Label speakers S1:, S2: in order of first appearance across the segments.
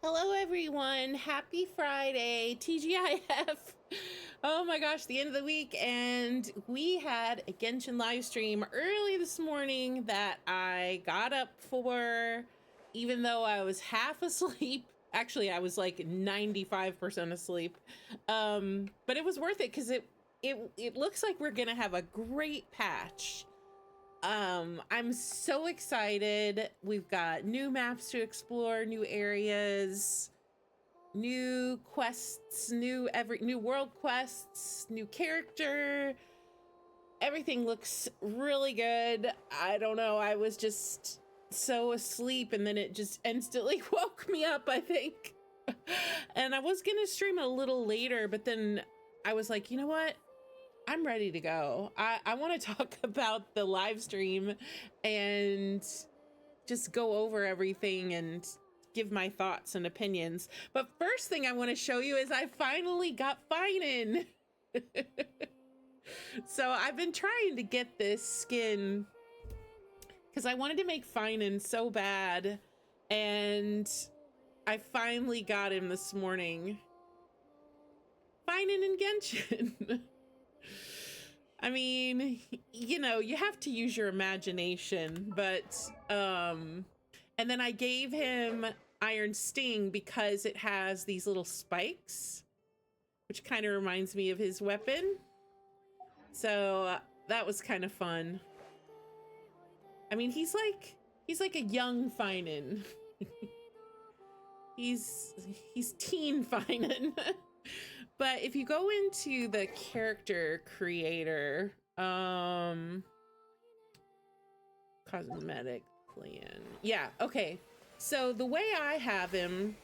S1: Hello, everyone. Happy Friday, TGIF. Oh my gosh, the end of the week, and we had a Genshin live stream early this morning that I got up for, even though I was half asleep. Actually, I was like 95% asleep. But it was worth it because it looks like we're gonna have a great patch. I'm so excited. We've got new maps to explore, new areas, new quests, new world quests, new character. Everything looks really good. I don't know, I was just so asleep and then it just instantly woke me up, I think. And I was gonna stream a little later, but then I was like, you know what? I'm ready to go. I want to talk about the live stream and just go over everything and give my thoughts and opinions. But first thing I want to show you is I finally got Finan. So I've been trying to get this skin because I wanted to make Finan so bad, and I finally got him this morning. Finan in Genshin. I mean, you know, you have to use your imagination, but and then I gave him Iron Sting because it has these little spikes, which kind of reminds me of his weapon. So that was kind of fun. I mean, he's like a young Finan. he's teen Finan. But if you go into the character creator, cosmetic plan. Yeah, okay. So the way I have him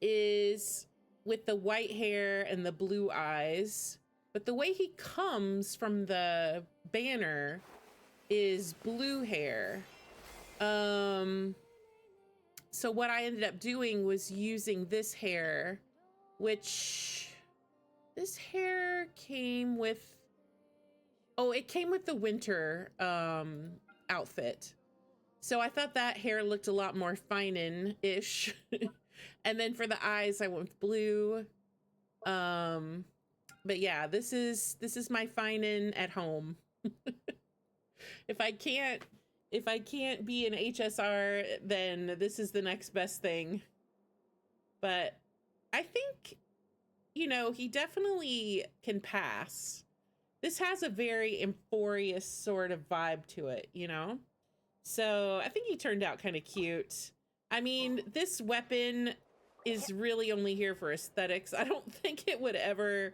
S1: is with the white hair and the blue eyes, but the way he comes from the banner is blue hair. So what I ended up doing was using this hair, which this hair came with, oh, it came with the winter outfit. So I thought that hair looked a lot more Finan-ish. And then for the eyes, I went with blue. But yeah, this is my Finan at home. If I can't be an HSR, then this is the next best thing. But I think, you know, he definitely can pass. This has a very Emphorius sort of vibe to it, you know? So I think he turned out kind of cute. I mean, this weapon is really only here for aesthetics. I don't think it would ever,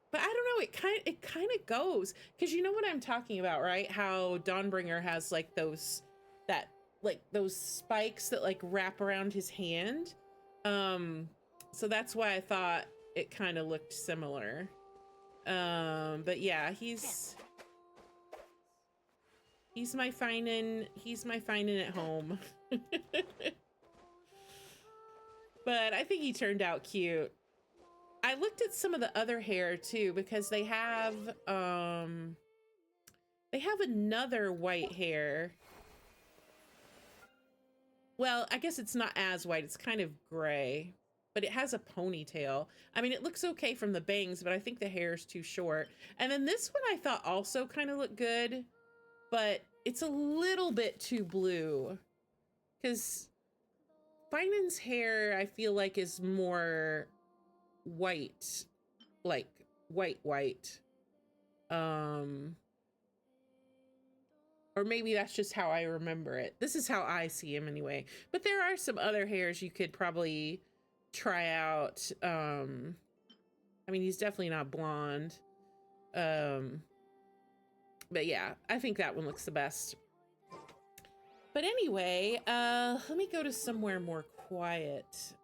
S1: but I don't know, it kind of goes, because you know what I'm talking about, right? How Dawnbringer has like those spikes that like wrap around his hand. So that's why I thought it kind of looked similar. But yeah, he's my Finan, at home. But I think he turned out cute. I looked at some of the other hair too, because they have another white hair. Well, I guess it's not as white, it's kind of gray, but it has a ponytail. I mean, it looks okay from the bangs, but I think the hair is too short. And then this one I thought also kind of looked good, but it's a little bit too blue, because Finan's hair, I feel like, is more white, like white. Or maybe that's just how I remember it. This is how I see him anyway. But there are some other hairs you could probably try out. I mean, he's definitely not blonde. But yeah, I think that one looks the best. But anyway, let me go to somewhere more quiet,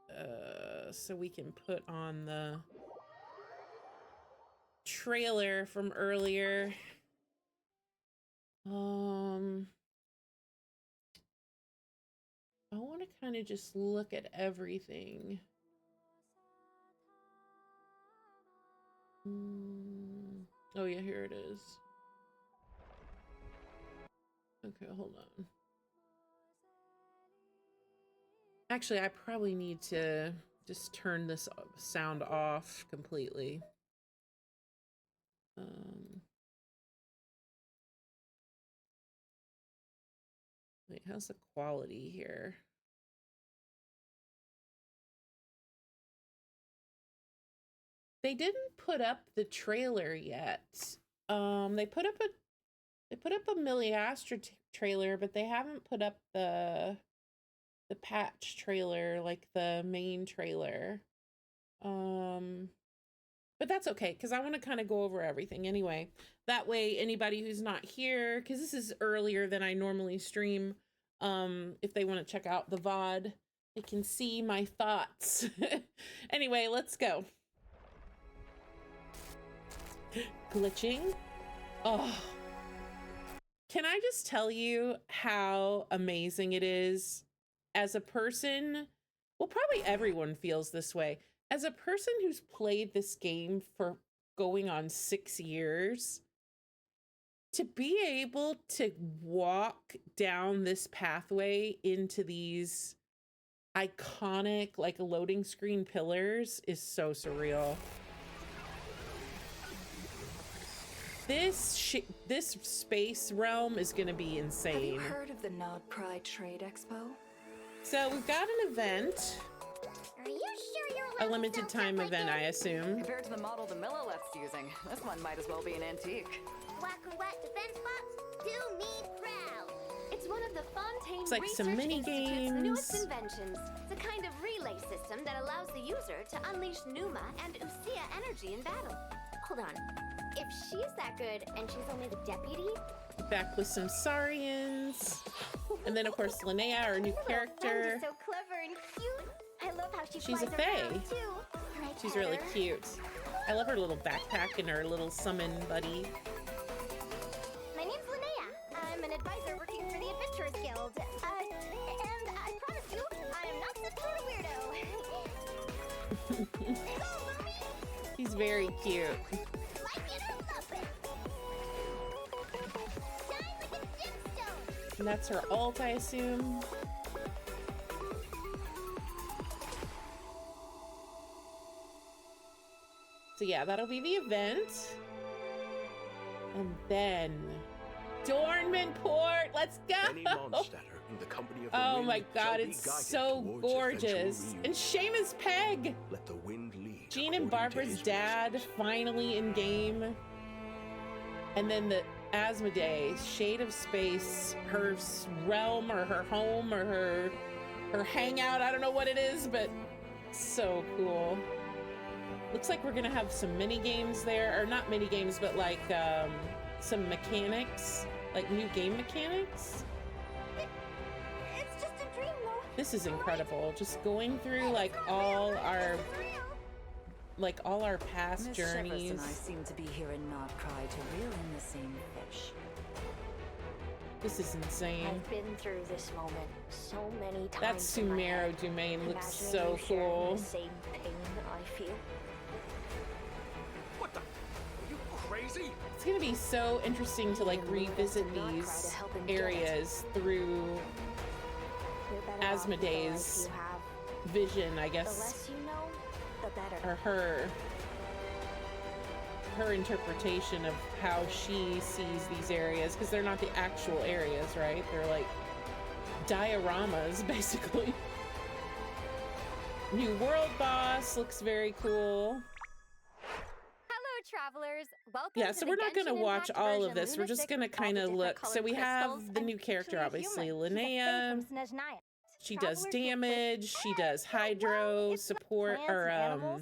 S1: so we can put on the trailer from earlier. I want to kind of just look at everything. Oh yeah, here it is. Okay, hold on. Actually, I probably need to just turn this sound off completely. Wait, how's the quality here? They didn't put up the trailer yet. They put up a Millie Astra trailer, but they haven't put up the patch trailer, like the main trailer. But that's okay, because I want to kind of go over everything anyway. That way, anybody who's not here, because this is earlier than I normally stream, if they want to check out the VOD, they can see my thoughts. Anyway, let's go. Glitching. Oh. Can I just tell you how amazing it is as a person? Well, probably everyone feels this way. As a person who's played this game for going on 6 years, to be able to walk down this pathway into these iconic, like, loading screen pillars is so surreal. This space realm is going to be insane.
S2: Have you heard of the Nod Pride Trade Expo?
S1: So we've got an event.
S3: Are you sure you're
S1: A limited time event, I assume.
S2: Compared to the model the Millilet's using, this one might as well be an antique.
S3: Whack defense bots do me proud.
S4: It's one of the Fontaine
S1: It's like some
S4: Research
S1: mini
S4: Institute's
S1: games.
S4: newest inventions. It's a kind of relay system that allows the user to unleash Numa and Usia energy in battle.
S3: Hold on. If she's that good and she's only the deputy,
S1: Back with some Saurians. And then, of course, Linnea, our new character.
S3: so clever and cute. I love how she
S1: She's
S3: flies
S1: a fae.
S3: around too. Can I
S1: She's
S3: pet
S1: really
S3: her?
S1: cute. I love her little backpack and her little summon buddy.
S3: My name's Linnea. I'm an advisor working for the Adventurers Guild. And I promise you, I'm not some sort of weirdo. Go, Lumi!
S1: She's very cute.
S3: Like it or love it. Shine like a gemstone.
S1: And that's her ult, I assume. So yeah, that'll be the event. And then Dornman Port, let's
S5: Any
S1: go!
S5: Mondstatter in the company of the
S1: Oh
S5: wind
S1: my god,
S5: shall be
S1: it's
S5: guided
S1: so
S5: towards
S1: gorgeous.
S5: eventual
S1: And Seamus Peg!
S5: Let the wind lead.
S1: Jean and
S5: according to
S1: Barbara's
S5: his
S1: dad
S5: wishes.
S1: finally in game. And then the Asmodee, Shade of Space, her realm or her home or her hangout, I don't know what it is, but so cool. Looks like we're gonna have some mini games there, or not mini games, but like some mechanics, like new game mechanics.
S3: It's just a dream, though.
S1: This is incredible. Just going through like all our past
S2: Miss
S1: journeys.
S2: Shivers and I seem to be here in Nod Pride to reel in the same fish.
S1: This is insane.
S3: I've been through this moment so many times.
S1: That
S3: in my
S1: Sumero
S3: head.
S1: domain looks
S3: Imagining
S1: so
S3: you sharing
S1: cool.
S3: The same pain that I feel.
S5: What the? Are you crazy?
S1: It's gonna be so interesting to like revisit these areas through
S3: You're better off with the life
S1: Asmodee's
S3: you have.
S1: vision, I
S3: The
S1: guess,
S3: less you know, the better.
S1: or her interpretation of how she sees these areas, because they're not the actual areas, right? They're like dioramas, basically. New world boss looks very cool.
S4: Hello, travelers. Welcome
S1: Yeah,
S4: to
S1: so
S4: the
S1: we're not going to
S4: Genshin
S1: watch
S4: Impact
S1: all of
S4: version
S1: this. We're
S4: Luna
S1: just
S4: 6
S1: going to
S4: with all
S1: kind
S4: the
S1: of
S4: different
S1: look. So
S4: colored
S1: we have
S4: crystals
S1: the
S4: and
S1: new character,
S4: actually a
S1: obviously,
S4: human.
S1: Linnea. She does damage. She does hydro support, or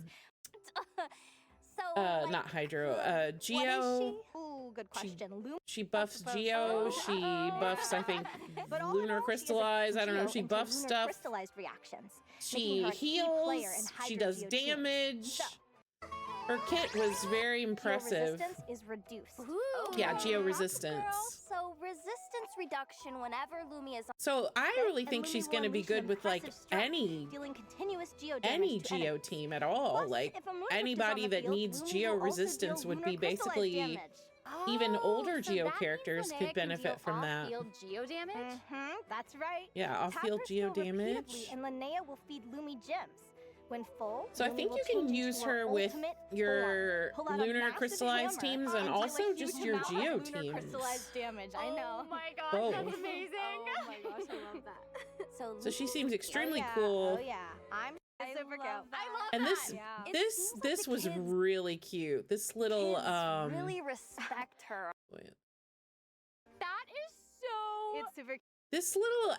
S3: So,
S1: not hydro.
S3: what is
S1: Geo.
S3: she? Ooh, good
S1: She-
S3: question.
S1: She buffs
S3: Suppose
S1: Geo.
S3: so.
S1: She buffs, I think,
S3: But all in
S1: lunar
S3: all, she is a
S1: crystallize. I don't know.
S3: Geo
S1: She
S3: into
S1: buffs
S3: lunar
S1: stuff.
S3: crystallized reactions,
S1: She
S3: making her a key player in
S1: heals. She
S3: Hydro
S1: does
S3: Geo teams.
S1: damage.
S3: So,
S1: Her kit was very
S3: Geo
S1: impressive.
S3: resistance is reduced.
S1: Yeah, geo
S3: Hot
S1: resistance.
S3: girl, so resistance reduction whenever Lumi is on.
S1: So I really
S3: And
S1: think
S3: Lumi
S1: she's
S3: will
S1: going to be
S3: unleash an
S1: good with like
S3: impressive strike,
S1: any
S3: dealing continuous geo
S1: any
S3: damage to
S1: geo
S3: enemies.
S1: team at all.
S3: Plus,
S1: Like
S3: if a moon drift is on
S1: anybody
S3: the
S1: that
S3: field,
S1: needs
S3: Lumi
S1: geo
S3: will also
S1: resistance
S3: deal
S1: would be
S3: lunar crystallized
S1: basically
S3: damage.
S1: even older
S6: so
S1: Geo
S6: that means
S1: characters
S6: Linnea
S1: could
S6: can
S1: benefit
S6: deal
S1: from that.
S6: off-field geo damage?
S3: That's right.
S1: Yeah, off-field
S3: Tap her
S1: geo
S3: skill repeatedly,
S1: damage.
S3: and Linnea will feed Lumi gems. When full,
S1: So I
S3: Lumi
S1: think
S3: will
S1: you can
S3: change
S1: use
S3: into her
S1: her with
S3: ultimate
S1: your
S3: form. Pull out a
S1: lunar
S3: massive
S1: crystallized
S3: hammer
S1: teams and
S3: deal a
S1: also
S3: huge
S1: just your
S3: amount of
S1: Geo
S3: lunar
S1: teams.
S3: crystallized damage. I know.
S6: Oh my gosh,
S1: Both.
S6: that's amazing.
S4: Oh my gosh, I love that.
S1: So she seems extremely
S3: oh, yeah.
S1: cool.
S3: Oh yeah, I'm
S4: I
S3: super
S4: love
S3: girl.
S4: that.
S6: I love
S1: And
S6: that.
S1: this
S3: Yeah.
S4: It
S1: this
S4: seems like
S1: this
S4: the
S1: was
S4: kids-
S1: really cute. This little
S4: Kids really respect her.
S6: That is so...
S3: It's super.
S1: this little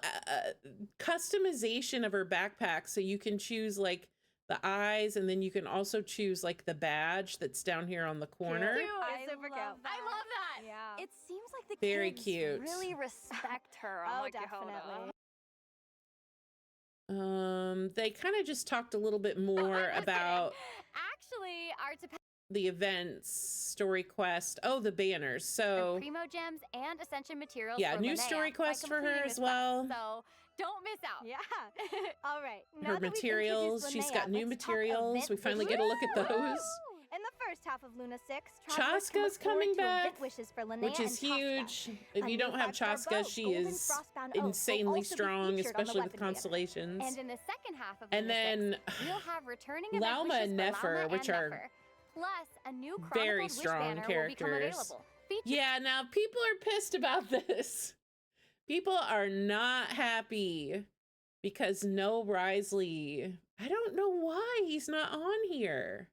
S1: customization of her backpack, so you can choose like the eyes, and then you can also choose like the badge that's down here on the corner.
S6: Dude,
S3: I super
S4: love
S3: girl.
S4: that.
S6: I love that.
S3: Yeah.
S4: It seems like the
S1: Very
S4: kids
S1: cute.
S4: really respect her.
S3: Oh,
S4: my God.
S3: definitely.
S1: They kind of just talked a little bit more
S6: I'm just
S1: about
S6: Actually, our
S1: the events, story quest. Oh, the banners. So
S6: Primo gems and ascension materials.
S1: yeah,
S6: for
S1: new
S6: Linnea
S1: story
S6: by
S1: quest for her
S6: completing
S1: as
S6: this quest,
S1: well.
S6: So don't miss out.
S3: Yeah. All right. Now
S1: Her
S3: that we've
S1: materials.
S3: introduced
S1: She's
S3: Linnea,
S1: got new
S3: let's talk
S1: materials.
S3: event
S1: We finally
S3: wishes.
S1: get a look at those.
S3: In the first half of Luna 6, travelers can
S1: Chaska's
S3: look forward
S1: coming
S3: to event
S1: back,
S3: wishes for Linnea
S1: which is
S3: and Chaska.
S1: huge. If
S3: A
S1: you
S3: new
S1: don't have
S3: 5-star
S1: Chaska,
S3: bow,
S1: she
S3: Golden
S1: is
S3: Frostbound Oak, will
S1: insanely
S3: also be
S1: strong,
S3: featured on the
S1: especially with
S3: weapon banner.
S1: constellations.
S6: And in the second half of
S1: And
S6: Luna
S1: then
S6: 6, we'll have returning
S1: Lauma
S6: event wishes
S1: and
S6: for
S1: Nefer,
S6: Lauma
S1: which
S6: and
S1: are
S6: Nefer. Plus, a new
S1: very
S6: chronicled wish
S1: strong
S6: banner will become
S1: characters.
S6: available. Featuring
S1: Yeah, now people are pissed about this. People are not happy because no Risley. I don't know why he's not on here.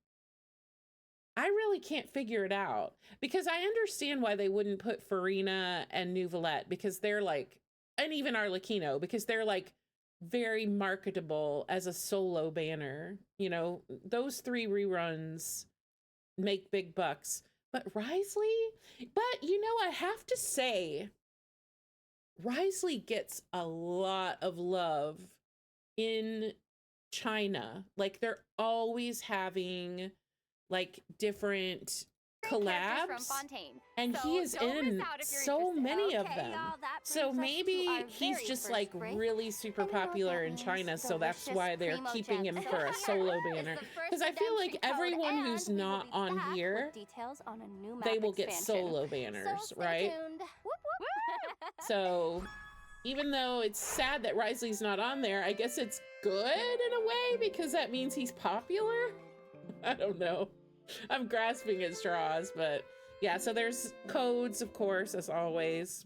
S1: I really can't figure it out because I understand why they wouldn't put Farina and Nuvolette because they're like, and even Arlecchino, because they're like very marketable as a solo banner. You know, those 3 reruns make big bucks. But Risley, but you know, I have to say, Risley gets a lot of love in China. Like they're always having like different
S6: characters
S1: collabs,
S6: from Fontaine.
S1: and
S6: So
S1: he is
S6: don't miss
S1: in
S6: out if you're
S1: so
S6: interested.
S1: many of
S4: Okay,
S1: them.
S4: y'all, that
S1: So
S4: brings us
S1: maybe
S4: to our
S1: he's
S4: very
S1: just
S4: first
S1: like
S4: break.
S1: really super
S4: And you know what
S1: popular
S4: that
S1: in
S4: means?
S1: China, so that's
S4: Delicious
S1: why they're
S4: primo
S1: keeping
S4: gems.
S1: him
S4: So
S1: for a
S4: here
S1: solo
S6: is
S1: banner.
S6: the first
S1: Because I feel like
S6: redemption code,
S1: everyone
S6: and
S1: who's
S6: we will
S1: not
S6: be
S1: on
S6: back
S1: here,
S4: with details on a new map
S1: they will get
S4: expansion.
S1: solo
S4: So
S1: banners,
S4: stay
S1: right?
S4: tuned.
S1: So even though it's sad that Risley's not on there, I guess it's good in a way because that means he's popular. I don't know. I'm grasping at straws, but yeah, so there's codes, of course, as always.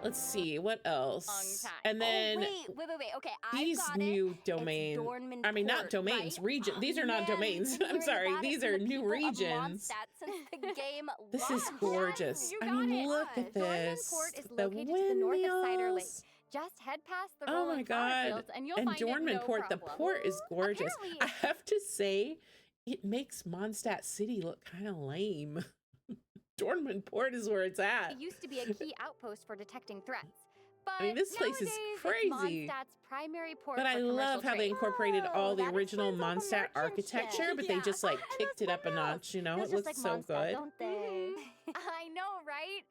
S1: Let's see, what else?
S6: Long time.
S1: And then
S4: Oh, wait. Okay,
S1: these
S4: I've got
S1: new
S4: it.
S1: domain.
S4: It's Dornman
S1: I mean, not
S4: Port,
S1: domains,
S4: right?
S1: region. These are not
S4: Man,
S1: domains.
S4: been
S1: I'm
S4: hearing
S1: sorry.
S4: about it
S1: These
S4: from
S1: are
S4: the
S1: new
S4: people of
S1: regions.
S4: Mondstadt since the game
S1: This is
S4: launched.
S1: gorgeous.
S6: you
S1: I
S6: got
S1: mean,
S6: it.
S1: look at
S6: Dornman
S1: this.
S6: Port is
S1: The
S6: located to the north of Cider Lake.
S1: windmills.
S6: Just head past the
S1: Oh my
S6: rolling flower
S1: god.
S6: fields and you'll
S1: And
S6: find it
S1: Dornman
S6: no
S1: Port,
S6: problem.
S1: the port is gorgeous.
S6: Apparently-
S1: I have to say, it makes Mondstadt City look kind of lame. Dornman Port is where it's at.
S6: It used to be a key outpost for detecting threats. But
S1: I mean, this place is
S6: nowadays,
S1: crazy.
S6: It's Mondstadt's primary port
S1: But
S6: for
S1: I love
S6: commercial
S1: how they
S6: trade.
S1: incorporated all the
S3: that
S1: original
S3: explains all the
S1: Mondstadt
S3: merchant
S1: architecture,
S3: shit.
S1: but they
S6: Yeah.
S1: just like
S3: And
S1: kicked
S3: those
S1: it up a
S3: windows.
S1: notch, you know?
S3: Feels
S1: It
S3: just
S1: looks
S3: like
S1: so
S3: Mondstadt,
S1: good.
S3: don't they?
S6: Mhm. I know, right?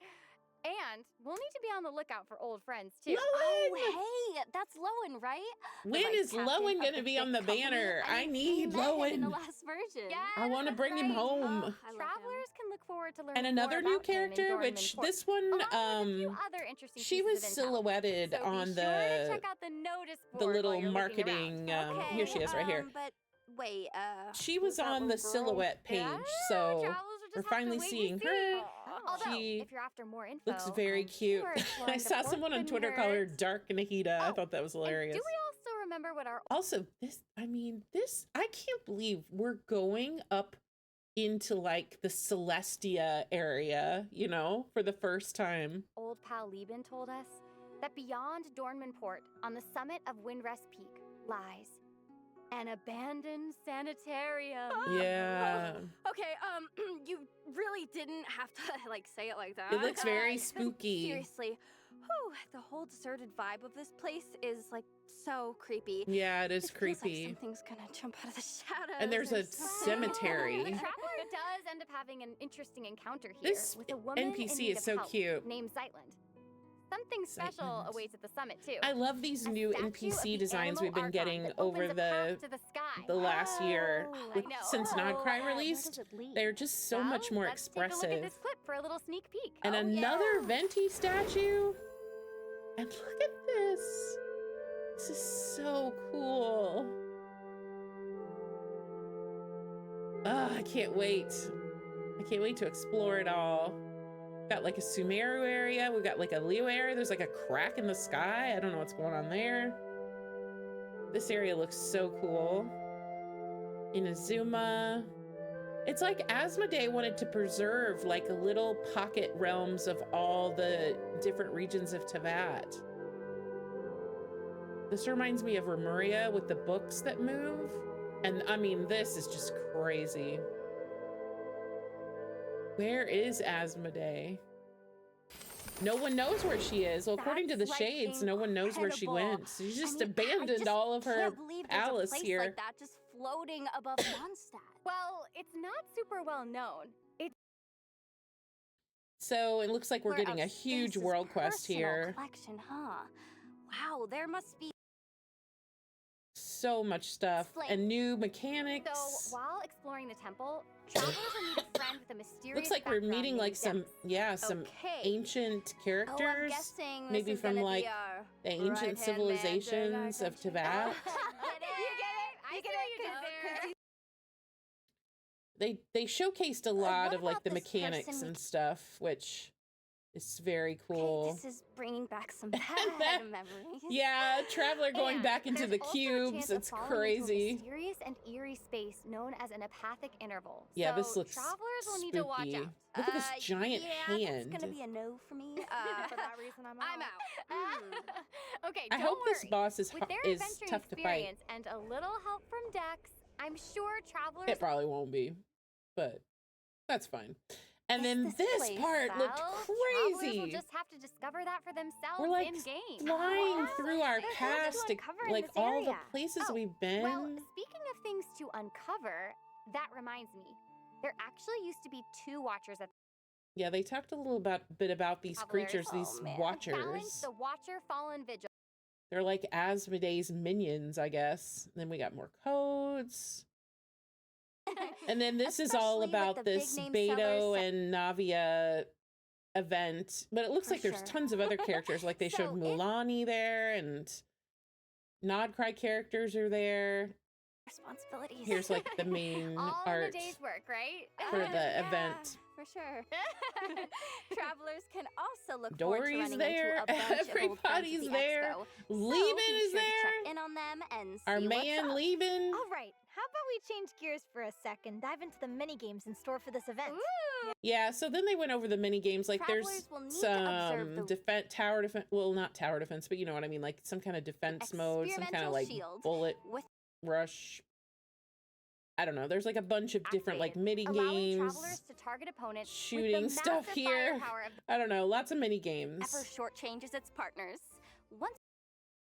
S6: And we'll need to be on the lookout for old friends too.
S1: Lowen!
S4: Oh, hey, that's Lowen, right? The
S1: When
S4: vice
S1: is
S4: captain
S1: Lowen
S4: of
S1: going to
S4: the
S1: be on
S4: big
S1: the
S4: company.
S1: banner? I
S4: mean,
S1: need
S4: we met him in the
S1: Lowen.
S4: last version.
S6: Yes,
S1: I want to
S6: that's
S1: bring him
S6: right.
S1: home.
S4: I love him.
S6: Travelers can look forward to learning
S1: And another
S6: more
S1: new
S6: about him in
S1: character,
S6: Dornman
S1: which
S6: Port,
S1: this one,
S6: along with a few other interesting
S1: she
S6: pieces
S1: was
S6: of intel.
S1: silhouetted
S6: So
S1: on
S6: be sure to check
S1: the
S6: out the notice board
S1: the
S6: while
S1: little
S6: you're looking
S1: marketing.
S6: around.
S4: Okay,
S1: Here she is, right here.
S4: But wait,
S1: She was
S4: that
S1: on
S4: little
S1: the
S4: girl?
S1: silhouette page,
S6: Yeah,
S1: so
S6: travelers will just
S1: we're
S6: have to
S1: finally
S6: wait and
S1: seeing
S6: see.
S1: her.
S6: Although,
S1: She
S6: if you're after more info,
S1: looks very
S6: I'm
S1: cute.
S6: sure
S1: I
S6: exploring the
S1: saw
S6: port
S1: someone on
S6: couldn't
S1: Twitter call her
S6: hurt.
S1: Dark Nahida. I
S6: Oh,
S1: thought that was
S6: And
S1: hilarious.
S6: do we also remember what our
S1: Also, this, I mean, this, I can't believe we're going up into like the Celestia area, you know, for the first time.
S6: old pal Lieben told us? That beyond Dornman Port, on the summit of Windrest Peak, lies an abandoned sanitarium.
S1: Yeah.
S4: Okay, you really didn't have to like say it like that.
S1: It looks very
S4: God.
S1: spooky.
S4: Seriously, whew, the whole deserted vibe of this place is like so creepy.
S1: Yeah, it is
S4: It feels
S1: creepy.
S4: like something's gonna jump out of the shadows.
S1: And there's a
S4: something.
S1: cemetery.
S6: The traveler does end up having an interesting encounter here
S1: This
S6: with a woman in
S1: NPC
S6: need
S1: is
S6: of
S1: so
S6: help
S1: cute.
S6: named Zeitland. Something special
S1: Excitement.
S6: awaits at the summit too.
S1: I love these
S6: A
S1: new
S6: statue of
S1: NPC
S6: the
S1: designs
S6: animal
S1: we've been
S6: Archon
S1: getting
S6: that
S1: over
S6: opens a path to the sky.
S1: the last year
S6: Oh,
S1: with,
S6: I know.
S1: since Nodcry
S3: where
S1: released.
S3: does it lead?
S1: They're just so
S6: Well,
S1: much more
S6: let's take a look
S1: expressive.
S6: at this clip for a little sneak peek.
S1: And
S6: Oh,
S1: another
S6: yeah.
S1: Venti statue. And look at this. This is so cool. Ah, I can't wait. I can't wait to explore it all. Got like a Sumeru area. We've got like a Leo area. There's like a crack in the sky. I don't know what's going on there. This area looks so cool. Inazuma. It's like Asmodee wanted to preserve like little pocket realms of all the different regions of Teyvat. This reminds me of Remuria with the books that move. And I mean, this is just crazy. Where is Asmodee? No one knows where she is. Well, according to the
S6: That's, like,
S1: shades, no one knows where she
S6: incredible.
S1: went. She's
S6: I
S1: just
S6: mean, I
S1: abandoned
S6: just
S1: all of her
S6: can't believe there's a
S1: palace
S6: place
S1: here.
S6: like that just floating above Mondstadt. Well, it's not super well known. It's
S1: So it looks like we're
S6: where
S1: getting a
S6: of
S1: huge
S6: Space's
S1: world quest
S6: personal
S1: here.
S6: collection, huh? Wow, there must be.
S1: So much stuff
S6: Slate.
S1: and new mechanics.
S6: So while exploring the temple, travelers will meet a friend with a mysterious.
S1: Looks like we're
S6: background
S1: meeting like
S6: named
S1: some,
S6: Dex.
S1: some
S6: Okay.
S1: ancient
S6: Oh, I'm
S1: characters.
S6: guessing this
S1: maybe
S6: is
S1: from,
S6: gonna
S1: like,
S6: be our
S1: the ancient
S6: right-hand man
S1: civilizations
S6: to our
S1: of
S6: country.
S1: Teyvat.
S6: You get it? I get it.
S1: They showcased a lot
S3: what
S1: of like
S3: about
S1: the
S3: this
S1: mechanics
S3: person
S1: and stuff, which is very cool.
S6: This is bringing back some
S1: that-
S6: bad memories.
S1: Yeah, Traveler going
S6: And
S1: back into
S6: there's
S1: the
S6: also a
S1: cubes.
S6: chance of
S1: It's
S6: falling into a
S1: crazy.
S6: mysterious and eerie space known as an apathic interval.
S1: Yeah,
S6: so
S1: this looks
S6: travelers will need to watch
S1: spooky.
S6: out.
S1: Look at this giant hand.
S3: That's gonna be a no for me. For that reason, I'm
S6: I'm out. Okay,
S1: I
S6: don't
S1: hope
S6: worry.
S1: this boss is
S6: With their
S1: is
S6: adventuring
S1: tough to fight.
S6: experience and a little help from Dex, I'm sure travelers.
S1: It probably won't be, but that's fine. And
S6: Is
S1: then
S6: this
S1: this
S6: place
S1: part looked
S6: Travelers will
S1: crazy.
S6: just have to discover that for themselves
S1: We're like
S6: in game.
S1: flying through our
S6: There's lots to
S1: past,
S6: uncover in
S1: like
S6: this
S1: all the
S6: area.
S1: places
S6: Oh,
S1: we've been.
S6: Well, speaking of things to uncover, that reminds me. There actually used to be 2 watchers at
S1: Yeah, they talked a little bit about these
S6: Travelers.
S1: creatures,
S6: Oh,
S1: these
S6: man.
S1: watchers.
S6: Balance the Watcher Fallen Vigil.
S1: They're like Asmodee's minions, I guess. Then we got more codes. And then this is all
S6: Especially with
S1: about
S6: the
S1: this
S6: big-name
S1: Beto
S6: sellers.
S1: and Navia event. But it looks
S6: For
S1: like there's
S6: sure.
S1: tons of other characters. Like they
S6: So
S1: showed Mulaney there and Nodcry characters are there.
S6: Responsibilities.
S1: Here's like the main
S6: all in
S1: art
S6: a day's work, right?
S1: for the
S6: Yeah,
S1: event.
S6: For sure. Travelers can also look forward to
S1: Dory's
S6: running
S1: there.
S6: into a bunch of old friends
S1: Everybody's
S6: at the
S1: there.
S6: expo.
S1: Levin
S6: so be
S1: is
S6: sure to
S1: there.
S6: check in on them and
S1: Our
S6: see what's
S1: man
S6: up.
S1: Levin.
S3: All right, how about we change gears for a second, dive into the mini games in store for this event?
S6: Ooh.
S1: Yeah, so then they went over the mini games. Like
S6: Travelers will
S1: there's
S6: need to observe the
S1: tower defense. Well, not tower defense, but you know what I mean. Like some kind of defense mode, some kind of
S6: experimental
S1: like
S6: shield
S1: bullet
S6: with
S1: rush. I don't know. There's like a bunch of different like mini
S6: allowing
S1: games,
S6: travelers to target opponents with
S1: shooting
S6: the
S1: stuff
S6: massive
S1: here.
S6: firepower of
S1: I don't know. Lots of mini games.
S6: ever shortchanges its partners. Once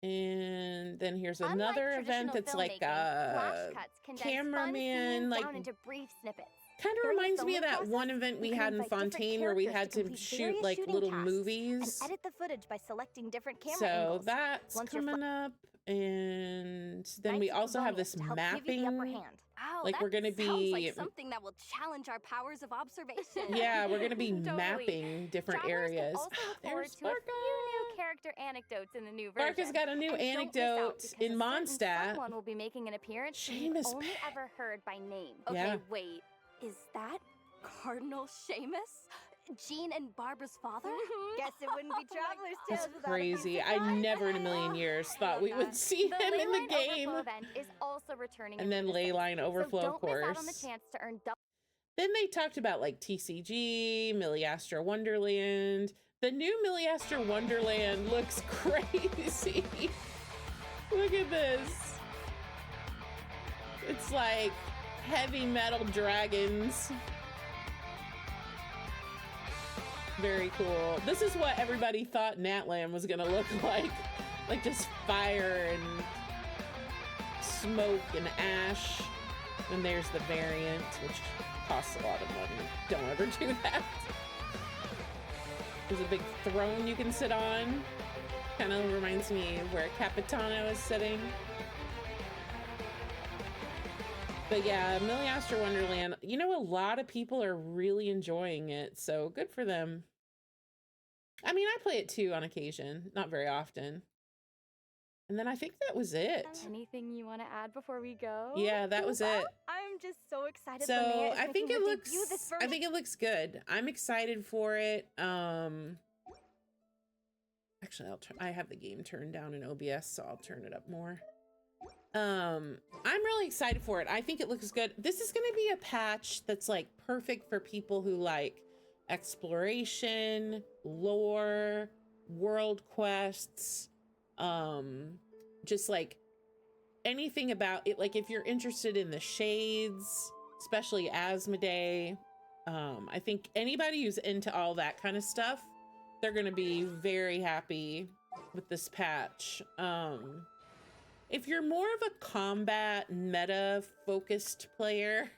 S1: And then here's
S6: Unlike
S1: another event
S6: traditional
S1: that's like
S6: filmmaking, flash cuts condense fun
S1: cameraman,
S6: scenes
S1: like
S6: down into brief snippets.
S1: kind of
S3: During the
S1: reminds me of
S3: filming
S1: that one
S3: process,
S1: event we
S3: you can
S1: had in
S3: invite different
S1: Fontaine where we
S3: characters
S1: had
S3: to
S1: to
S3: complete
S1: shoot
S3: various
S1: like
S3: shooting
S1: little
S3: tasks
S1: movies.
S3: and edit the footage by selecting different camera
S1: So
S3: angles.
S1: that's
S3: Once you're
S1: coming up, and then we
S3: Knights of
S1: also have
S3: Livonia
S1: this
S3: to help give you the upper
S1: mapping.
S3: hand.
S6: Wow,
S1: Like, we're gonna
S6: that sounds
S1: be-
S6: like something that will challenge our powers of observation.
S1: Yeah, we're gonna be
S6: Totally.
S1: mapping different
S6: Travelers can
S1: areas.
S6: also look
S1: There's
S6: forward to a few new
S1: Sparka.
S6: character anecdotes in the new version.
S1: Sparka's got a new
S6: And don't miss out,
S1: anecdote
S6: because
S1: in
S6: a certain
S1: Mondstadt.
S6: Someone will be making an appearance
S1: Seamus
S6: you've only
S1: back.
S6: ever heard by name. Okay,
S1: Yeah.
S6: wait. Is that Cardinal Seamus? Jean and Barbara's father?
S3: Guess it wouldn't be Traveler's
S1: That's
S3: Tales without a
S1: crazy.
S3: piece
S1: I
S3: of
S1: never in a million years thought we would see him in the
S6: Leyline
S1: game.
S6: Overflow event is also returning
S1: And then
S6: in May.
S1: Leyline Overflow,
S6: so
S1: of
S6: don't miss out on the
S1: course.
S6: chance to earn double.
S1: Then they talked about like TCG, Milliastra Wonderland. The new Milliastra Wonderland looks crazy. Look at this. It's like heavy metal dragons. Very cool. This is what everybody thought Natlan was gonna look like. Like just fire and smoke and ash. And there's the variant, which costs a lot of money. Don't ever do that. There's a big throne you can sit on. Kind of reminds me of where Capitano is sitting. But yeah, Milliaster Wonderland, you know, a lot of people are really enjoying it, so good for them. I mean, I play it too on occasion, not very often. And then I think that was it.
S6: Anything you want to add before we go?
S1: Yeah, that was it.
S6: I'm just so excited.
S1: So
S6: Linnea is
S1: I think
S6: making
S1: it
S6: her
S1: looks,
S6: debut this
S1: I think it looks good. I'm excited for it. Actually, I have the game turned down in OBS, so I'll turn it up more. I'm really excited for it. I think it looks good. This is going to be a patch that's like perfect for people who like exploration, lore, world quests, just like anything about it. Like if you're interested in the shades, especially Asmodee, I think anybody who's into all that kind of stuff, they're going to be very happy with this patch. If you're more of a combat meta focused player,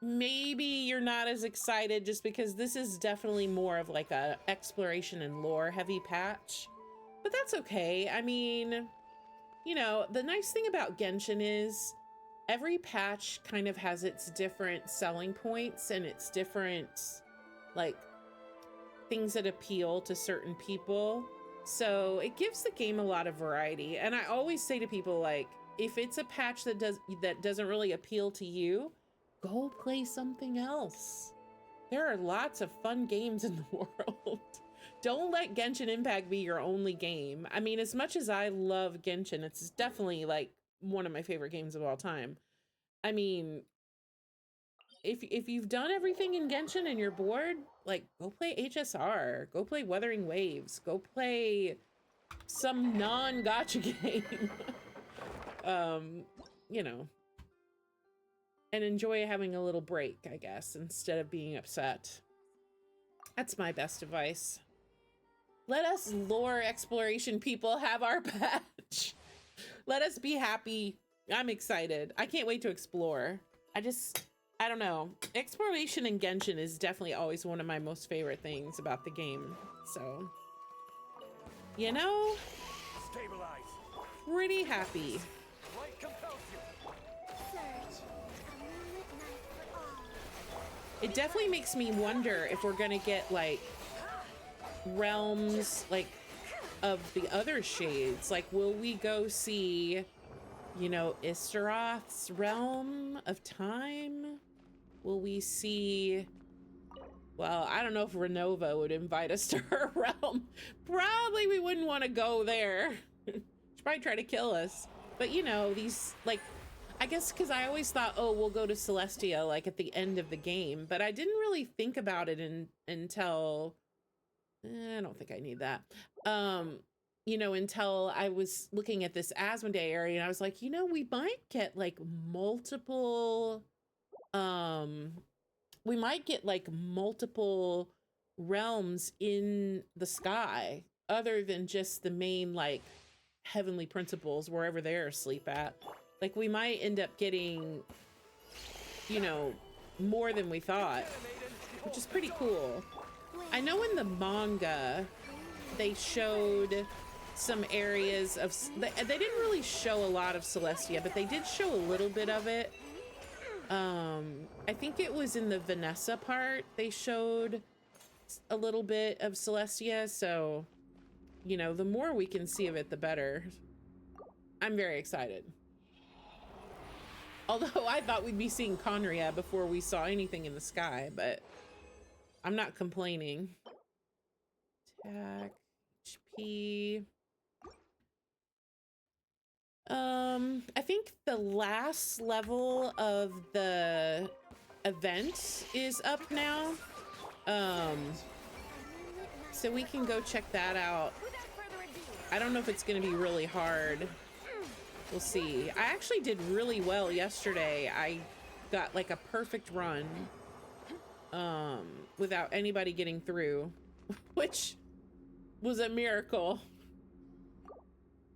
S1: maybe you're not as excited just because this is definitely more of like a exploration and lore heavy patch, but that's okay. I mean, you know, the nice thing about Genshin is every patch kind of has its different selling points and its different like things that appeal to certain people. So it gives the game a lot of variety. And I always say to people, like, if it's a patch that doesn't really appeal to you, go play something else. There are lots of fun games in the world. Don't let Genshin Impact be your only game. I mean, as much as I love Genshin, it's definitely like one of my favorite games of all time. I mean, if you've done everything in Genshin and you're bored, like, go play HSR, go play Wuthering Waves, go play some non-gacha game. You know, and enjoy having a little break, I guess, instead of being upset. That's my best advice. Let us lore exploration people have our patch. Let us be happy. I'm excited. I can't wait to explore. I don't know. Exploration in Genshin is definitely always one of my most favorite things about the game. So, you know,
S5: Stabilize.
S1: pretty happy.
S5: Light compels you.
S3: Surge, a moonlit night for all.
S1: It definitely makes me wonder if we're gonna get like realms like of the other shades. Like, will we go see, you know, Istaroth's realm of time? Will we see, well, I don't know if Renova would invite us to her realm. Probably we wouldn't want to go there. She'd probably try to kill us. But you know, these, like, I guess because I always thought, oh, we'll go to Celestia like at the end of the game, but I didn't really think about it until, I don't think I need that. You know, until I was looking at this Asmodee area and I was like, you know, we might get like multiple, we might get like multiple realms in the sky other than just the main like heavenly principles wherever they're asleep at. Like, we might end up getting, you know, more than we thought, which is pretty cool. I know in the manga they showed some areas of, they didn't really show a lot of Celestia, but they did show a little bit of it. I think it was in the Vanessa part they showed a little bit of Celestia, so, you know, the more we can see of it, the better. I'm very excited. Although I thought we'd be seeing Conria before we saw anything in the sky, but I'm not complaining. Attack, HP. I think the last level of the event is up now. So we can go check that out. I don't know if it's gonna be really hard. We'll see. I actually did really well yesterday. I got like a perfect run without anybody getting through, which was a miracle.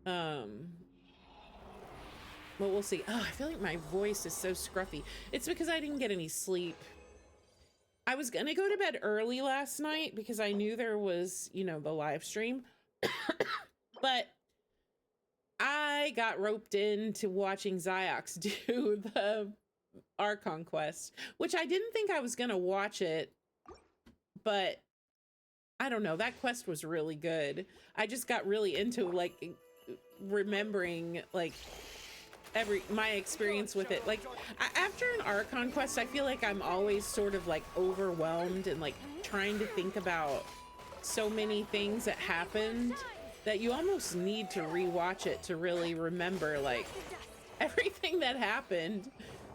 S1: But we'll see. Oh, I feel like my voice is so scruffy. It's because I didn't get any sleep. I was gonna go to bed early last night because I knew there was, you know, the live stream. But I got roped into watching Ziox do the Archon quest, which I didn't think I was gonna watch it, but I don't know, that quest was really good. I just got really into like remembering like my experience with it. Like after an Archon quest, I feel like I'm always sort of like overwhelmed and like trying to think about so many things that happened that you almost need to rewatch it to really remember like everything that happened.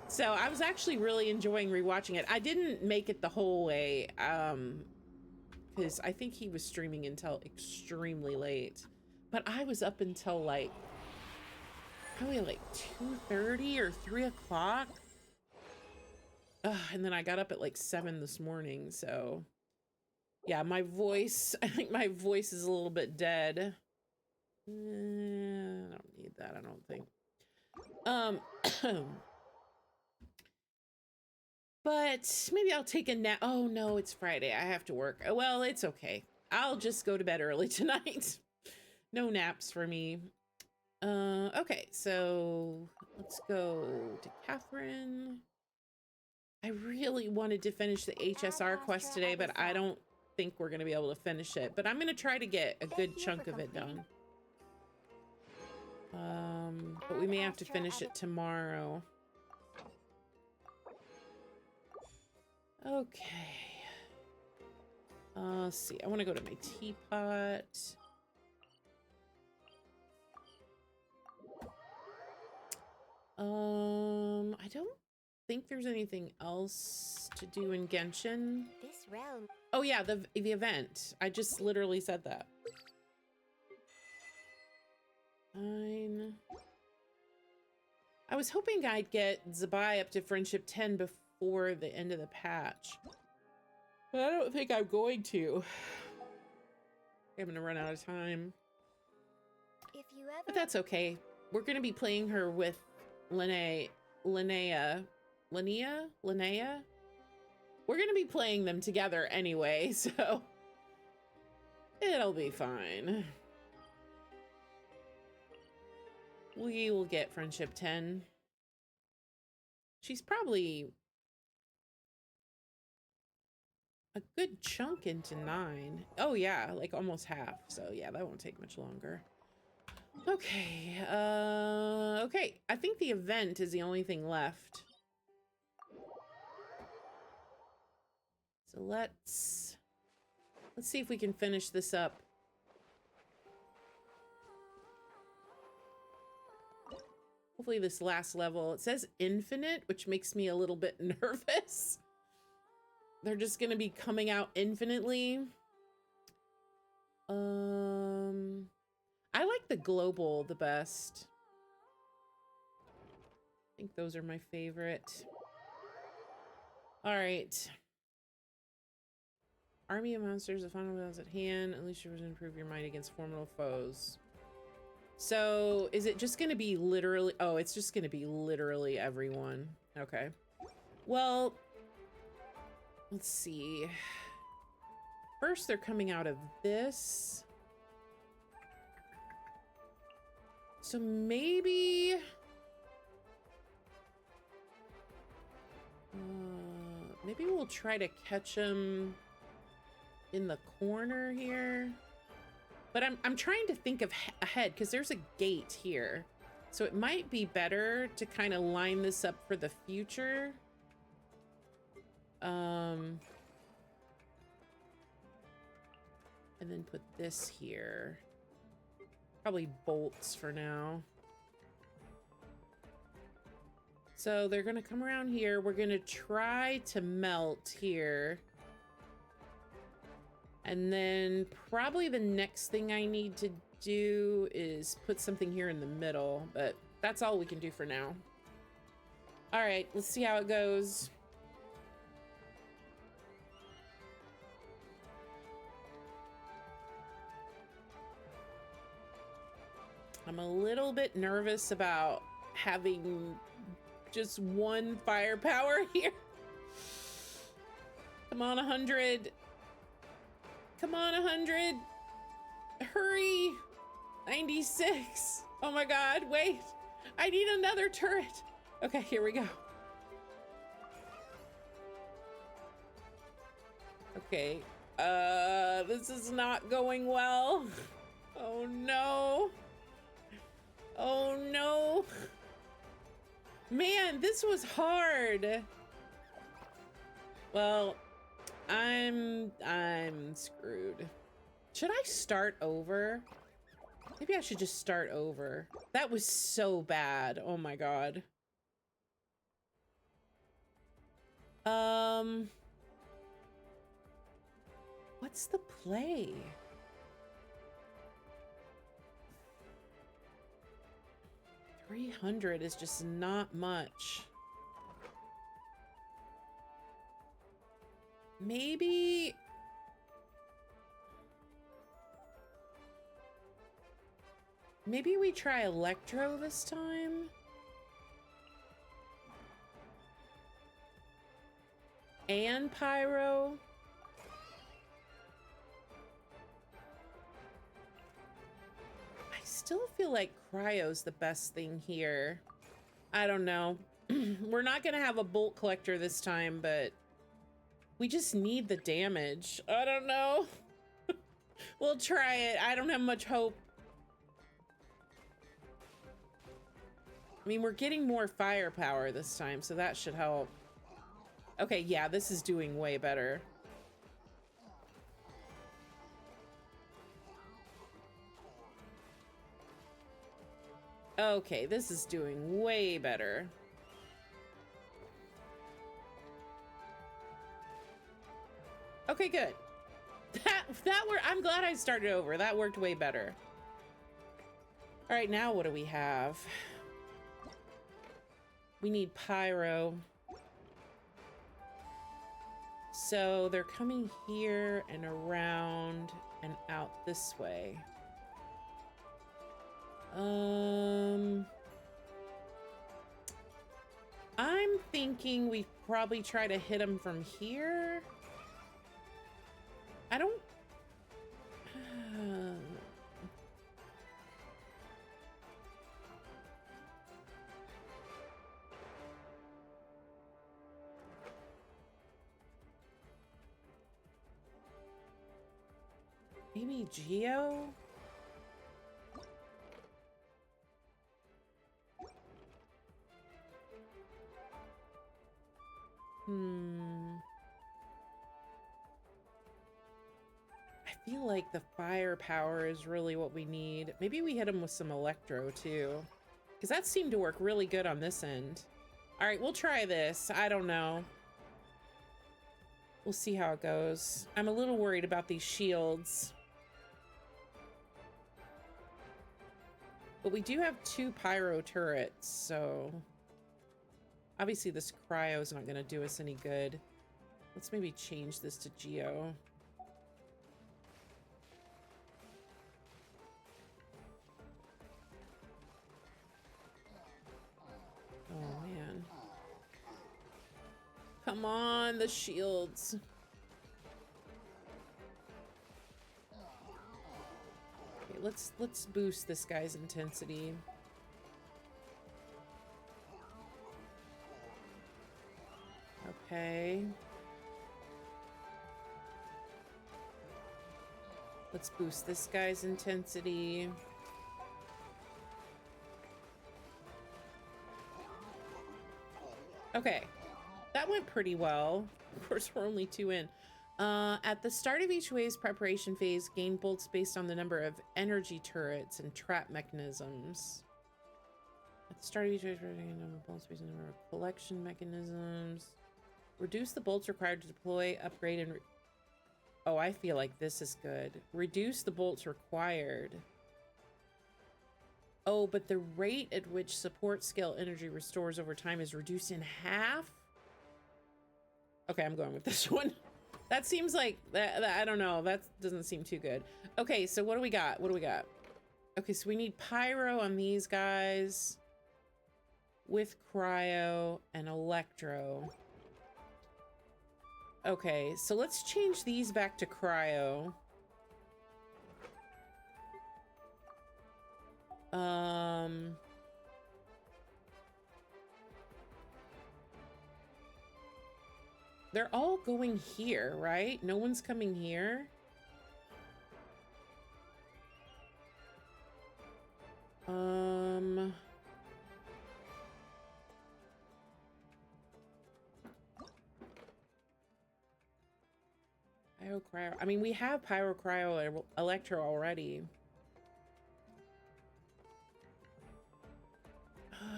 S1: So I was actually really enjoying rewatching it. I didn't make it the whole way because I think he was streaming until extremely late, but I was up until like probably like 2:30 or 3 o'clock. And then I got up at like 7 this morning. So yeah, my voice, I think my voice is a little bit dead. I don't need that, I don't think. But maybe I'll take a nap. Oh no, it's Friday. I have to work. Well, it's okay. I'll just go to bed early tonight. No naps for me. Okay, so let's go to Catherine. I really wanted to finish the HSR quest today, but I don't think we're gonna be able to finish it. But I'm gonna try to get a good chunk of it done. But we may have to finish it tomorrow. Okay. Let's see. I want to go to my teapot. I don't think there's anything else to do in Genshin.
S3: This realm.
S1: Oh yeah, the event. I just literally said that. Fine. I was hoping I'd get Zabai up to Friendship 10 before the end of the patch, but I don't think I'm going to. I'm gonna run out of time.
S3: If you ever.
S1: But that's okay. We're gonna be playing her with Linnea. We're gonna be playing them together anyway, so it'll be fine. We will get Friendship 10. She's probably a good chunk into 9. Oh yeah, like almost half. So yeah, that won't take much longer. Okay, okay. I think the event is the only thing left. So let's see if we can finish this up. Hopefully this last level, it says infinite, which makes me a little bit nervous. They're just gonna be coming out infinitely. I like the global the best. I think those are my favorite. All right. Army of monsters, the final battle's at hand. At least you would improve your might against formidable foes. So is it just gonna be literally, oh, it's just gonna be literally everyone. Okay. Well, let's see. First, they're coming out of this. So maybe... maybe we'll try to catch them in the corner here. But I'm trying to think of ahead because there's a gate here. So it might be better to kind of line this up for the future. And then put this here. Probably bolts for now. So they're gonna come around here. We're gonna try to melt here. And then probably the next thing I need to do is put something here in the middle, but that's all we can do for now. All right, let's see how it goes. I'm a little bit nervous about having just one firepower here. Come on, 100. Come on, 100. Hurry. 96. Oh my God, wait. I need another turret. Okay, here we go. Okay. This is not going well. Oh no. Oh no. Man, this was hard. Well, I'm screwed. Should I start over? Maybe I should just start over. That was so bad. Oh my God. What's the play? $300 is just not much. Maybe we try Electro this time. And Pyro. I still feel like Cryo's the best thing here. I don't know. We're not gonna have a Bolt Collector this time, but we just need the damage. I don't know. We'll try it. I don't have much hope. I mean, we're getting more firepower this time, so that should help. Okay, yeah, this is doing way better. Okay, this is doing way better. Okay, good. That worked. I'm glad I started over. That worked way better. All right, now what do we have? We need Pyro. So they're coming here and around and out this way. I'm thinking we probably try to hit them from here. I don't... Maybe Geo? I feel like the firepower is really what we need. Maybe we hit him with some Electro too, because that seemed to work really good on this end. All right, we'll try this. I don't know. We'll see how it goes. I'm a little worried about these shields. But we do have 2 Pyro turrets, so obviously this Cryo is not going to do us any good. Let's maybe change this to Geo. Oh man. Come on, the shields. Okay, let's boost this guy's intensity. Okay. Let's boost this guy's intensity. Okay. That went pretty well. Of course, we're only 2 in. At the start of each wave's preparation phase, gain bolts based on the number of energy turrets and trap mechanisms. At the start of each wave, gain number of bolts based on the number of collection mechanisms. Reduce the bolts required to deploy, upgrade, and... Oh, I feel like this is good. Reduce the bolts required. Oh, but the rate at which support scale energy restores over time is reduced in half? Okay, I'm going with this one. That seems like, I don't know, that doesn't seem too good. Okay, so what do we got? What do we got? Okay, so we need Pyro on these guys with Cryo and Electro. Okay, so let's change these back to cryo. They're all going here, right? No one's coming here. Pyro cryo. I mean, we have pyro cryo electro already.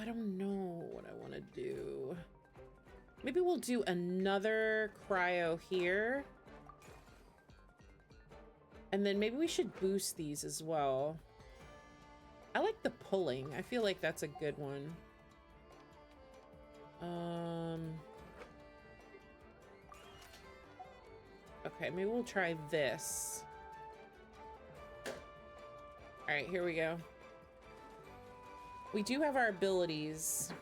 S1: I don't know what I want to do. Maybe we'll do another cryo here. And then maybe we should boost these as well. I like the pulling. I feel like that's a good one. Okay, maybe we'll try this. All right, here we go. We do have our abilities.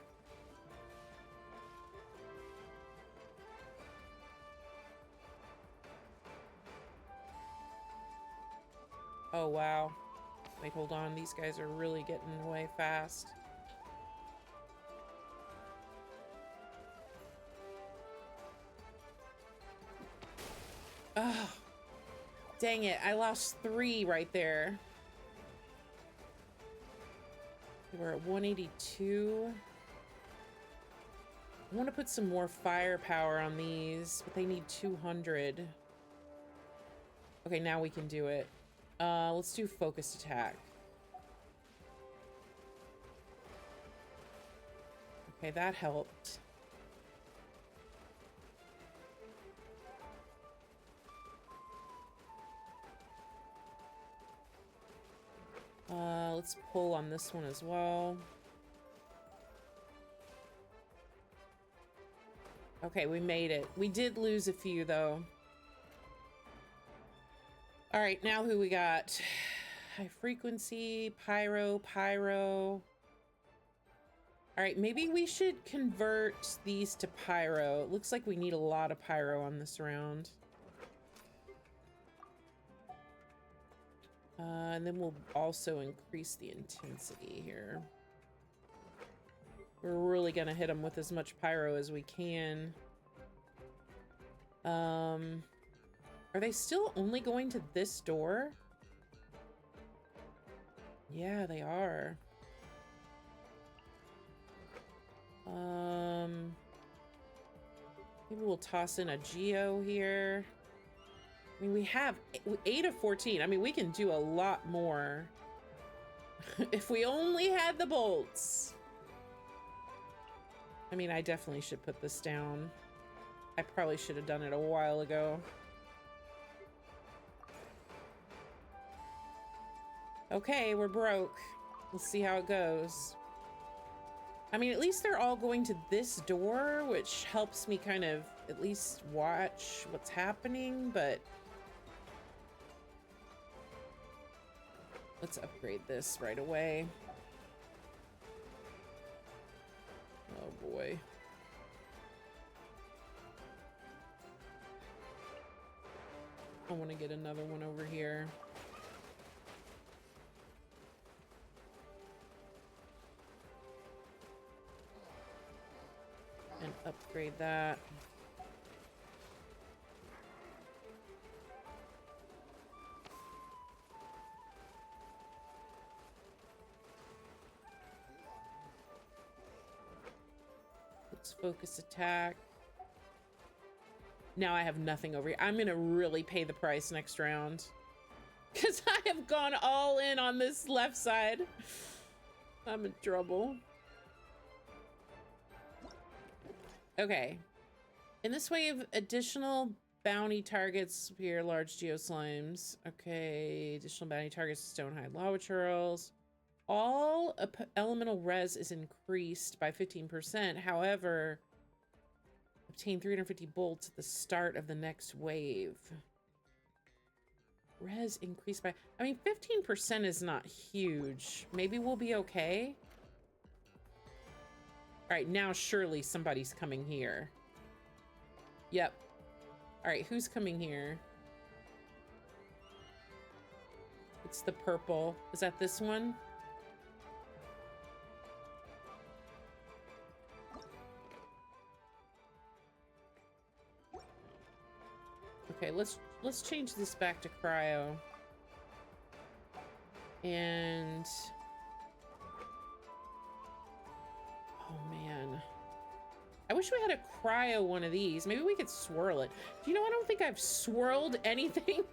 S1: Oh, wow. Wait, hold on. These guys are really getting away fast. Oh, dang it. I lost 3 right there. We're at 182. I want to put some more firepower on these, but they need 200. Okay, now we can do it. Let's do focused attack. Okay, that helped. Let's pull on this one as well. Okay, we made it. We did lose a few though. All right, now who we got? High frequency, pyro. All right, maybe we should convert these to pyro. It looks like we need a lot of pyro on this round. And then we'll also increase the intensity here. We're really gonna hit them with as much pyro as we can. Are they still only going to this door? Yeah, they are. Maybe we'll toss in a Geo here. I mean, we have 8 of 14. I mean, we can do a lot more. If we only had the bolts. I mean, I definitely should put this down. I probably should have done it a while ago. Okay, we're broke. Let's see how it goes. I mean, at least they're all going to this door, which helps me kind of at least watch what's happening, but let's upgrade this right away. Oh boy. I want to get another one over here. And upgrade that. Let's focus attack. Now I have nothing over here. I'm gonna really pay the price next round. Because I have gone all in on this left side. I'm in trouble. Okay. In this wave, additional bounty targets appear, large geoslimes. Okay, additional bounty targets, stonehide lava churls. All elemental res is increased by 15%. However, obtain 350 bolts at the start of the next wave. Res increased by, I mean, 15% is not huge. Maybe we'll be okay. All right, now surely somebody's coming here. Yep. All right, who's coming here? It's the purple. Is that this one? Okay, let's change this back to cryo. And oh man. I wish we had a cryo one of these. Maybe we could swirl it. Do you know, I don't think I've swirled anything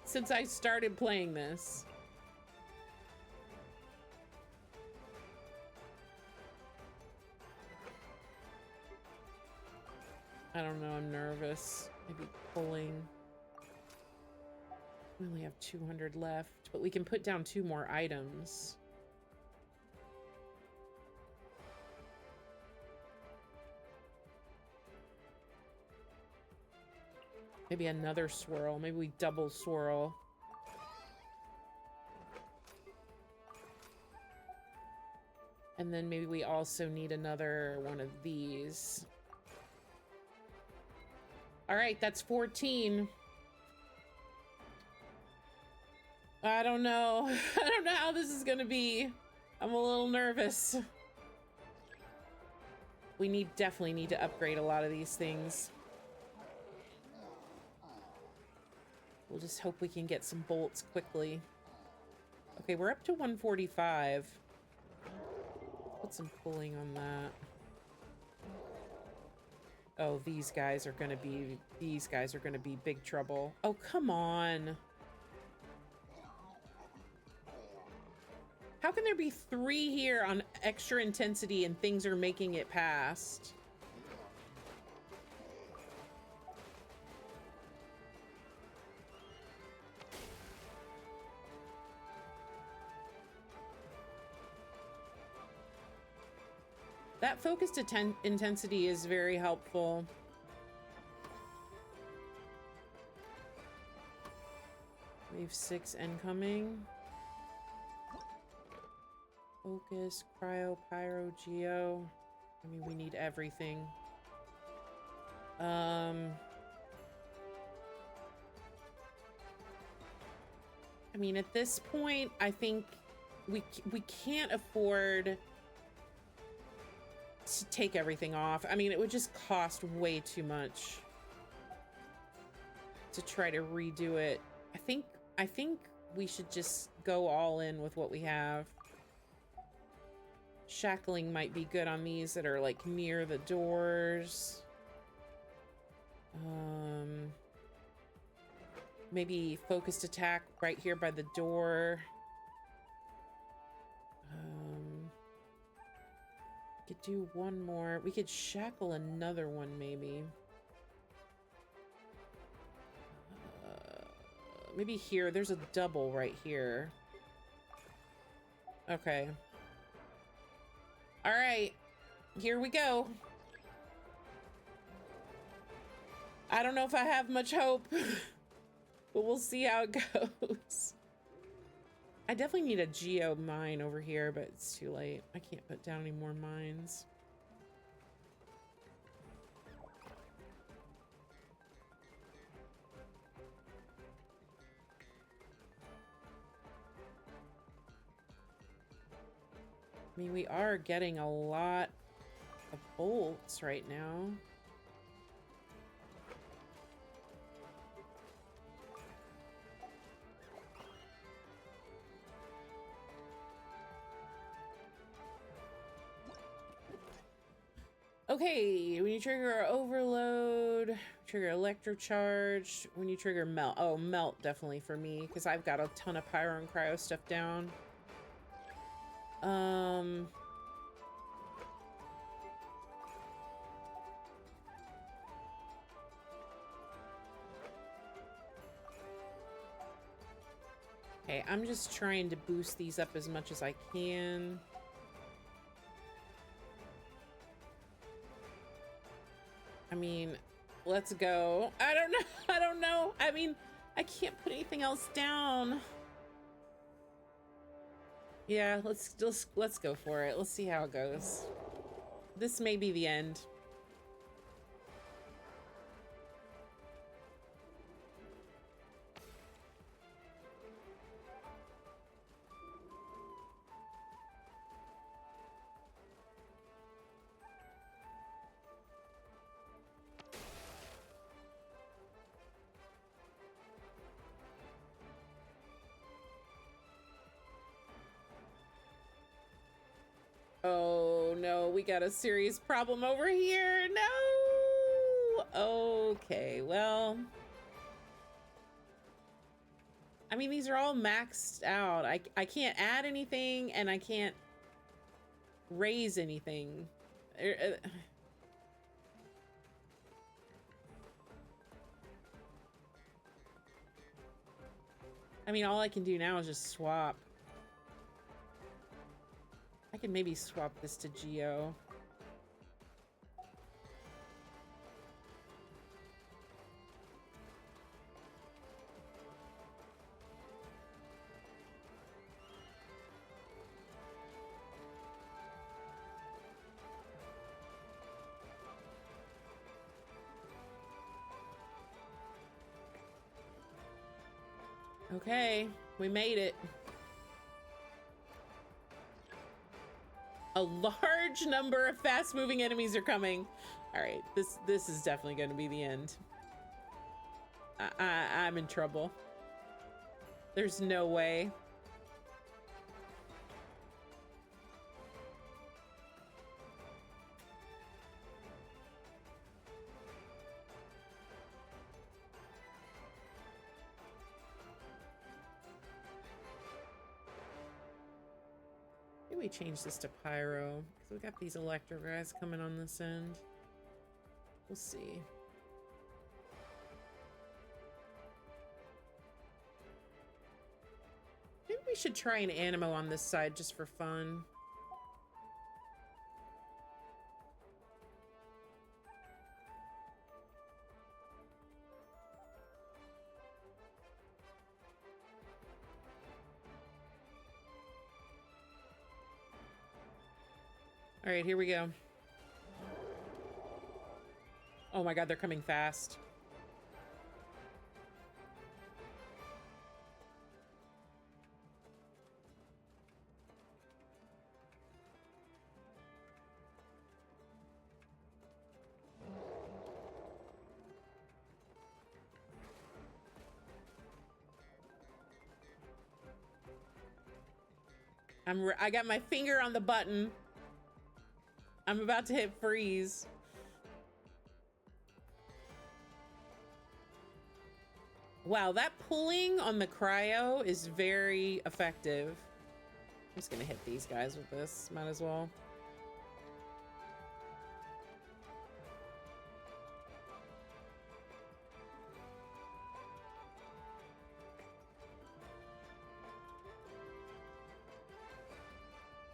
S1: since I started playing this. I don't know, I'm nervous. Maybe pulling. We only have 200 left, but we can put down 2 more items. Maybe another swirl. Maybe we double swirl. And then maybe we also need another one of these. All right, that's 14. I don't know. I don't know how this is gonna be. I'm a little nervous. We definitely need to upgrade a lot of these things. We'll just hope we can get some bolts quickly. Okay, we're up to 145. Put some pulling on that. Oh, these guys are gonna be big trouble. Oh, come on. How can there be 3 here on extra intensity and things are making it past? That focused intensity is very helpful. Wave 6 incoming. Focus, cryo, pyro, geo. I mean, we need everything. I mean, at this point, I think we can't afford to take everything off. I mean, it would just cost way too much to try to redo it. I think we should just go all in with what we have. Shackling might be good on these that are like near the doors. Maybe focused attack right here by the door. Could do one more. We could shackle another one maybe. Maybe here. There's a double right here. Okay. All right. Here we go. I don't know if I have much hope, but we'll see how it goes. I definitely need a geo mine over here, but it's too late. I can't put down any more mines. I mean, we are getting a lot of bolts right now. Okay, when you trigger overload, trigger electrocharge, when you trigger melt. Oh, melt definitely for me, because I've got a ton of pyro and cryo stuff down. Okay, I'm just trying to boost these up as much as I can. I mean, let's go. I don't know. I don't know. I mean, I can't put anything else down. Yeah, let's go for it. Let's see how it goes. This may be the end. we got a serious problem over here. No. Okay, well. I mean, these are all maxed out. I can't add anything, and I can't raise anything. I mean, all I can do now is just swap. I can maybe swap this to Geo. Okay, we made it. A large number of fast-moving enemies are coming. All right, this is definitely going to be the end. I'm in trouble. There's no way. Maybe we change this to Pyro, because we got these Electro guys coming on this end. We'll see. Maybe we should try an Animo on this side just for fun. All right, here we go. Oh my God, they're coming fast. I got my finger on the button. I'm about to hit freeze. Wow, that pulling on the cryo is very effective. I'm just gonna hit these guys with this, might as well.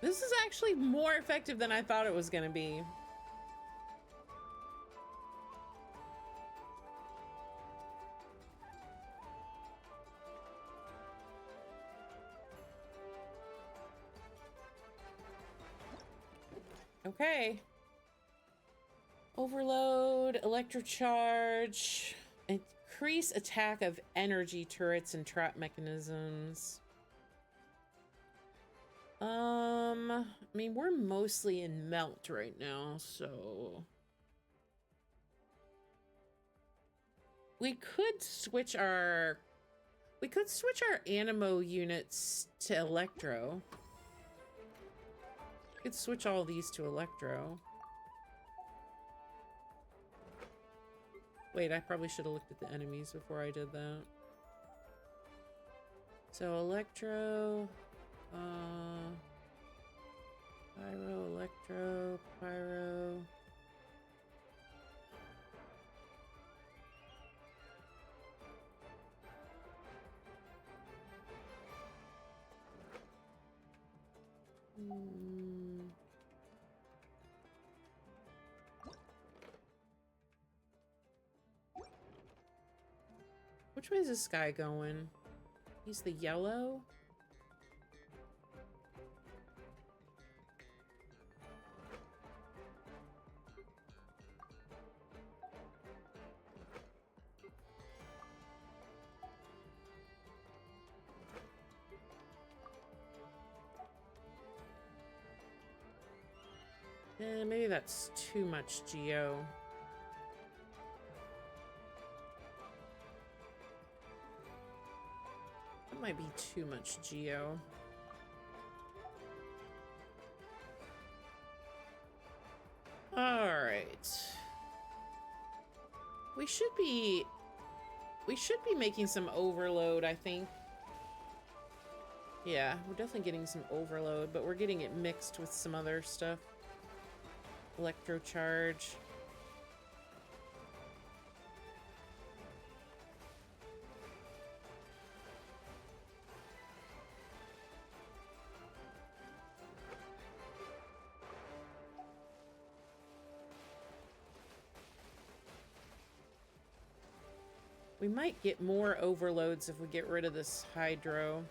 S1: This is actually more effective than I thought it was gonna be. Okay. Overload, electrocharge, increase attack of energy turrets and trap mechanisms. I mean, we're mostly in melt right now, so we could switch our Animo units to Electro. We could switch all these to Electro. Wait, I probably should have looked at the enemies before I did that. So Electro, Pyro, Electro, Pyro. Which way is this guy going? He's the yellow? Maybe that's too much Geo. That might be too much Geo. We should be making some overload, I think. Yeah, we're definitely getting some overload, but we're getting it mixed with some other stuff. Electrocharge. We might get more overloads if we get rid of this hydro.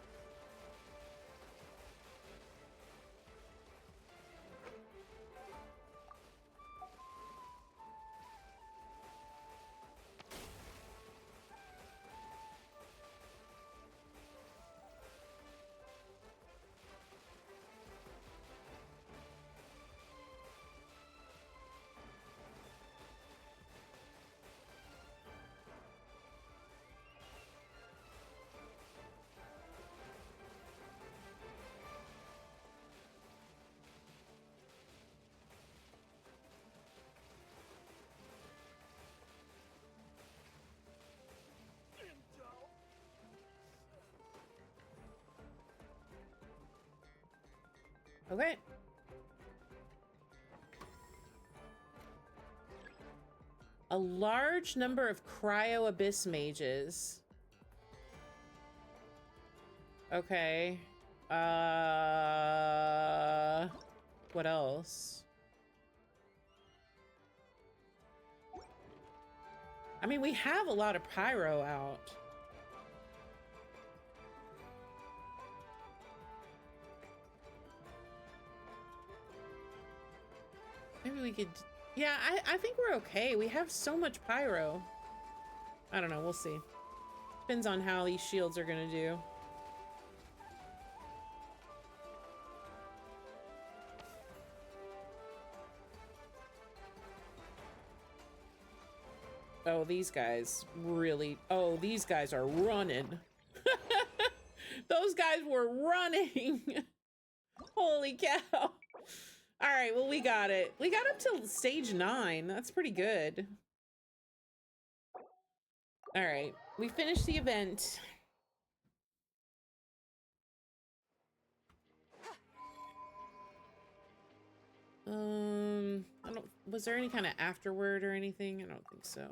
S1: Okay. A large number of cryo abyss mages. Okay. What else? I mean, we have a lot of pyro out. Maybe we could... Yeah, I think we're okay. We have so much pyro. I don't know. We'll see. Depends on how these shields are gonna do. Oh, these guys really... Oh, these guys are running. Those guys were running. Holy cow. All right, well, we got it. We got up to stage 9. That's pretty good. All right, we finished the event. Was there any kind of afterword or anything? I don't think so.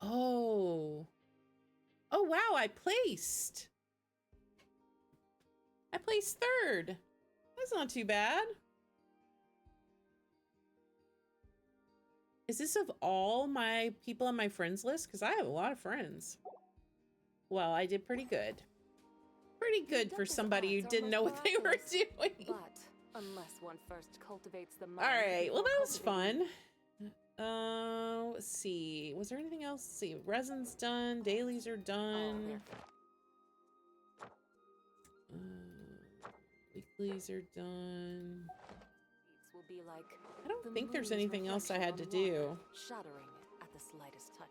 S1: Oh. Oh, wow, I placed 3rd. That's not too bad. Is this of all my people on my friends list? Because I have a lot of friends. Well, I did pretty good. Pretty good for somebody who didn't know what they were doing.
S2: But unless one first cultivates the mind.
S1: All right, well, that was fun. Let's see. Was there anything else? Let's see. Resin's done. Dailies are done. Weeklies are done.
S2: Will be like
S1: I don't think there's anything else I had to do.
S2: Shuddering at the slightest touch.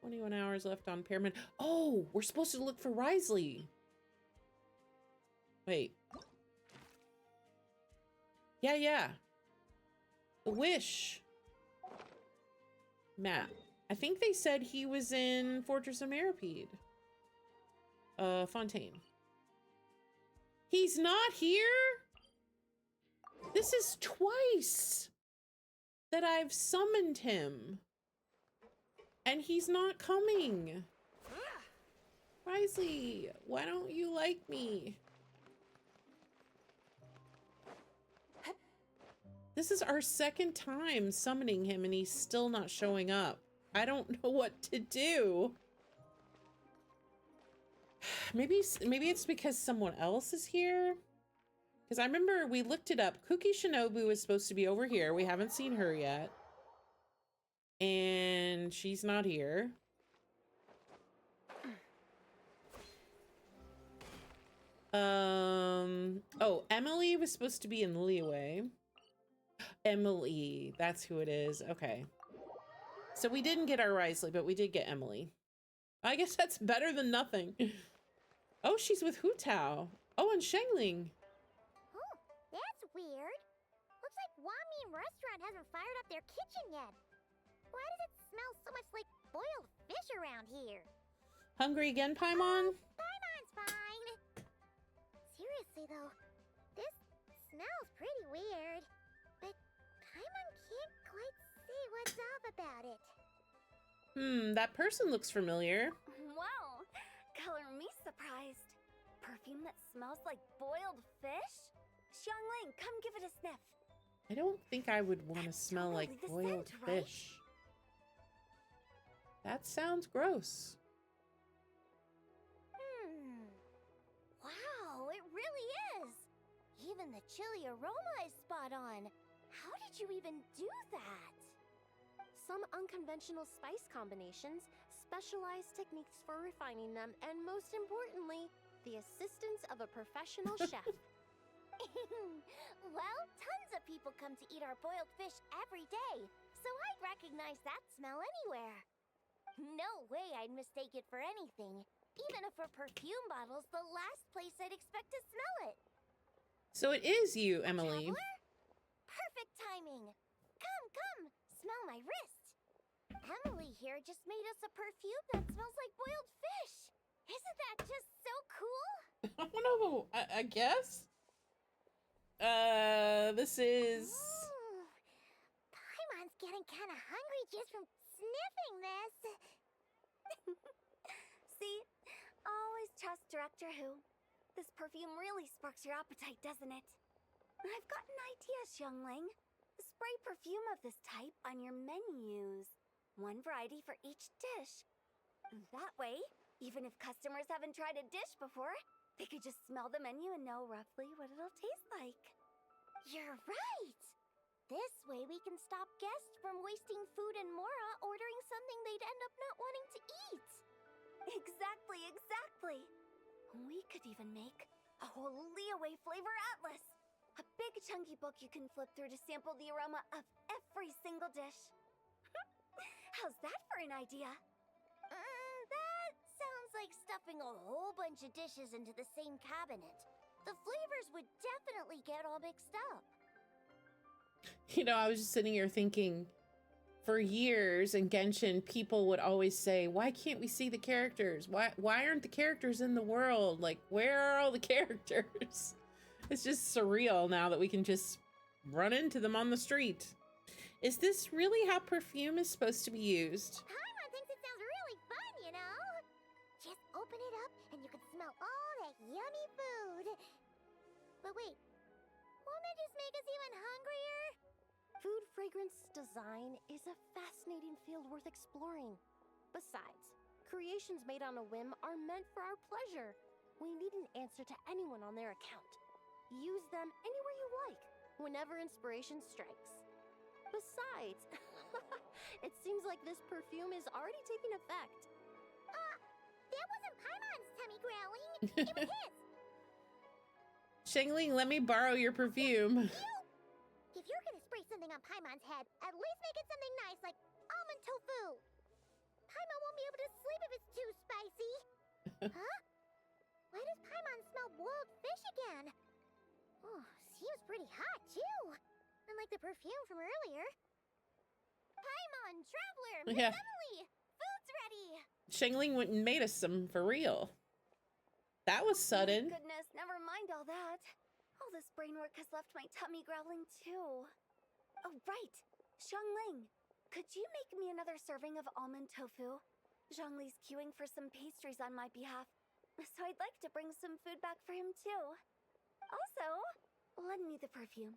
S1: 21 hours left on Pyramid. Oh, we're supposed to look for Risley. Wait. Yeah. The Wish map. I think they said he was in Fortress of Meripede. Fontaine. He's not here? This is twice that I've summoned him. And he's not coming. Risley, why don't you like me? This is our 2nd time summoning him and he's still not showing up. I don't know what to do. Maybe it's because someone else is here. Because I remember we looked it up. Cookie Shinobu is supposed to be over here. We haven't seen her yet. And she's not here. Oh, Emily was supposed to be in Liyue. Emily, that's who it is. Okay. So we didn't get our Risley, but we did get Emily. I guess that's better than nothing. Oh, she's with Hu Tao. Oh, and Shangling.
S3: Oh, that's weird. Looks like Wamin Restaurant hasn't fired up their kitchen yet. Why does it smell so much like boiled fish around here?
S1: Hungry again, Paimon?
S3: Paimon's fine. Seriously though, this smells pretty weird. But Paimon can't quite say what's up about it.
S1: That person looks familiar.
S6: Wow, color me surprised. Perfume that smells like boiled fish? Xiangling, come give it a sniff.
S1: I don't think I would want to
S6: That's
S1: smell
S6: totally
S1: like
S6: the
S1: boiled
S6: scent, right?
S1: fish. That sounds gross.
S3: Wow, it really is. Even the chili aroma is spot on. How did you even do that?
S7: Some unconventional spice combinations, specialized techniques for refining them, and most importantly, the assistance of a professional chef.
S3: Well, tons of people come to eat our boiled fish every day, so I'd recognize that smell anywhere. No way I'd mistake it for anything. Even if a perfume bottle's the last place I'd expect to smell it.
S1: So it is you, Emily.
S3: Traveler? Perfect timing. Come, smell my wrist. Emily here just made us a perfume that smells like boiled fish. Isn't that just so cool?
S1: I don't know. I guess. This is.
S3: Paimon's getting kind of hungry just from sniffing this.
S6: See? Always trust Director Who. This perfume really sparks your appetite, doesn't it? I've got an idea, Xiangling. Spray perfume of this type on your menus. One variety for each dish. That way, even if customers haven't tried a dish before, they could just smell the menu and know roughly what it'll taste like.
S3: You're right. This way we can stop guests from wasting food in Mora ordering something they'd end up not wanting to eat.
S6: Exactly. We could even make a whole Leeway flavor atlas. A big chunky book you can flip through to sample the aroma of every single dish. How's that for an idea?
S3: That sounds like stuffing a whole bunch of dishes into the same cabinet. The flavors would definitely get all mixed up.
S1: You know, I was just sitting here thinking, for years in Genshin, people would always say, why can't we see the characters? Why aren't the characters in the world? Like, where are all the characters? It's just surreal now that we can just run into them on the street. Is this really how perfume is supposed to be used?
S3: Paimon thinks it sounds really fun, you know? Just open it up and you can smell all that yummy food. But wait, won't that just make us even hungrier?
S7: Food fragrance design is a fascinating field worth exploring. Besides, creations made on a whim are meant for our pleasure. We need an answer to anyone on their account. Use them anywhere you like, whenever inspiration strikes. Besides, it seems like this perfume is already taking effect.
S3: That wasn't Paimon's tummy growling. It was his.
S1: Shangling, let me borrow your perfume.
S3: If you're gonna spray something on Paimon's head, at least make it something nice like almond tofu. Paimon won't be able to sleep if it's too spicy. Huh? Why does Paimon smell boiled fish again? Oh, seems pretty hot too. Unlike the perfume from earlier. Paimon, Traveler, Miss
S1: Yeah.
S3: Emily, food's ready.
S1: Shangling went and made us some for real. That was sudden.
S6: Goodness, never mind all that. All this brain work has left my tummy growling too. Oh, right. Xiangling, could you make me another serving of almond tofu? Zhongli's queuing for some pastries on my behalf, so I'd like to bring some food back for him too. Also, lend me the perfume.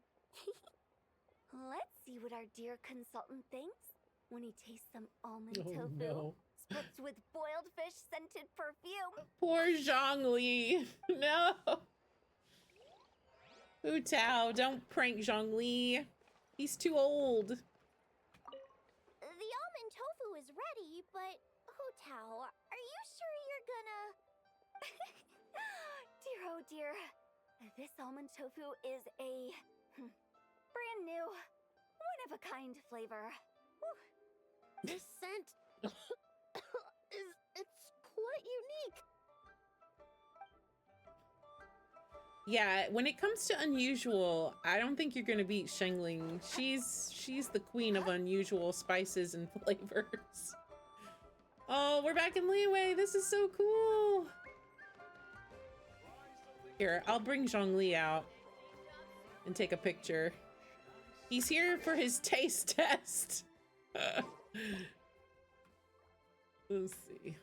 S6: Let's see what our dear consultant thinks when he tastes some almond
S1: Oh,
S6: tofu.
S1: no.
S6: Spritzed with boiled fish scented perfume.
S1: Poor Zhongli. No. Hu Tao, don't prank Zhongli. He's too old.
S3: The almond tofu is ready, but Hu Tao, are you sure you're gonna...
S6: Dear oh dear. This almond tofu is a brand new, one-of-a-kind flavor.
S7: This scent it's quite unique.
S1: Yeah, when it comes to unusual, I don't think you're gonna beat Shengling. She's the queen of unusual spices and flavors. Oh, we're back in Liyue. This is so cool. Here, I'll bring Zhongli out and take a picture. He's here for his taste test. Let's see.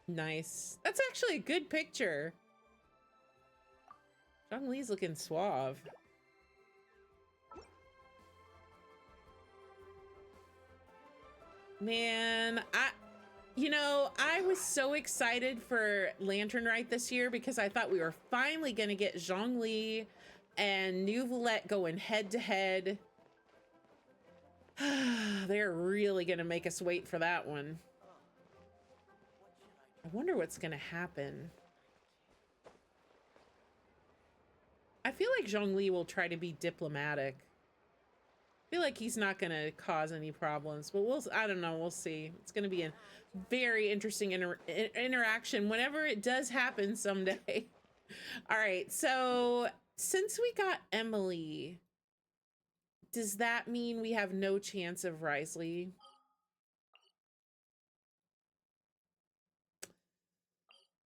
S1: Nice. That's actually a good picture. Zhongli's looking suave. Man, I was so excited for Lantern Rite this year because I thought we were finally going to get Zhongli and Neuvillette going head to head. They're really going to make us wait for that one. I wonder what's going to happen. I feel like Zhongli will try to be diplomatic. I feel like he's not going to cause any problems, but I don't know. We'll see. It's going to be a very interesting interaction whenever it does happen someday. All right. So since we got Emily, does that mean we have no chance of Risley?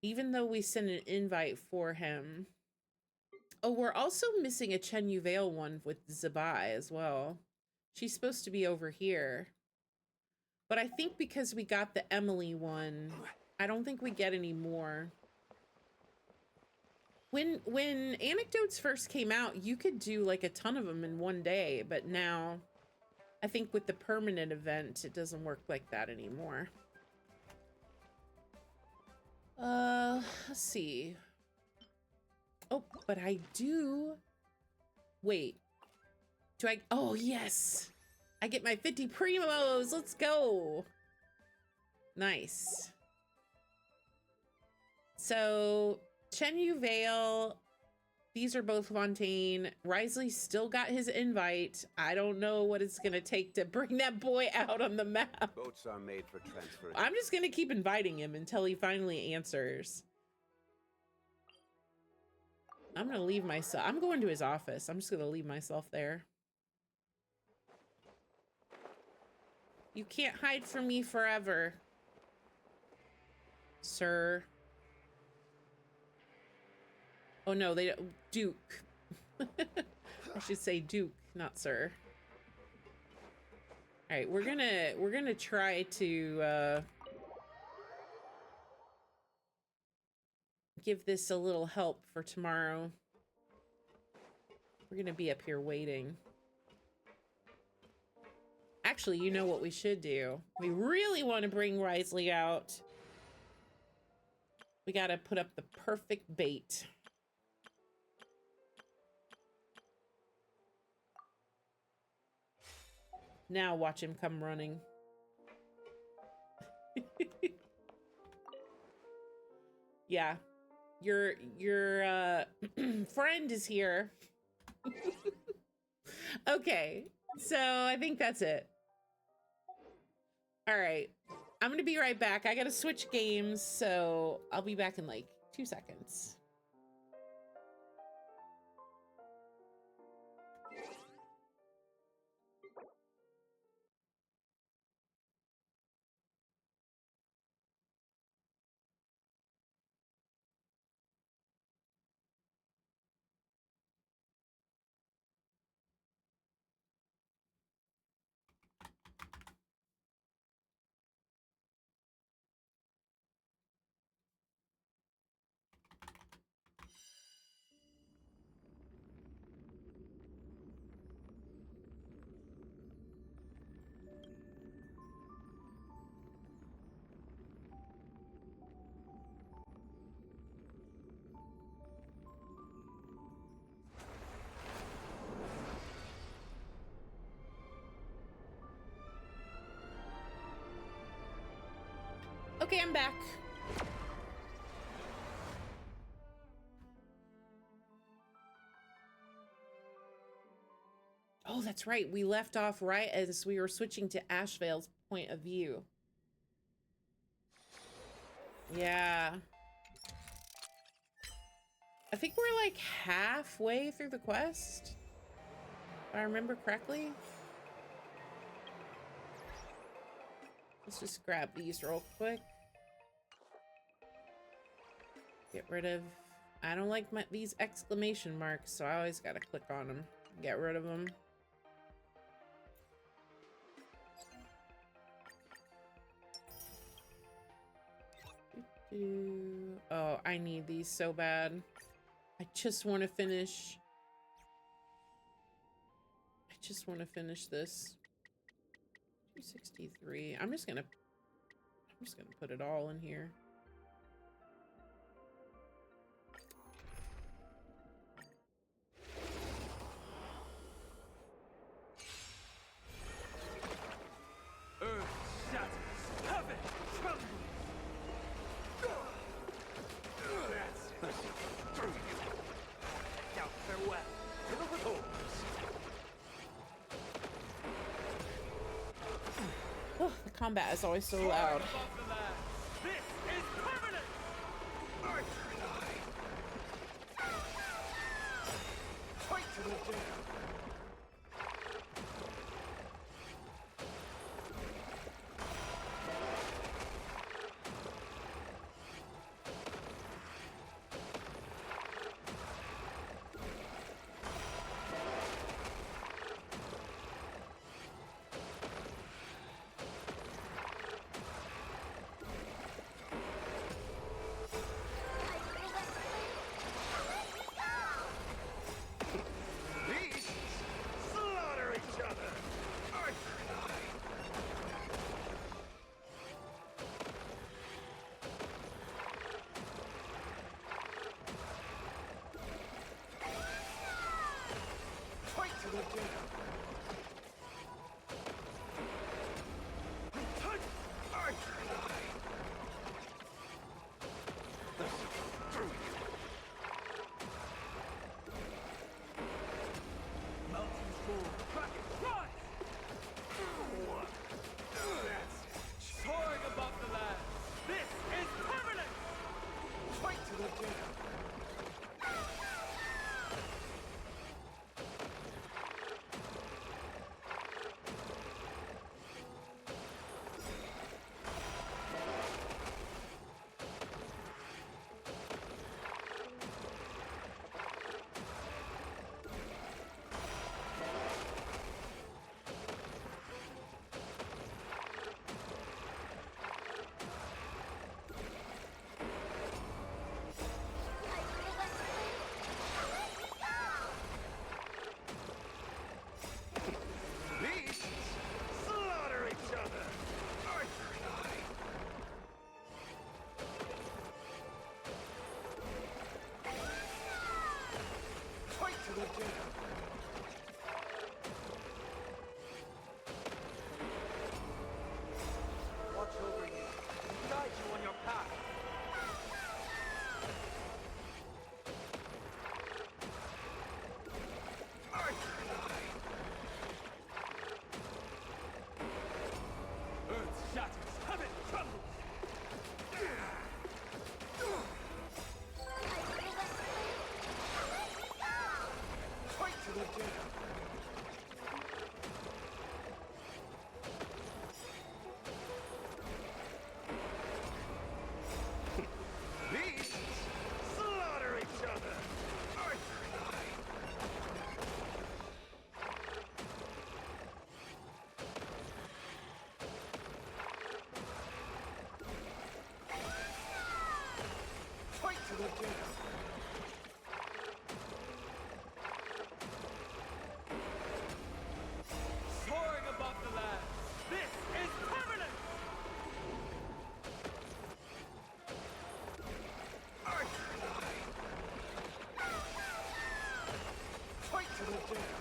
S1: Even though we sent an invite for him. Oh, we're also missing a Chen Yuvale one with Zabai as well. She's supposed to be over here. But I think because we got the Emily one, I don't think we get any more. When Anecdotes first came out, you could do like a ton of them in one day, but now I think with the permanent event, it doesn't work like that anymore. Let's see. Oh, but I do. Wait. Do I? Oh, yes. I get my 50 primos. Let's go. Nice. So, Chen Yuvale, these are both Fontaine. Risley still got his invite. I don't know what it's going to take to bring that boy out on the map.
S8: Boats are made for transfer.
S1: I'm just going to keep inviting him until he finally answers. I'm going to leave myself. I'm going to his office. I'm just going to leave myself there. You can't hide from me forever, sir. Oh no, they don't. Duke. I should say Duke, not sir. All right, we're gonna try to give this a little help for tomorrow. We're gonna be up here waiting. Actually, you know what we should do? We really want to bring Risley out. We gotta put up the perfect bait. Now watch him come running. Yeah, your friend is here. Okay, so I think that's it. All right, I'm gonna be right back. I gotta switch games, so I'll be back in like 2 seconds. Okay, I'm back. Oh, that's right. We left off right as we were switching to Ashvale's point of view. Yeah. I think we're like halfway through the quest, if I remember correctly. Let's just grab these real quick. Get rid of... I don't like these exclamation marks, so I always gotta click on them. Get rid of them. Oh, I need these so bad. I just want to finish. I just want to finish this. 263. I'm just gonna put it all in here.
S5: Earth shatters, heaven trembles. That's through you. Doubt farewell to the withholds.
S1: Oh, the combat is always so loud.
S5: This is permanent. Arthur and I fight to the death. Watch over you, guide you on your path. Earth shatters, heaven trembles. Fight to the death. Beasts slaughter each other. Arthur and I. Fight to the death. Soaring above the land. This is permanent. Arthur and I. Fight to the death.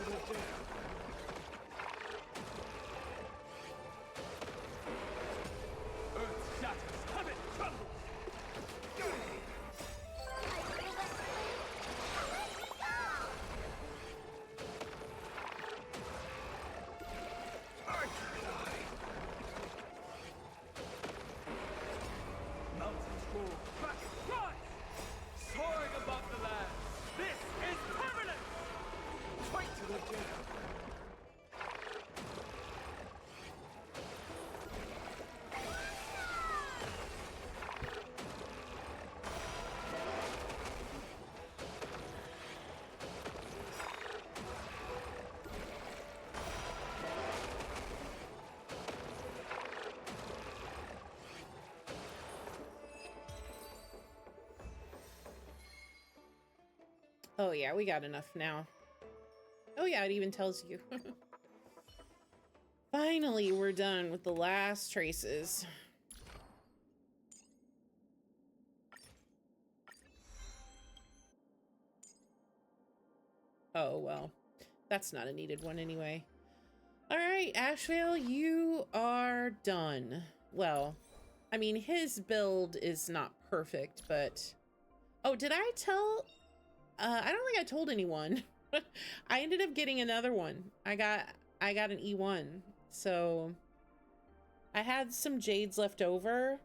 S5: the jam. Earth shatters, heaven trembles. Mountains roll back and rise, soaring above the land. This is permanent. Fight to the jam.
S1: Oh yeah, we got enough now. Oh yeah, it even tells you. Finally, we're done with the last traces. Oh well, that's not a needed one anyway. All right, Ashvale, you are done. Well, I mean, his build is not perfect, but... Oh, did I tell... I don't think I told anyone. I ended up getting another one. I got an E1. So I had some jades left over,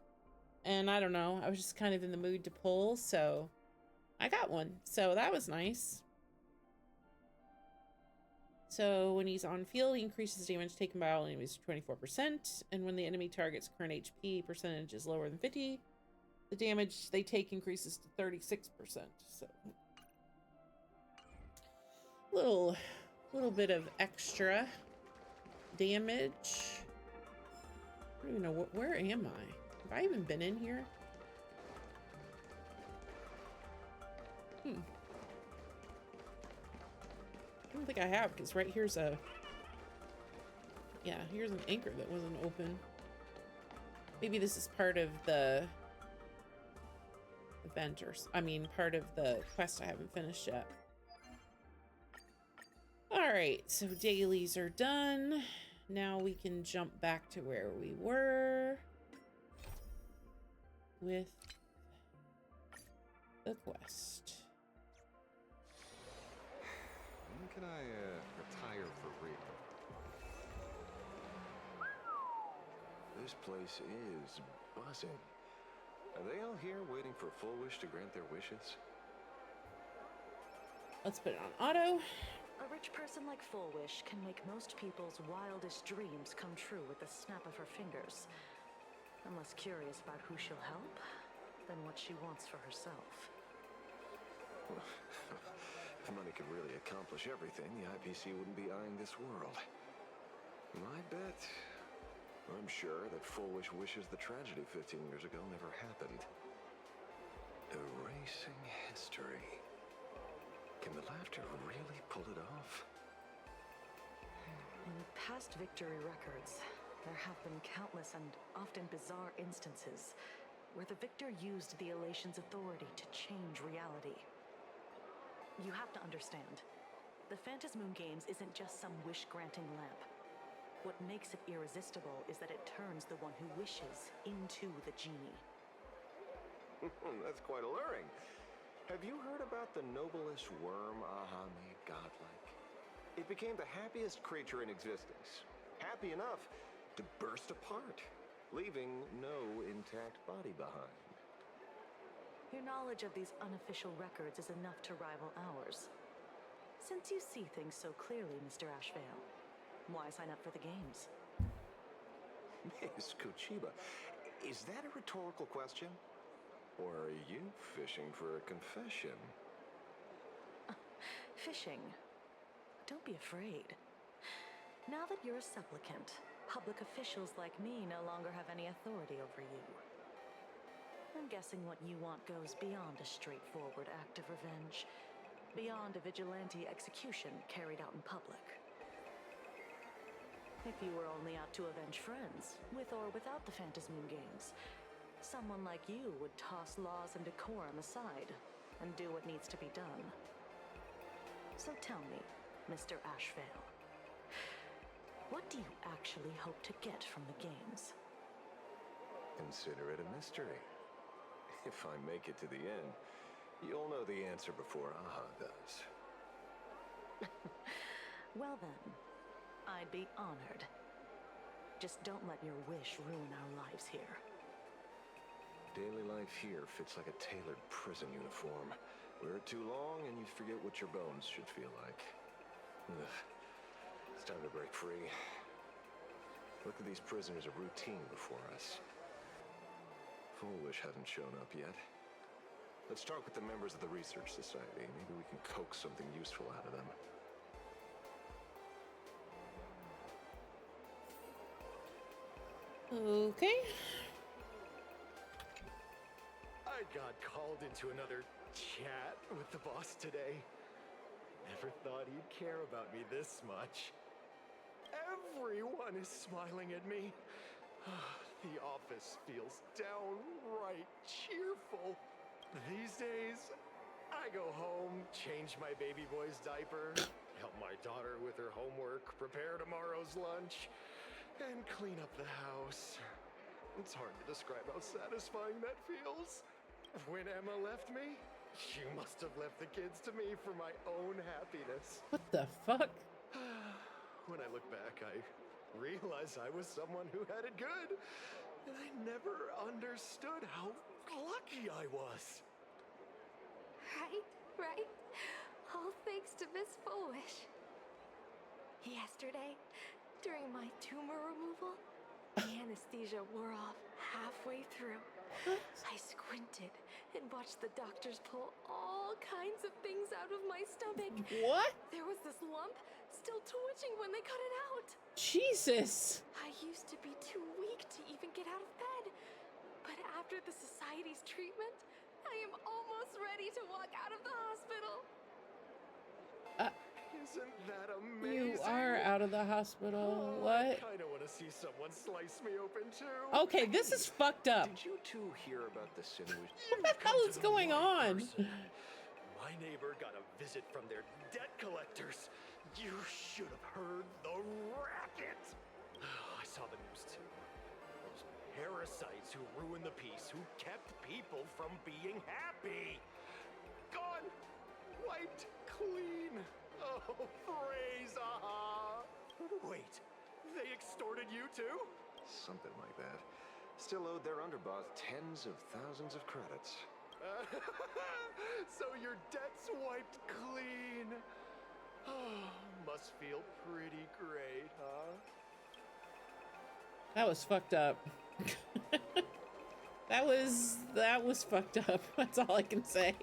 S1: and I don't know, I was just kind of in the mood to pull, so I got one. So that was nice. So when he's on field, he increases damage taken by all enemies to 24%, and when the enemy target's current HP percentage is lower than 50, the damage they take increases to 36%. So little bit of extra damage. I don't even know where am I? Have I even been in here? I don't think I have, because right here's a... Yeah, here's an anchor that wasn't open. Maybe this is part of the event, or... I mean, part of the quest I haven't finished yet. Alright, so dailies are done. Now we can jump back to where we were with the quest.
S8: When can I retire for real? This place is buzzing. Are they all here waiting for Full Wish to grant their wishes?
S1: Let's put it on auto.
S2: A rich person like Full Wish can make most people's wildest dreams come true with the snap of her fingers. I'm less curious about who she'll help than what she wants for herself.
S8: If money could really accomplish everything, the IPC wouldn't be eyeing this world. My bet, I'm sure that Full Wish wishes the tragedy 15 years ago never happened. Erasing history. Can the laughter really pull it off?
S2: In past victory records, there have been countless and often bizarre instances where the victor used the elation's authority to change reality. You have to understand, the Phantasmoon Games isn't just some wish-granting lamp. What makes it irresistible is that it turns the one who wishes into the genie.
S8: That's quite alluring. Have you heard about the noblest worm Aha made godlike? It became the happiest creature in existence. Happy enough to burst apart, leaving no intact body behind.
S2: Your knowledge of these unofficial records is enough to rival ours. Since you see things so clearly, Mr. Ashvale, why sign up for the games?
S8: Miss Kochiba, is that a rhetorical question? Or are you fishing for a confession?
S2: Fishing. Don't be afraid. Now that you're a supplicant, public officials like me no longer have any authority over you. I'm guessing what you want goes beyond a straightforward act of revenge, beyond a vigilante execution carried out in public. If you were only out to avenge friends, with or without the Phantasmoon Games, someone like you would toss laws and decorum aside and do what needs to be done. So tell me, Mr. Ashvale. What do you actually hope to get from the games?
S8: Consider it a mystery. If I make it to the end, you'll know the answer before Aha does.
S2: Well then, I'd be honored. Just don't let your wish ruin our lives here.
S8: Daily life here fits like a tailored prison uniform. Wear it too long and you forget what your bones should feel like. Ugh. It's time to break free. Look at these prisoners of routine before us. Foolish hasn't shown up yet. Let's start with the members of the Research Society. Maybe we can coax something useful out of them.
S1: Okay.
S9: I got called into another chat with the boss today. Never thought he'd care about me this much. Everyone is smiling at me. The office feels downright cheerful. These days, I go home, change my baby boy's diaper, help my daughter with her homework, prepare tomorrow's lunch, and clean up the house. It's hard to describe how satisfying that feels. When Emma left me, she must have left the kids to me for my own happiness.
S1: What the fuck?
S9: When I look back, I realize I was someone who had it good, and I never understood how lucky I was.
S6: Right? All thanks to Miss Foolish. Yesterday, during my tumor removal, the anesthesia wore off halfway through. I squinted and watched the doctors pull all kinds of things out of my stomach.
S1: What?
S6: There was this lump still twitching when they cut it out.
S1: Jesus.
S6: I used to be too weak to even get out of bed. But after the society's treatment, I am almost ready to walk out of the hospital.
S9: Isn't that amazing?
S1: You are out of the hospital. What?
S9: I kind of want to see someone slice me open too.
S1: Okay, this is fucked up.
S8: Did you two hear about the sinewy...
S1: What the hell is going on?
S9: My neighbor got a visit from their debt collectors. You should have heard the racket. I saw the news too. Those parasites who ruined the peace, who kept people from being happy. Gone. Wiped clean. Oh, praise Aha. Wait, they extorted you too?
S8: Something like that. Still owed their underboss tens of thousands of credits.
S9: So your debt's wiped clean. Oh, must feel pretty great, huh?
S1: That was fucked up. that was fucked up. That's all I can say.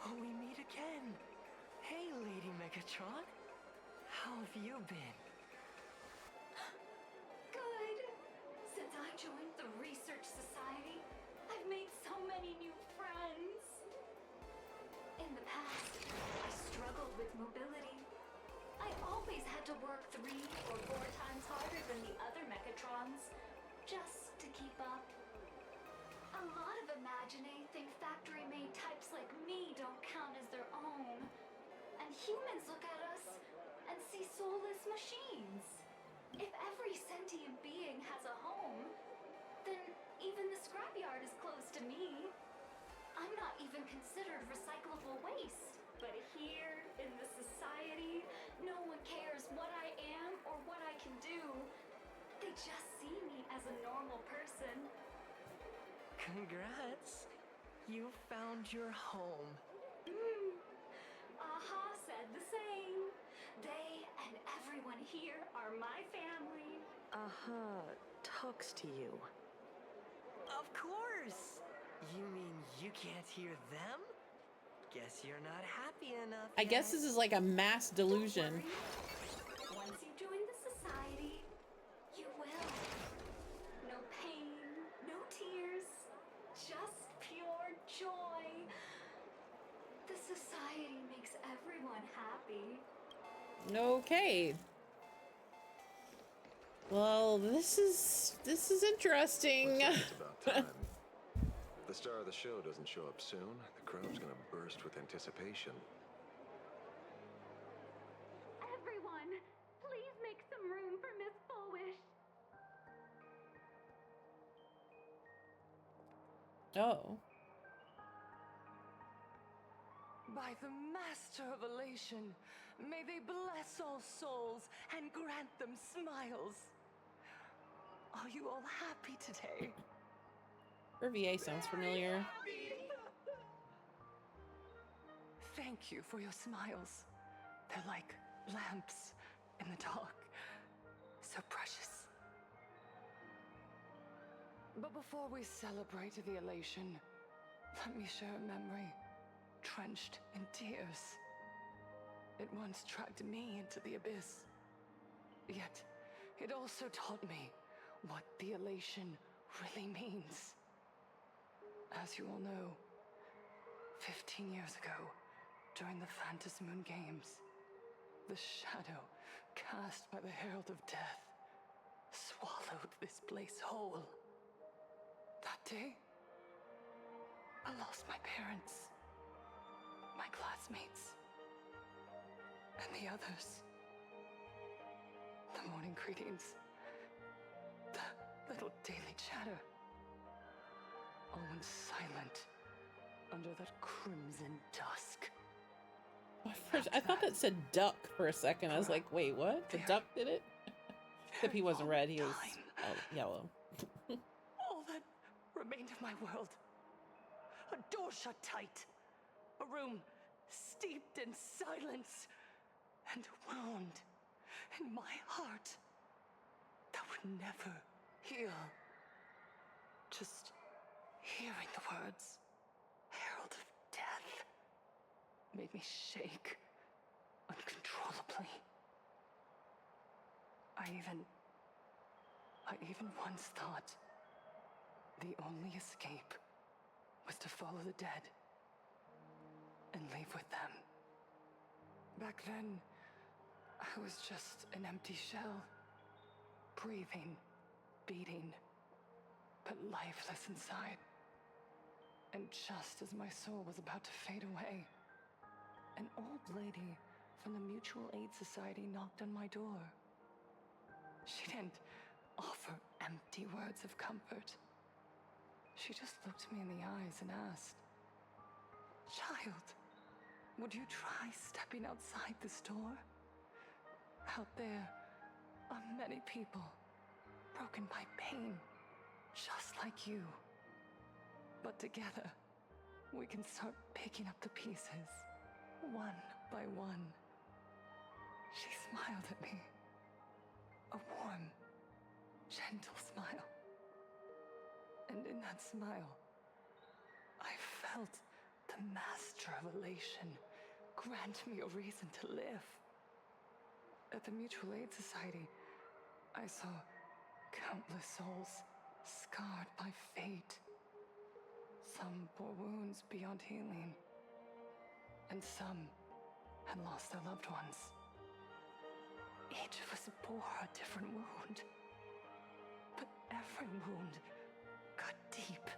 S2: Oh, we meet again. Hey, Lady Megatron. How have you been?
S4: Good. Since I joined the Research Society, I've made so many new friends. In the past, I struggled with mobility. I always had to work 3 or 4 times harder than the other Mechatrons, just to keep up. A lot of Imaginae think factory-made types like me don't count as their own. And humans look at us and see soulless machines. If every sentient being has a home, then even the scrapyard is close to me. I'm not even considered recyclable waste. But here, in the society, no one cares what I am or what I can do. They just see me as a normal person.
S2: Congrats. You found your home.
S4: Aha said the same. They and everyone here are my family.
S2: Aha talks to you. Of course. You mean you can't hear them? Guess you're not happy enough.
S1: I guess this is like a mass delusion.
S4: Once you join the society, you will. No pain, no tears, just pure joy. The society makes everyone happy.
S1: Okay. Well, this is interesting.
S8: Looks like it's about time. If the star of the show doesn't show up soon, the crowd's gonna burst with anticipation.
S1: Oh.
S2: By the Master of Elation, may they bless all souls and grant them smiles. Are you all happy today?
S1: Her VA sounds familiar.
S2: Thank you for your smiles. They're like lamps in the dark. So precious. But before we celebrate the elation, let me share a memory drenched in tears. It once dragged me into the abyss. Yet, it also taught me what the elation really means. As you all know, 15 years ago, during the Phantom Moon Games, the shadow cast by the Herald of Death swallowed this place whole. That day, I lost my parents, my classmates, and the others. The morning greetings, the little daily chatter, all went silent under that crimson dusk.
S1: I thought that said duck for a second. I was like, wait, what? The duck did it? Except he wasn't red, he was yellow.
S2: All that remained of my world. A door shut tight. A room steeped in silence. And a wound in my heart that would never heal. Just hearing the words, Herald of Death, made me shake uncontrollably. I even once thought the only escape was to follow the dead and leave with them. Back then, I was just an empty shell, breathing, beating, but lifeless inside. And just as my soul was about to fade away, an old lady from the Mutual Aid Society knocked on my door. She didn't offer empty words of comfort. She just looked me in the eyes and asked, "Child, would you try stepping outside this door? Out there are many people broken by pain, just like you. But together, we can start picking up the pieces, one by one." She smiled at me. A warm, gentle smile. And in that smile, I felt the Master of Elation grant me a reason to live. At the Mutual Aid Society, I saw countless souls scarred by fate. Some bore wounds beyond healing, and some had lost their loved ones. Each of us bore a different wound, but every wound cut deep.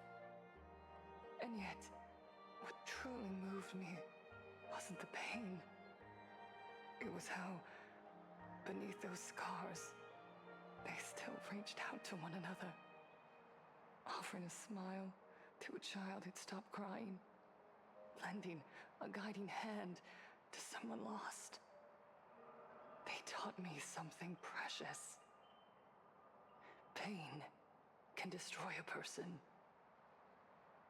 S2: And yet, what truly moved me wasn't the pain. It was how, beneath those scars, they still reached out to one another, offering a smile to a child who'd stopped crying, lending a guiding hand to someone lost. They taught me something precious. Pain can destroy a person,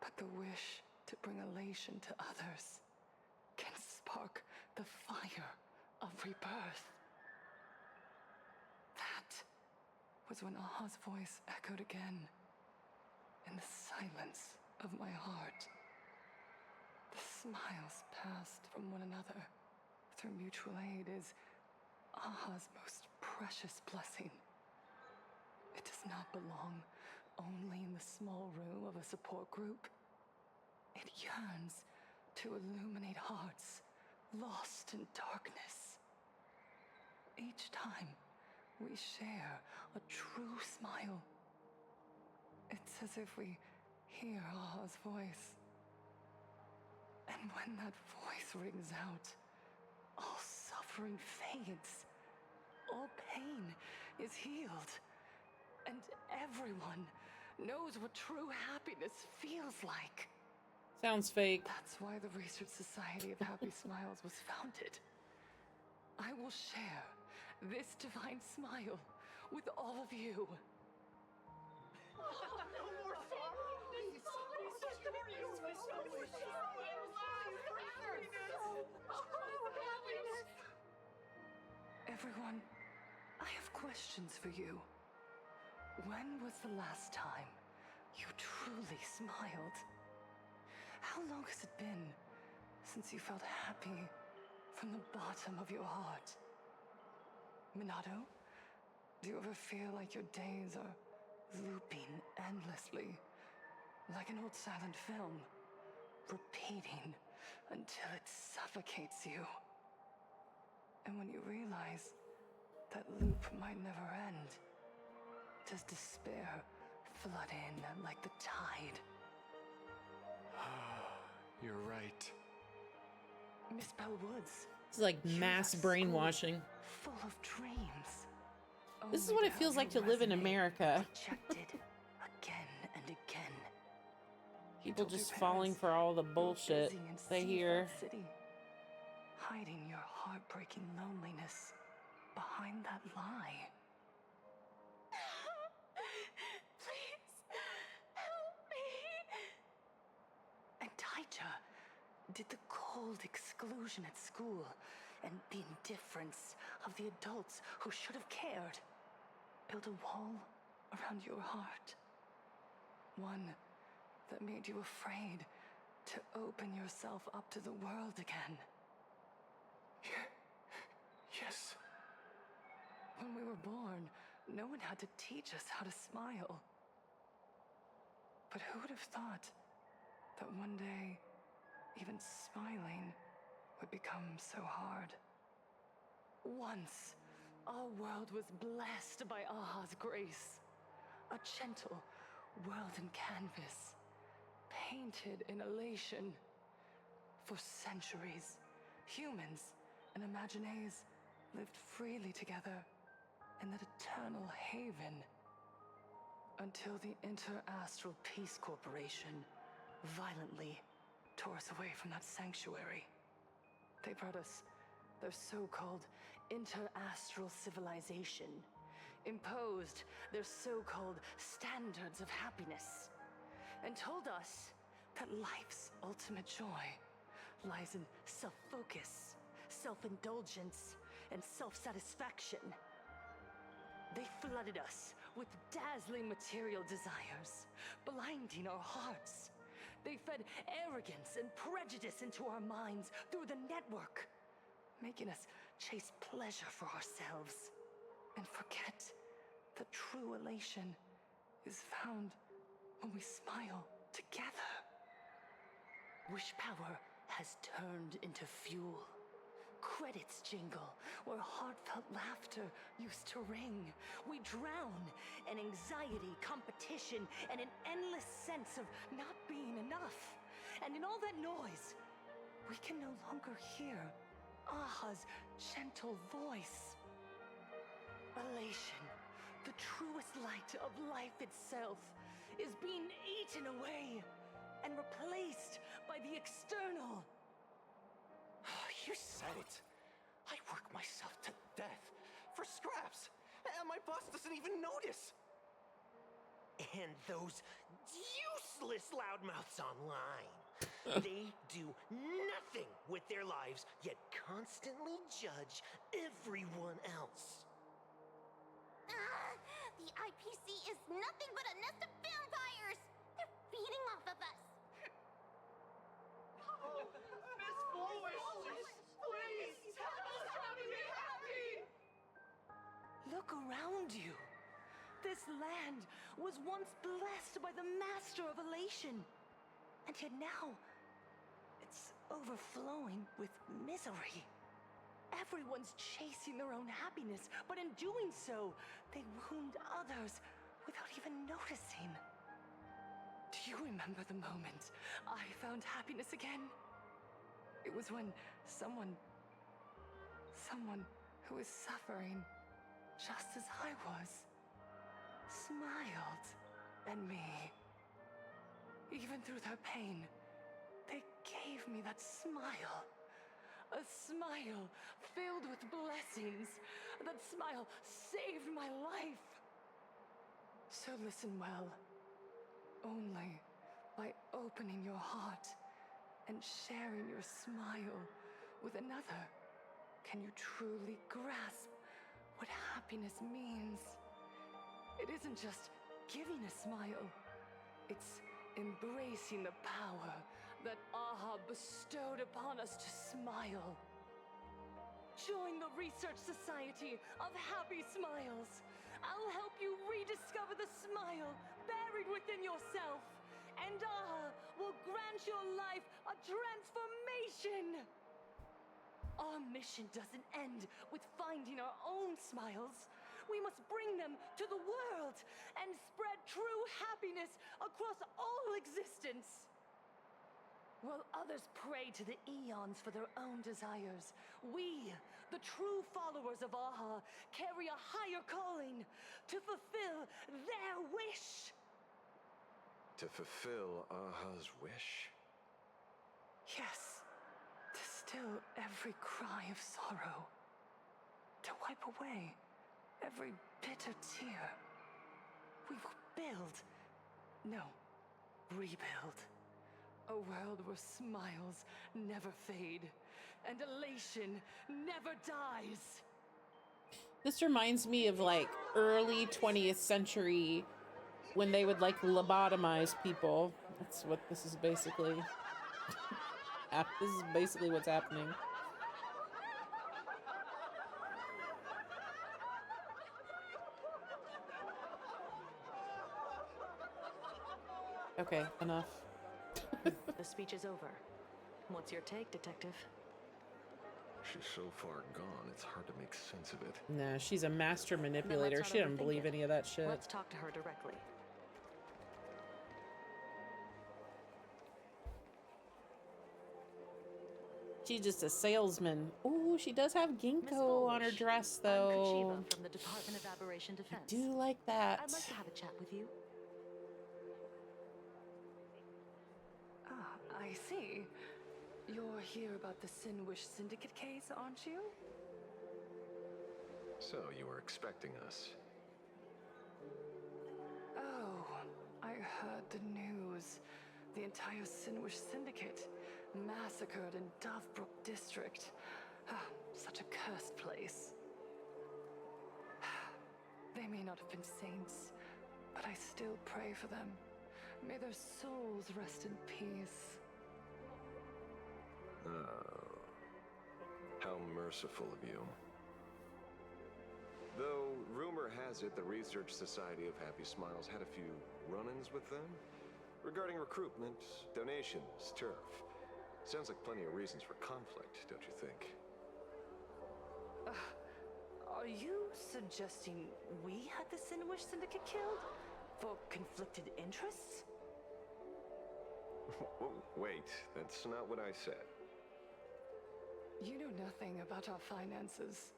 S2: but the wish to bring elation to others can spark the fire of rebirth. That was when Aha's voice echoed again in the silence of my heart. The smiles passed from one another through mutual aid is Aha's most precious blessing. It does not belong only in the small room of a support group. It yearns to illuminate hearts lost in darkness. Each time we share a true smile, it's as if we hear Aha's voice. And when that voice rings out, all suffering fades, all pain is healed, and everyone knows what true happiness feels like.
S1: Sounds fake.
S2: That's why the Research Society of Happy Smiles was founded. I will share this divine smile with all of you. Everyone, I have questions for you. When was the last time you truly smiled? How long has it been since you felt happy from the bottom of your heart? Minato, do you ever feel like your days are looping endlessly, like an old silent film, repeating until it suffocates you? And when you realize that loop might never end, does despair flood in like the tide?
S9: You're right.
S2: Miss Bell Woods.
S1: It's like
S2: you
S1: mass
S2: left school
S1: brainwashing.
S2: full of dreams.
S1: This is
S2: Only
S1: what it
S2: have
S1: feels like
S2: you
S1: to live in
S2: resonate
S1: America.
S2: Rejected again and again. You
S1: People
S2: told your
S1: just falling
S2: parents
S1: for all the
S2: you were
S1: bullshit
S2: busy in
S1: they
S2: Seafront
S1: hear.
S2: City, hiding your heartbreaking loneliness behind that lie. Please help me. And Taija did the cold exclusion at school and the indifference of the adults who should have cared build a wall around your heart. One that made you afraid to open yourself up to the world again.
S9: Yes.
S2: When we were born, no one had to teach us how to smile. But who would have thought that one day, even smiling would become so hard? Once, our world was blessed by Aha's grace. A gentle world in canvas, painted in elation. For centuries, humans and Imaginaes lived freely together in that eternal haven. Until the Inter-Astral Peace Corporation violently tore us away from that sanctuary. They brought us their so-called inter-astral civilization, imposed their so-called standards of happiness, and told us that life's ultimate joy lies in self-focus, self-indulgence, and self-satisfaction. They flooded us with dazzling material desires, blinding our hearts. They fed arrogance and prejudice into our minds through the network, making us chase pleasure for ourselves and forget that true elation is found when we smile together. Wish power has turned into fuel. Credits jingle where heartfelt laughter used to ring. We drown in anxiety, competition, and an endless sense of not being enough. And in all that noise, we can no longer hear Aha's gentle voice. Elation, the truest light of life itself, is being eaten away and replaced by the external.
S8: You said it. I work myself to death for scraps, and my boss doesn't even notice. And those useless loudmouths online. They do nothing with their lives, yet constantly judge everyone else.
S3: The IPC is nothing but a nest of vampires! They're feeding off of us!
S5: Miss Foolish, please tell us how to be happy!
S2: Look around you. This land was once blessed by the master of elation. And yet now, it's overflowing with misery. Everyone's chasing their own happiness, but in doing so, they wound others without even noticing. Do you remember the moment I found happiness again? It was when someone who was suffering just as I was, smiled and me. Even through their pain, they gave me that smile. A smile filled with blessings. That smile saved my life. So listen well. Only by opening your heart and sharing your smile with another can you truly grasp what happiness means. It isn't just giving a smile. It's embracing the power that Aha bestowed upon us to smile. Join the Research Society of Happy Smiles. I'll help you rediscover the smile buried within yourself. And Aha will grant your life a transformation. Our mission doesn't end with finding our own smiles. We must bring them to the world and spread true happiness across all existence. While others pray to the eons for their own desires, we, the true followers of Aha, carry a higher calling to fulfill their wish.
S8: To fulfill Aha's wish?
S2: Yes, to still every cry of sorrow. To wipe away every bitter tear. We will build, no, rebuild. A world where smiles never fade and elation never dies.
S1: This reminds me of like early 20th century when they would like lobotomize people. That's what this is basically. This is basically what's happening. Okay, enough.
S2: The speech is over. What's your take, Detective?
S8: She's so far gone, it's hard to make sense of it.
S1: Nah, she's a master
S2: Then
S1: manipulator.
S2: let's
S1: She
S2: not
S1: doesn't
S2: overthink
S1: believe
S2: it.
S1: any of that shit.
S2: Let's talk to her directly.
S1: She's just a salesman. Ooh, she does have
S2: Miss
S1: ginkgo on her
S2: Volch,
S1: dress,
S2: I'm
S1: though.
S2: Kuchiba from the Department of Aberration
S1: I
S2: Defense.
S1: do like that.
S2: I'd like to have a chat with you. Ah, I see. You're here about the Sinwish Syndicate case, aren't you?
S8: So, you were expecting us.
S2: Oh, I heard the news. The entire Sinwish Syndicate massacred in Dovebrook District. Ah, such a cursed place. They may not have been saints, but I still pray for them. May their souls rest in peace.
S8: Oh. How merciful of you. Though, rumor has it the Research Society of Happy Smiles had a few run-ins with them regarding recruitment, donations, turf. Sounds like plenty of reasons for conflict, don't you think?
S2: Are you suggesting we had the Sinwish Syndicate killed? For conflicted interests?
S8: Whoa, wait, that's not what I said.
S2: You know nothing about our finances.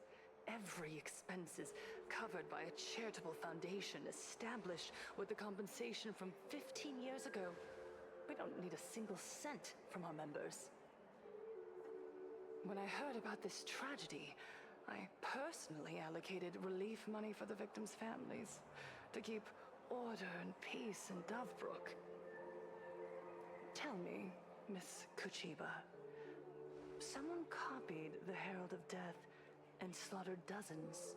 S2: Every expense is covered by a charitable foundation established with the compensation from 15 years ago. We don't need a single cent from our members. When I heard about this tragedy, I personally allocated relief money for the victims' families to keep order and peace in Dovebrook. Tell me, Miss Kuchiba, someone copied the Herald of Death and slaughtered dozens.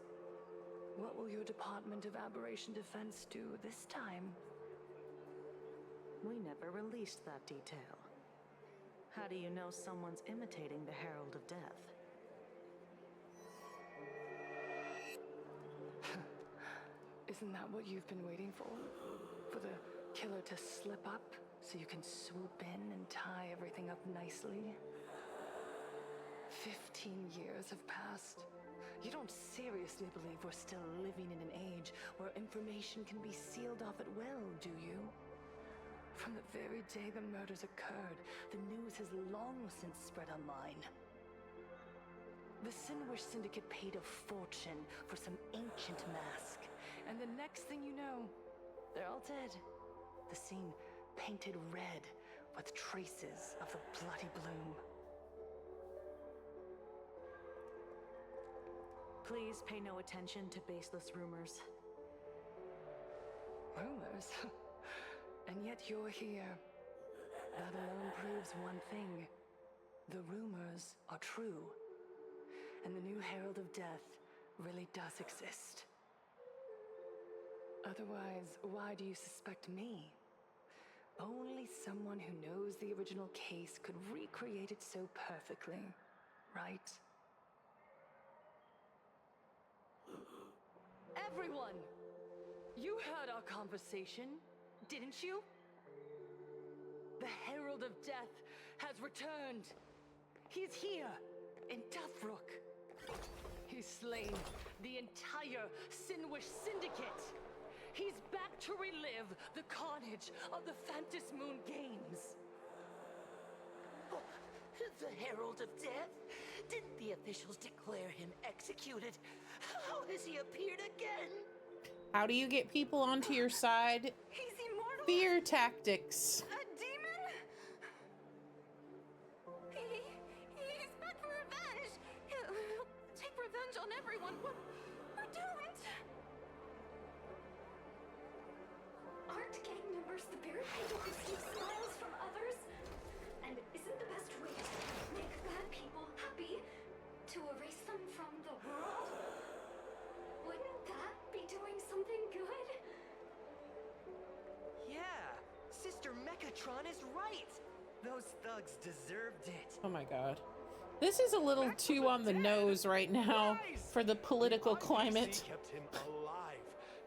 S2: What will your Department of Aberration Defense do this time?
S10: We never released that detail. How do you know someone's imitating the Herald of Death?
S2: Isn't that what you've been waiting for? For the killer to slip up so you can swoop in and tie everything up nicely? 15 years have passed. You don't seriously believe we're still living in an age where information can be sealed off at will, do you? From the very day the murders occurred, the news has long since spread online. The Sinwish Syndicate paid a fortune for some ancient mask, and the next thing you know, they're all dead. the scene painted red with traces of the bloody bloom. Please pay no attention to baseless rumors.
S11: Rumors? And yet you're here. That alone proves one thing. The rumors are true. And the new Herald of Death really does exist. Otherwise, why do you suspect me? Only someone who knows the original case could recreate it so perfectly, right?
S2: Everyone! You heard our conversation, didn't you? The Herald of Death has returned. He's here, in Deathbrook. He's slain the entire Sinwish Syndicate. He's back to relive the carnage of the Phantom Moon Games.
S12: The Herald of Death? Didn't the officials declare him executed? How has he appeared again?
S1: How do you get people onto your side?
S6: He's immortal!
S1: Fear tactics.
S6: A demon? He's back for revenge! He'll take revenge on everyone. We're doomed!
S4: Aren't gang members the very people who steal smiles from others? And isn't the best way to make bad people happy to erase them from the world? Wouldn't that be doing something good?
S12: Yeah, Sister Mechatron is right. Those thugs deserved it.
S1: Oh my god. This is a little too on the nose right now for the political climate.
S9: Kept him alive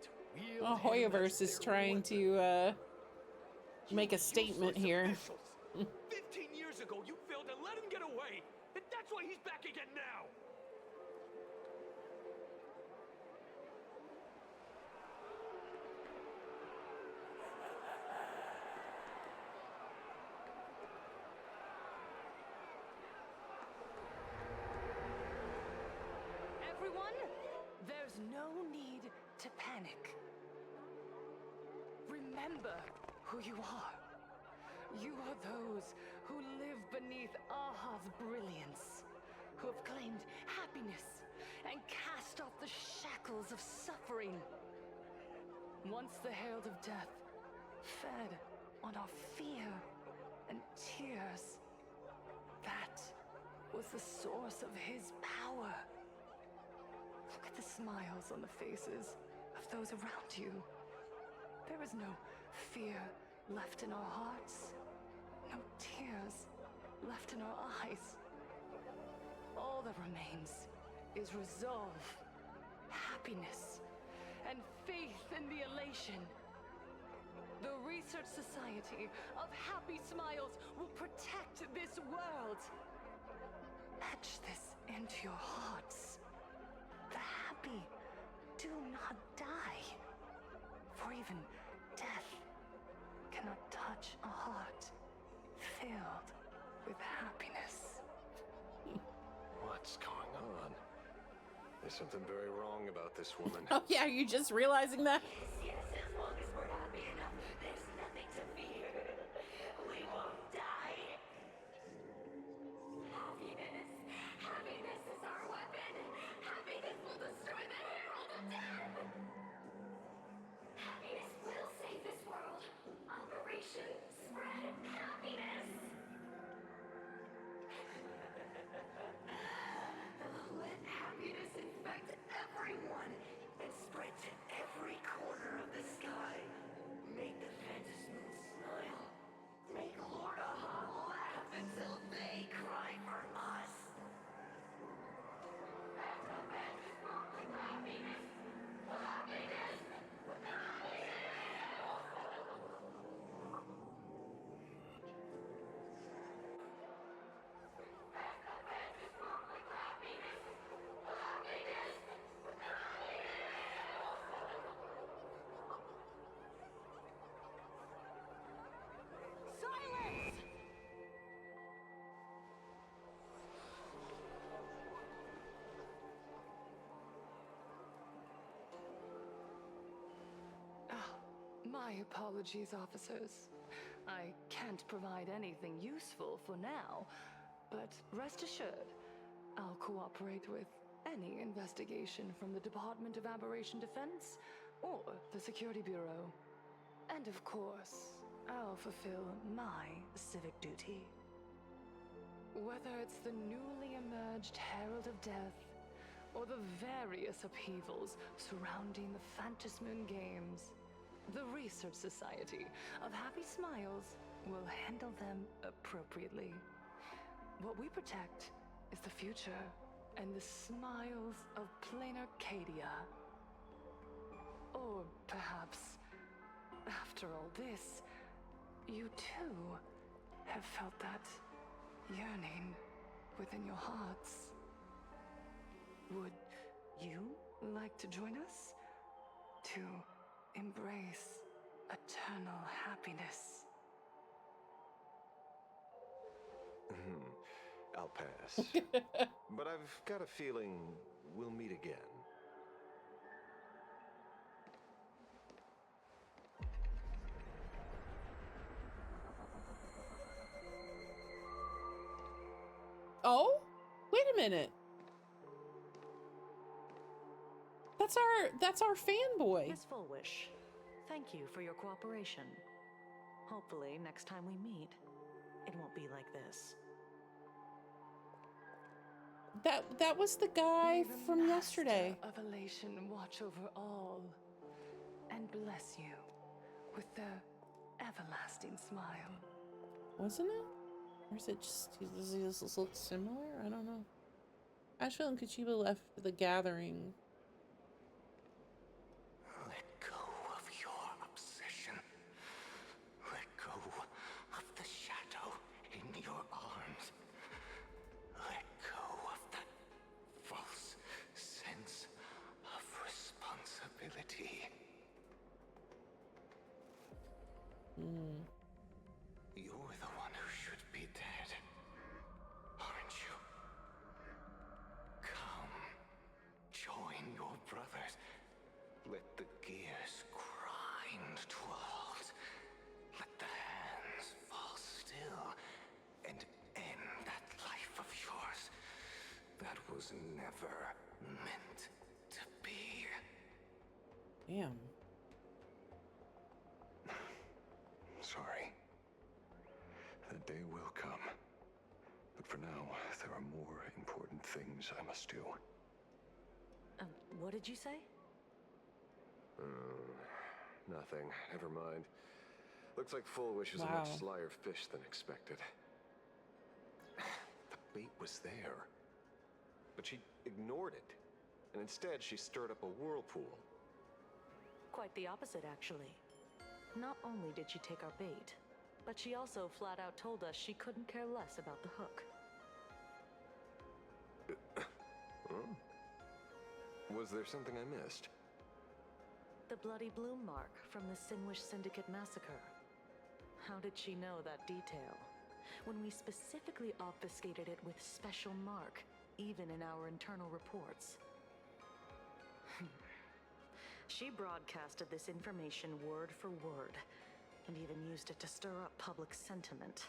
S9: to wield
S1: Oh,
S9: him
S1: Hoyoverse
S9: as
S1: is
S9: their
S1: trying
S9: weapon.
S1: to make a statement
S5: Useless
S1: here.
S5: officials. 15 years ago, you failed to let him get away. And that's why he's back again now.
S2: Everyone, there's no need to panic. Remember who you are. You are those who live beneath Aha's brilliance, who have claimed happiness and cast off the shackles of suffering. Once the Herald of Death fed on our fear and tears, that was the source of his power. Look at the smiles on the faces of those around you. There is no fear left in our hearts, no tears left in our eyes. All that remains is resolve, happiness, and faith in the elation. The Research Society of Happy Smiles will protect this world. Etch this into your hearts. The happy do not die, for even death cannot touch a heart filled with happiness.
S8: What's going on? There's something very wrong about this woman.
S1: Oh yeah, are you just realizing that?
S12: Yes, as long as we're happy enough, there's nothing to fear. We won't die. Happiness. Happiness is our weapon. Happiness will destroy the Herald of Death. Happiness will save this world. Operation Spread Happiness. Let happiness infect everyone and spread to every corner of the sky.
S11: My apologies, officers. I can't provide anything useful for now, but rest assured, I'll cooperate with any investigation from the Department of Aberration Defense or the Security Bureau. And of course, I'll fulfill my civic duty. Whether it's the newly emerged Herald of Death, or the various upheavals surrounding the Phantasmoon Games, the Research Society of Happy Smiles will handle them appropriately. What we protect is the future and the smiles of plain Arcadia. Or perhaps, after all this, you too have felt that yearning within your hearts. Would you like to join us? To embrace eternal happiness?
S8: I'll pass. But I've got a feeling we'll meet again.
S1: Oh? Wait a minute. That's our fanboy.
S10: Miss Fullwish, thank you for your cooperation. Hopefully, next time we meet, it won't be like this.
S1: That was the guy
S11: May the
S1: from
S11: Master
S1: yesterday.
S11: of Elation watch over all and bless you with their everlasting smile.
S1: Wasn't it? Or is it just, does he just look similar? I don't know. Asheville and Kachiba left the gathering.
S12: Let go of your obsession. Let go of the shadow in your arms. Let go of that false sense of responsibility. You're the one who should be dead, aren't you? Come, join your brothers. Let the gears grind to a halt. Let the hands fall still and end that life of yours that was never meant to be.
S1: Damn.
S13: Sorry. That day will come. But for now, there are more important things I must do.
S10: What did you say?
S8: Nothing. Never mind. Looks like Fullwish is a much slyer fish than expected. The bait was there. But she ignored it. And instead, she stirred up a whirlpool.
S10: Quite the opposite, actually. Not only did she take our bait, but she also flat out told us she couldn't care less about the hook.
S8: Was there something I missed?
S10: The bloody bloom mark from the Sinwish Syndicate massacre. How did she know that detail? When we specifically obfuscated it with special mark, even in our internal reports. She broadcasted this information word for word, and even used it to stir up public sentiment,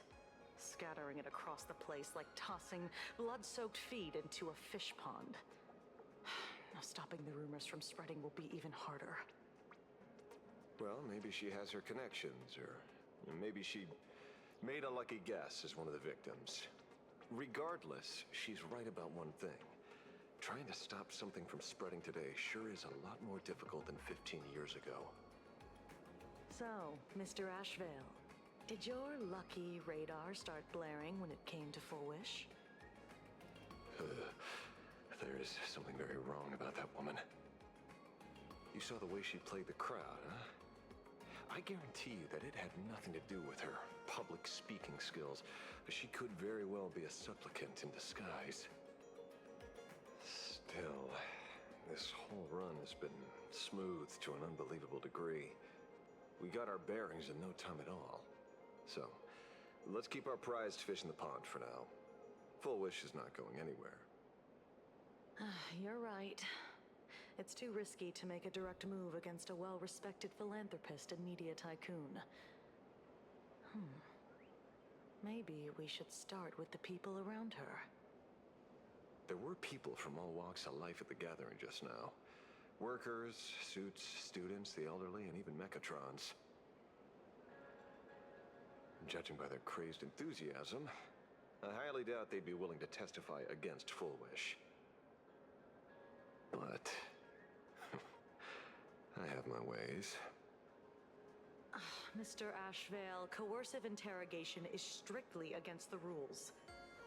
S10: scattering it across the place like tossing blood-soaked feed into a fish pond. Now stopping the rumors from spreading will be even harder.
S8: Well, maybe she has her connections, or maybe she made a lucky guess as one of the victims. Regardless, she's right about one thing. Trying to stop something from spreading today sure is a lot more difficult than 15 years ago.
S10: So, Mr. Ashvale, did your lucky radar start blaring when it came to Fullwish?
S8: There is something very wrong about that woman. You saw the way she played the crowd, huh? I guarantee you that it had nothing to do with her public speaking skills. She could very well be a supplicant in disguise. Still, this whole run has been smooth to an unbelievable degree. We got our bearings in no time at all. So, let's keep our prized fish in the pond for now. Fullwish is not going anywhere.
S10: You're right. It's too risky to make a direct move against a well-respected philanthropist and media tycoon. Maybe we should start with the people around her.
S8: There were people from all walks of life at the gathering just now. Workers, suits, students, the elderly, and even Mechatrons. Judging by their crazed enthusiasm, I highly doubt they'd be willing to testify against Full Wish. But I have my ways.
S10: Mr. Ashvale, coercive interrogation is strictly against the rules.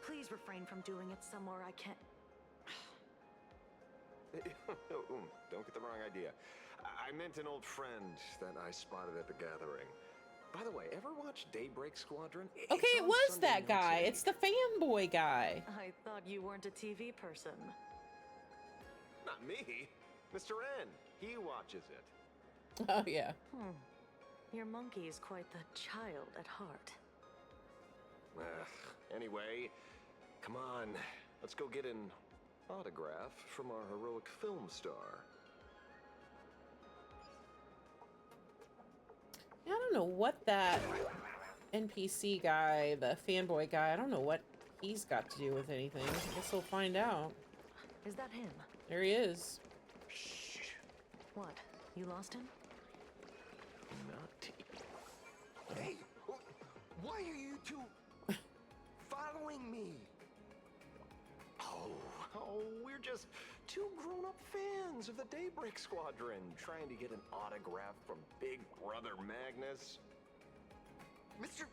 S10: Please refrain from doing it somewhere I can't...
S8: Don't get the wrong idea. I meant an old friend that I spotted at the gathering. By the way, ever watch Daybreak Squadron?
S1: Okay, it was that guy. It's the fanboy guy.
S10: I thought you weren't a TV person.
S8: Not me. Mr. N. He watches it.
S1: Oh, yeah.
S10: Your monkey is quite the child at heart.
S8: Anyway, come on. Let's go get an autograph from our heroic film star.
S1: I don't know what that NPC guy, the fanboy guy, I don't know what he's got to do with anything. I guess we'll find out.
S10: Is that him?
S1: There he is.
S8: Shh.
S10: What? You lost him?
S8: Naughty.
S12: Hey, why are you two following me?
S8: Oh, we're just two grown-up fans of the Daybreak Squadron trying to get an autograph from Big Brother Magnus.
S12: Mr.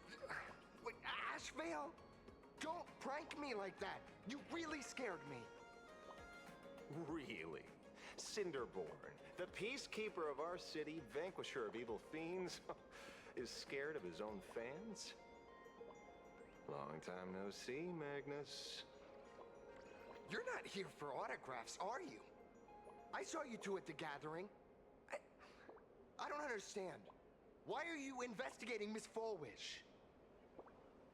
S12: Ashvale, don't prank me like that. You really scared me.
S8: Really? Cinderborn, the peacekeeper of our city, vanquisher of evil fiends, is scared of his own fans? Long time no see, Magnus.
S12: You're not here for autographs, are you? I saw you two at the gathering. I don't understand. Why are you investigating Miss Fullwish?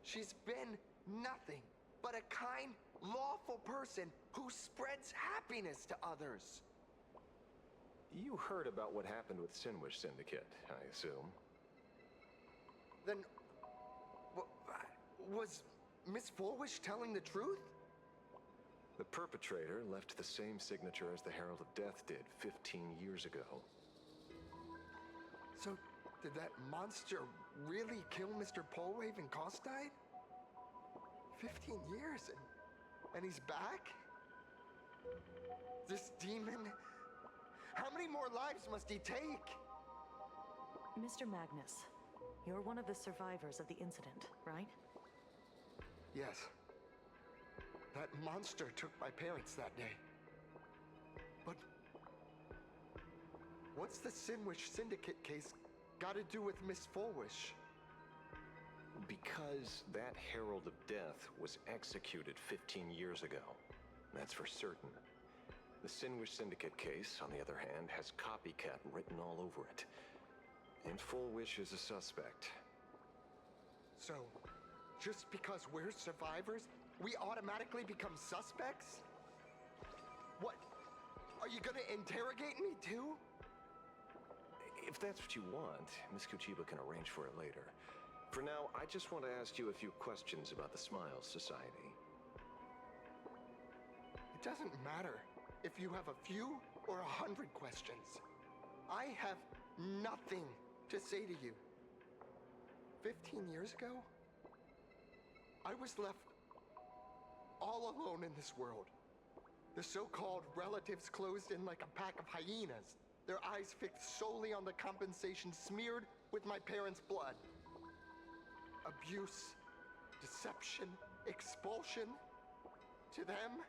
S12: She's been nothing but a kind, lawful person who spreads happiness to others.
S8: You heard about what happened with Sinwish Syndicate, I assume.
S12: Then, was Miss Fullwish telling the truth?
S8: The perpetrator left the same signature as the Herald of Death did 15 years ago.
S12: So, did that monster really kill Mr. Polwave and Costide? 15 years and he's back? This demon? How many more lives must he take?
S10: Mr. Magnus, you're one of the survivors of the incident, right?
S12: Yes. That monster took my parents that day. But what's the Sinwish Syndicate case got to do with Miss Fullwish?
S8: Because that Herald of Death was executed 15 years ago. That's for certain. The Sinwish Syndicate case, on the other hand, has copycat written all over it. And Fullwish is a suspect.
S12: So, just because we're survivors, we automatically become suspects? What? Are you gonna interrogate me too?
S8: If that's what you want, Miss Kuchiba can arrange for it later. For now, I just want to ask you a few questions about the Smiles Society.
S12: It doesn't matter if you have a few or 100 questions. I have nothing to say to you. 15 years ago, I was left all alone in this world. The so-called relatives closed in like a pack of hyenas, their eyes fixed solely on the compensation smeared with my parents' blood. Abuse, deception, expulsion. To them,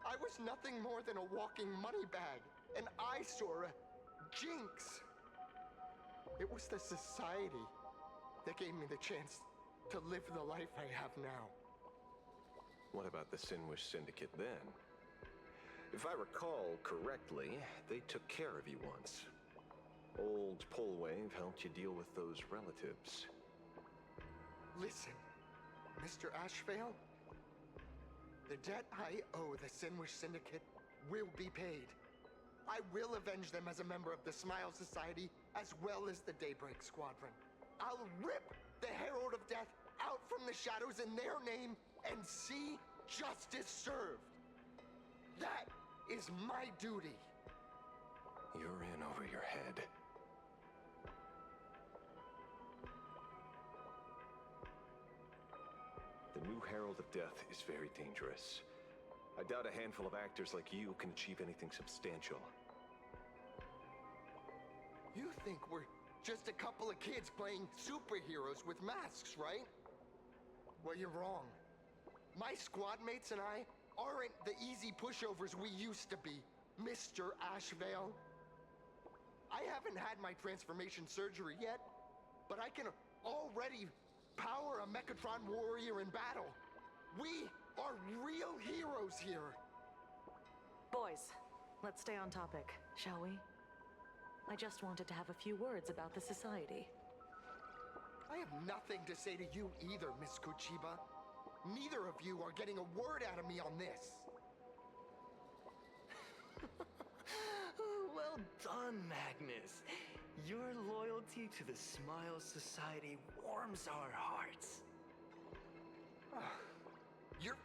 S12: I was nothing more than a walking money bag, an eyesore, a jinx. It was the society that gave me the chance to live the life I have now.
S8: What about the Sinwish Syndicate then? If I recall correctly, they took care of you once. Old Polwave helped you deal with those relatives.
S12: Listen, Mr. Ashvale, the debt I owe the Sinwish Syndicate
S14: will be paid. I will avenge them as a member of the Smile Society, as well as the Daybreak Squadron. I'll rip the Herald of Death out from the shadows in their name and see justice served. That is my duty.
S13: You're in over your head. The new Herald of Death is very dangerous. I doubt a handful of actors like you can achieve anything substantial.
S14: You think we're just a couple of kids playing superheroes with masks, right? Well, you're wrong. My squad mates and I aren't the easy pushovers we used to be, Mr. Ashvale. I haven't had my transformation surgery yet, but I can already power a Mechatron warrior in battle. We are real heroes here.
S10: Boys, let's stay on topic, shall we? I just wanted to have a few words about the society.
S14: I have nothing to say to you either, Miss Kuchiba. Neither of you are getting a word out of me on this.
S9: Well done, Magnus. Your loyalty to the Smile Society warms our hearts.
S14: You're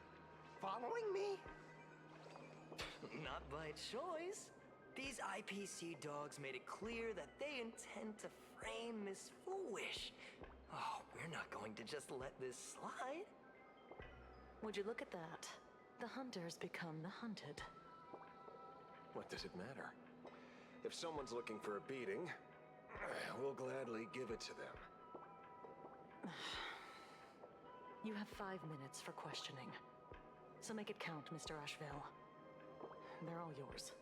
S14: following me?
S9: Not by choice. These IPC dogs made it clear that they intend to frame Miss Foolish. Oh, we're not going to just let this slide.
S10: Would you look at that? The hunters become the hunted.
S13: What does it matter? If someone's looking for a beating, we'll gladly give it to them.
S10: You have 5 minutes for questioning. So make it count, Mr. Ashvale. They're all yours.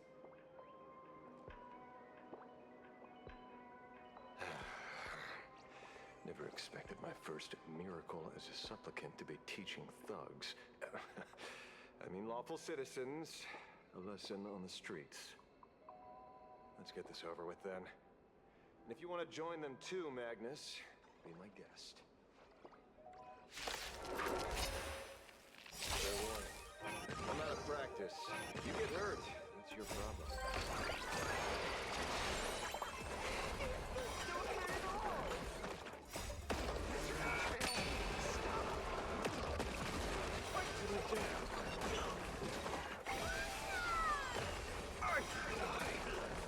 S13: Never expected my first miracle as a supplicant to be teaching thugs. I mean, lawful citizens, a lesson on the streets. Let's get this over with then. And if you want to join them too, Magnus, be my guest. Fair warning. I'm out of practice. If you get hurt, that's your problem.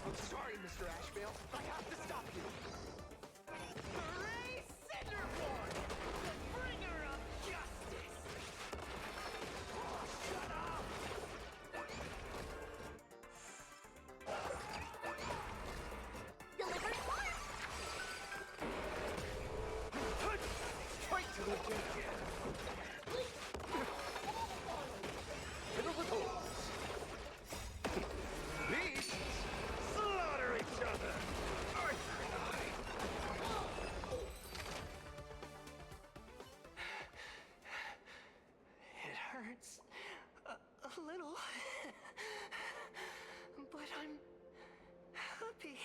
S14: I'm sorry, Mr. Ashvale. I have to stop you.
S5: Hooray, Cinderborn! The bringer of justice! Shut up!
S3: Delivered one!
S5: Straight to the dead! Middle with holes! Beasts slaughter each other! Arthur and I!
S9: It hurts a little, but I'm happy.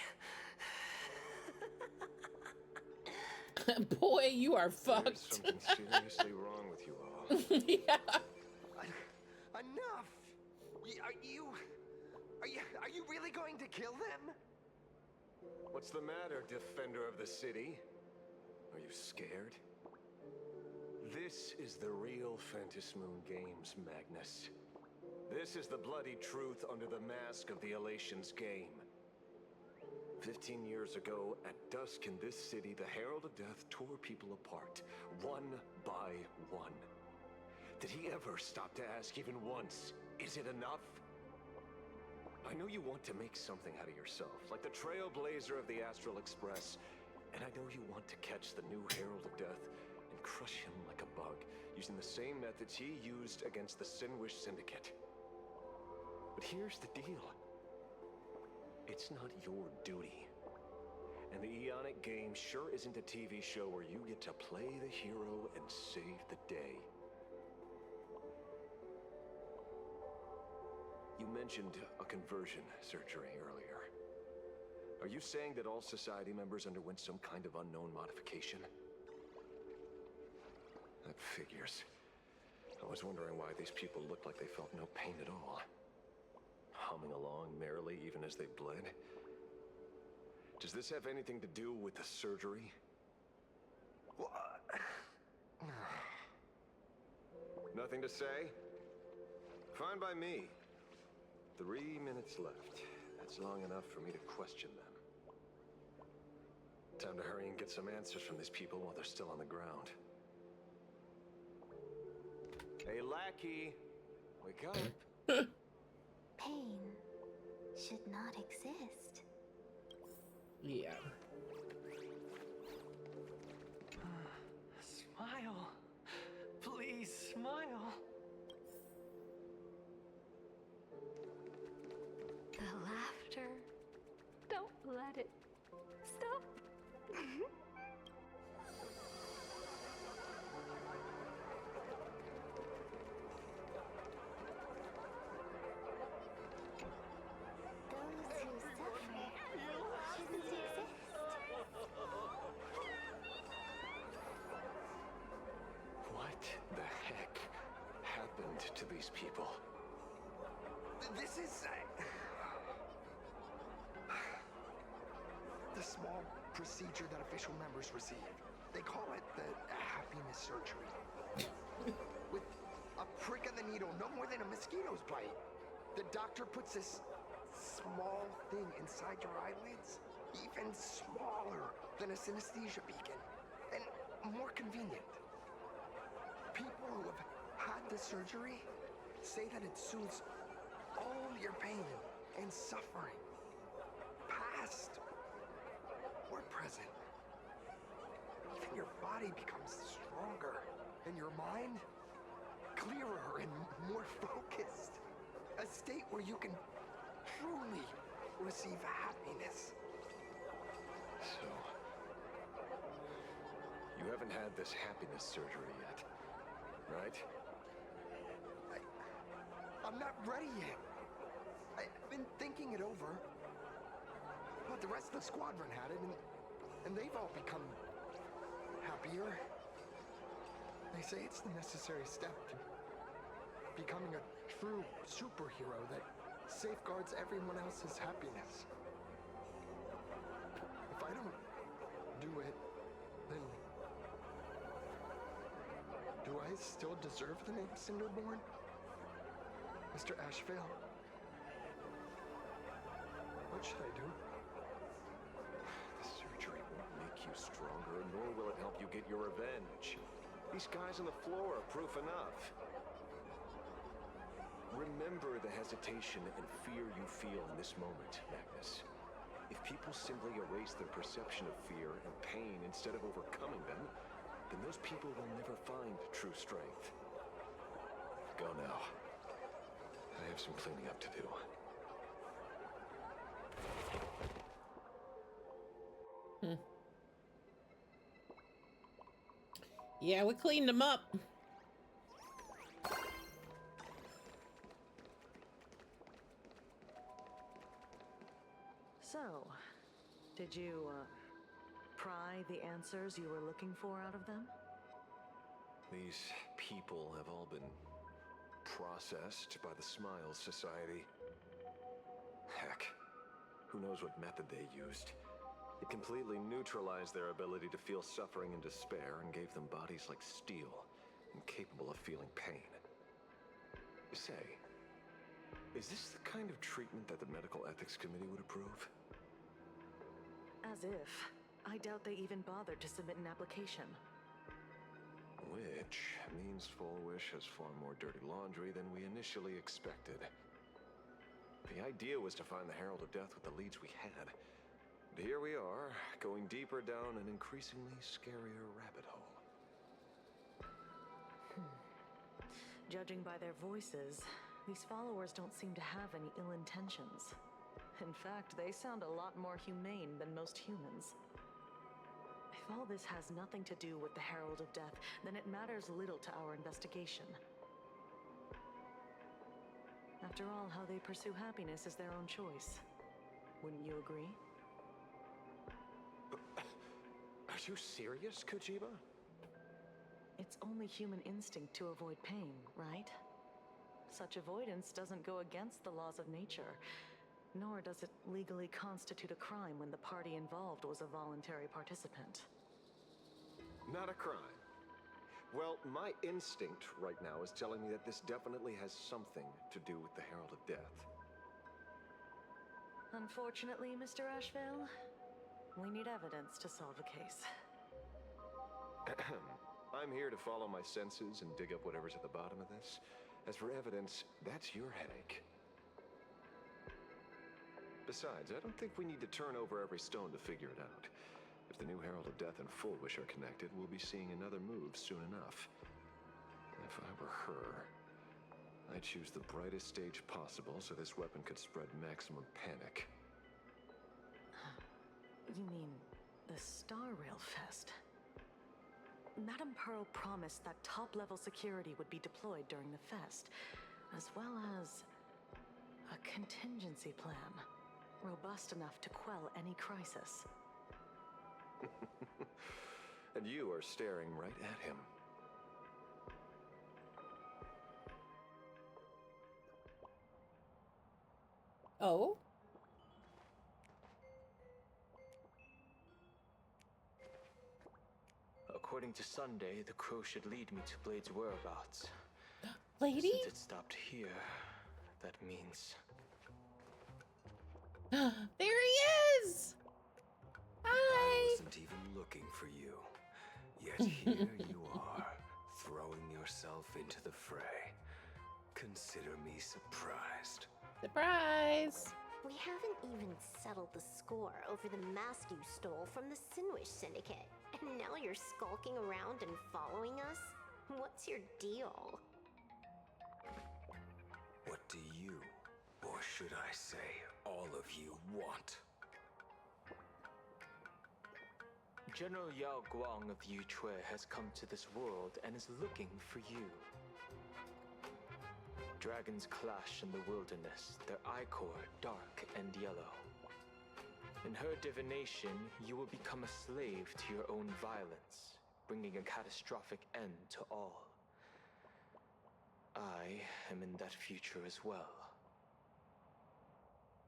S1: Boy, you are
S13: There's
S1: fucked.
S13: something seriously wrong with you all.
S1: Yeah.
S14: Enough! Are you really going to kill them?
S13: What's the matter, defender of the city? Are you scared? This is the real Phantasmoon Games, Magnus. This is the bloody truth under the mask of the Elations game. 15 years ago, at dusk in this city, the Herald of Death tore people apart, one by one. Did he ever stop to ask even once, is it enough? I know you want to make something out of yourself, like the trailblazer of the Astral Express, and I know you want to catch the new Herald of Death and crush him like a bug, using the same methods he used against the Sinwish Syndicate. But here's the deal. It's not your duty. And the Eonic game sure isn't a TV show where you get to play the hero and save the day. You mentioned a conversion surgery earlier. Are you saying that all society members underwent some kind of unknown modification? That figures. I was wondering why these people looked like they felt no pain at all. humming along merrily even as they bled. Does this have anything to do with the surgery? Nothing to say? Fine by me. 3 minutes left. That's long enough for me to question them. Time to hurry and get some answers from these people while they're still on the ground. Hey, lackey! Wake up!
S3: Pain should not exist.
S1: Yeah.
S11: Smile. Please smile.
S4: The laughter. Don't let it stop.
S3: Those who suffer shouldn't exist.
S13: What the heck happened to these people?
S14: This is the small procedure that official members receive. They call it the happiness surgery. With a prick of the needle, no more than a mosquito's bite. The doctor puts this small thing inside your eyelids, even smaller than a synesthesia beacon, and more convenient. People who have had the surgery say that it soothes all your pain and suffering, past or present. Even your body becomes stronger, and your mind clearer and more focused. A state where you can truly receive happiness.
S13: So, you haven't had this happiness surgery yet, right?
S14: I'm not ready yet. I've been thinking it over. But the rest of the squadron had it, and they've all become happier. They say it's the necessary step to becoming a true superhero that safeguards everyone else's happiness. If I don't do it, then do I still deserve the name Cinderborn? Mr. Ashvale? What should I do?
S13: The surgery won't make you stronger, nor will it help you get your revenge. These guys on the floor are proof enough. Remember the hesitation and fear you feel in this moment, Magnus. If people simply erase their perception of fear and pain instead of overcoming them, then those people will never find true strength. Go now. I have some cleaning up to do.
S1: Yeah, we cleaned them up.
S10: So, did you, pry the answers you were looking for out of them?
S13: These people have all been processed by the Smiles Society. Heck, who knows what method they used. It completely neutralized their ability to feel suffering and despair and gave them bodies like steel, incapable of feeling pain. Say, is this the kind of treatment that the Medical Ethics Committee would approve?
S10: As if. I doubt they even bothered to submit an application.
S13: Which means Full Wish has far more dirty laundry than we initially expected. The idea was to find the Herald of Death with the leads we had. But here we are, going deeper down an increasingly scarier rabbit hole.
S10: Judging by their voices, these followers don't seem to have any ill intentions. In fact, they sound a lot more humane than most humans. If all this has nothing to do with the Herald of Death, then it matters little to our investigation. After all, how they pursue happiness is their own choice. Wouldn't you agree?
S13: Are you serious, Kojiba?
S10: It's only human instinct to avoid pain, right? Such avoidance doesn't go against the laws of nature, nor does it legally constitute a crime when the party involved was a voluntary participant.
S8: Not a crime. Well, my instinct right now is telling me that this definitely has something to do with the Herald of Death.
S10: Unfortunately, Mr. Ashvale, we need evidence to solve the case.
S8: I'm here to follow my senses and dig up whatever's at the bottom of this. As for evidence, that's your headache. Besides, I don't think we need to turn over every stone to figure it out. If the new Herald of Death and Full Wish are connected, we'll be seeing another move soon enough. If I were her, I'd choose the brightest stage possible so this weapon could spread maximum panic.
S10: You mean the Star Rail Fest? Madame Pearl promised that top-level security would be deployed during the fest, as well as a contingency plan, robust enough to quell any crisis.
S8: And you are staring right at him.
S1: Oh?
S5: According to Sunday, the crow should lead me to Blade's whereabouts.
S1: Lady?
S5: Since it stopped here, that means...
S1: There he is!
S12: I
S1: Hi!
S12: wasn't even looking for you. Yet here you are, throwing yourself into the fray. Consider me surprised.
S1: Surprise!
S7: We haven't even settled the score over the mask you stole from the Sinwish Syndicate. And now you're skulking around and following us? What's your deal?
S12: What do you, or should I say, all of you, want?
S5: General Yao Guang of Yuchui has come to this world and is looking for you. Dragons clash in the wilderness, their ichor dark and yellow. In her divination, you will become a slave to your own violence, bringing a catastrophic end to all. I am in that future as well.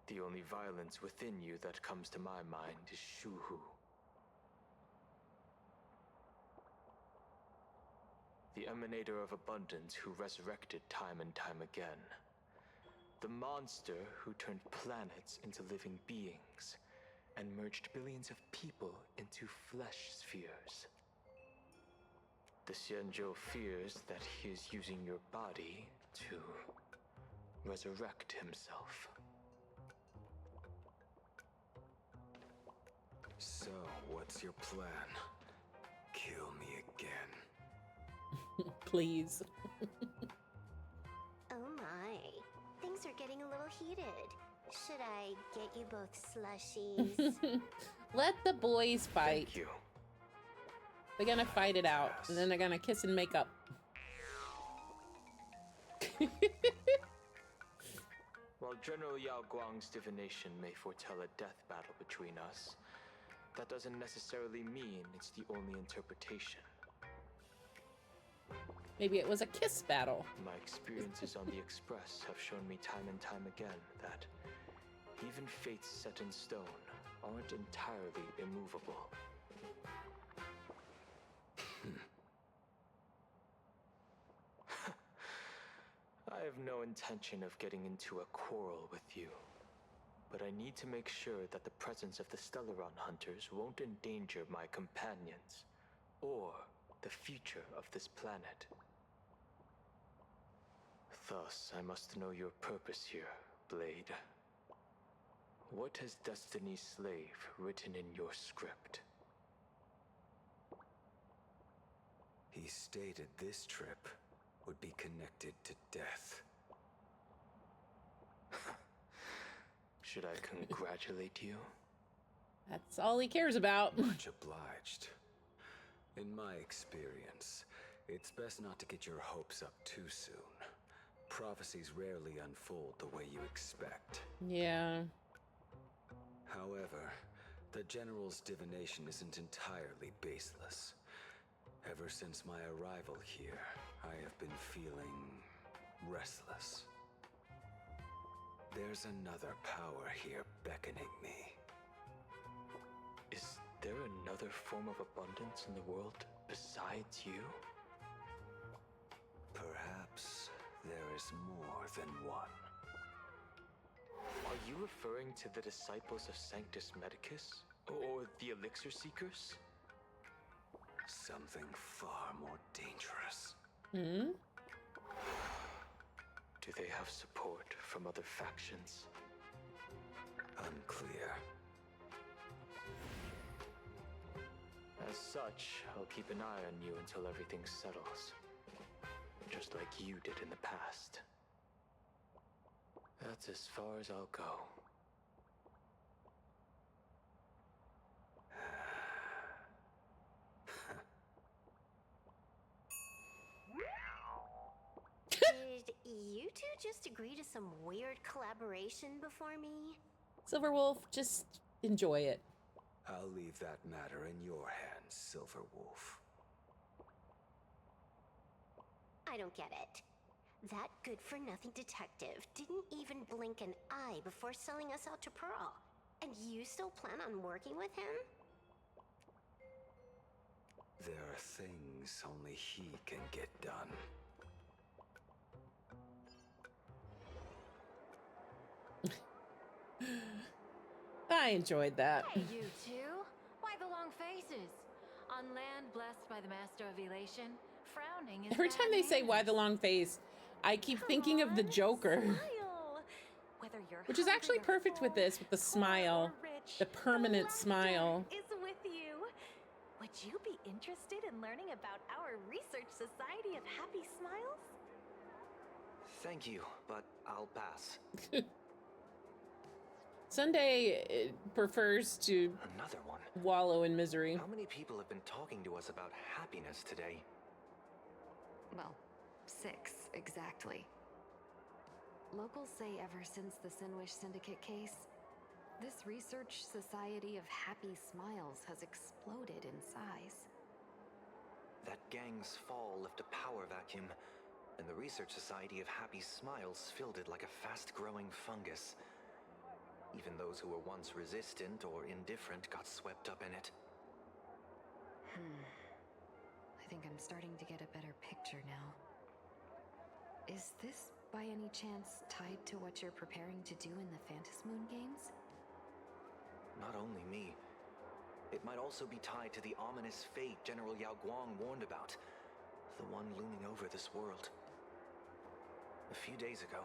S5: The only violence within you that comes to my mind is Shuhu. The emanator of abundance who resurrected time and time again. The monster who turned planets into living beings and merged billions of people into flesh spheres. The Xianzhou fears that he is using your body to resurrect himself.
S12: So, what's your plan? Kill me again.
S1: Please.
S7: Oh my. Things are getting a little heated. Should I get you both slushies?
S1: Let the boys fight.
S5: Thank you.
S1: They're gonna fight it out, and then they're gonna kiss and make up.
S5: While General Yao Guang's divination may foretell a death battle between us, that doesn't necessarily mean it's the only interpretation.
S1: Maybe it was a kiss battle.
S5: My experiences on the Express have shown me time and time again that even fates set in stone aren't entirely immovable. I have no intention of getting into a quarrel with you, but I need to make sure that the presence of the Stellaron hunters won't endanger my companions or the future of this planet. Thus, I must know your purpose here, Blade. What has Destiny's Slave written in your script?
S12: He stated this trip would be connected to death.
S5: Should I congratulate you?
S1: That's all he cares about.
S12: Much obliged. In my experience, it's best not to get your hopes up too soon. Prophecies rarely unfold the way you expect.
S1: Yeah.
S12: However, the General's divination isn't entirely baseless. Ever since my arrival here, I have been feeling restless. There's another power here beckoning me.
S5: Is there another form of abundance in the world besides you?
S12: Perhaps there is more than one.
S5: Are you referring to the disciples of Sanctus Medicus? Or the Elixir Seekers?
S12: Something far more dangerous.
S1: Hmm?
S5: Do they have support from other factions?
S12: Unclear.
S5: As such, I'll keep an eye on you until everything settles. Just like you did in the past. That's as far as I'll go.
S7: Did you two just agree to some weird collaboration before me?
S1: Silverwolf, just enjoy it.
S12: I'll leave that matter in your hands, Silverwolf.
S7: I don't get it. That good-for-nothing detective didn't even blink an eye before selling us out to Pearl. And you still plan on working with him?
S12: There are things only he can get done.
S1: I enjoyed that.
S15: Hey, you two. Why the long faces? On land blessed by the Master of Elation, frowning is
S1: Every time
S15: bad
S1: they say why
S15: manners.
S1: the long face, I keep thinking of the Joker.
S10: Smile. Whether you're
S1: Which is actually perfect with this, with the smile. The permanent smile.
S10: Is with you. Would you be interested in learning about our Research Society of Happy Smiles?
S16: Thank you, but I'll pass.
S1: Sunday prefers to
S16: Another one.
S1: wallow in misery.
S16: How many people have been talking to us about happiness today?
S17: Well, 6 exactly. Locals say ever since the Sinwish Syndicate case, this Research Society of Happy Smiles has exploded in size.
S16: That gang's fall left a power vacuum, and the Research Society of Happy Smiles filled it like a fast-growing fungus. Even those who were once resistant or indifferent got swept up in it.
S17: I think I'm starting to get a better picture now. Is this, by any chance, tied to what you're preparing to do in the Phantasmoon games?
S16: Not only me. It might also be tied to the ominous fate General Yao Guang warned about. The one looming over this world. A few days ago,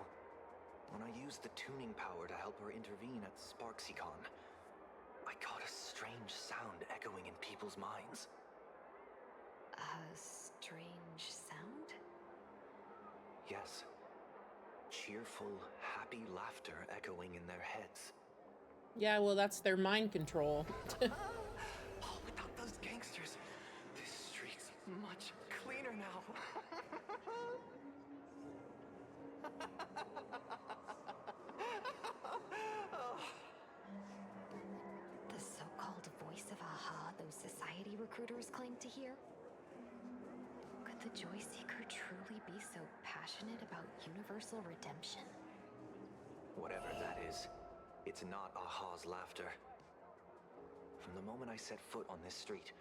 S16: when I used the tuning power to help her intervene at SparksyCon, I caught a strange sound echoing in people's minds.
S17: A strange sound?
S16: Yes. Cheerful, happy laughter echoing in their heads.
S1: Yeah, well, that's their mind control.
S16: Oh, without those gangsters, this street's much cleaner now.
S17: The so-called voice of Aha those society recruiters claim to hear? Could the Joy Seeker truly be so passionate about universal redemption?
S16: Whatever that is, it's not Aha's laughter. From the moment I set foot on this street,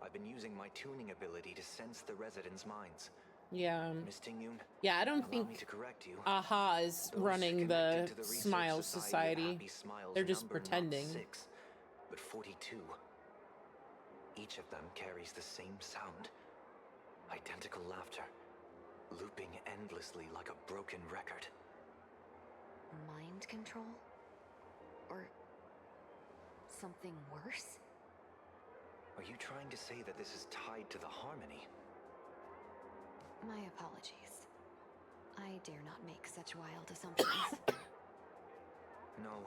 S16: I've been using my tuning ability to sense the residents' minds.
S1: Yeah.
S16: Miss Tingyun,
S1: Yeah, I don't
S16: allow
S1: think
S16: me to correct you.
S1: Aha is
S16: Those
S1: running the
S16: connected to Research
S1: Smile
S16: Society of
S1: Society.
S16: Happy Smiles
S1: They're just
S16: number not
S1: pretending.
S16: 6, but 42. Each of them carries the same sound. Identical laughter, looping endlessly like a broken record.
S17: Mind control? Or something worse?
S16: Are you trying to say that this is tied to the harmony?
S17: My apologies. I dare not make such wild assumptions.
S16: No,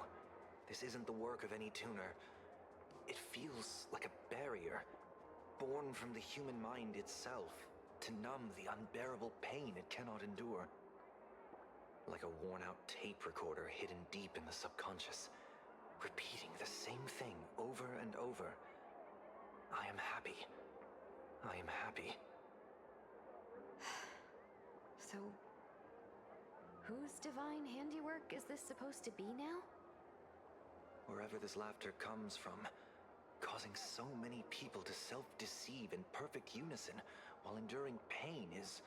S16: this isn't the work of any tuner. It feels like a barrier, born from the human mind itself, to numb the unbearable pain it cannot endure. Like a worn-out tape recorder hidden deep in the subconscious, repeating the same thing over and over. I am happy. I am happy.
S17: So, Whose divine handiwork is this supposed to be now?
S16: Wherever this laughter comes from, causing so many people to self-deceive in perfect unison while enduring pain is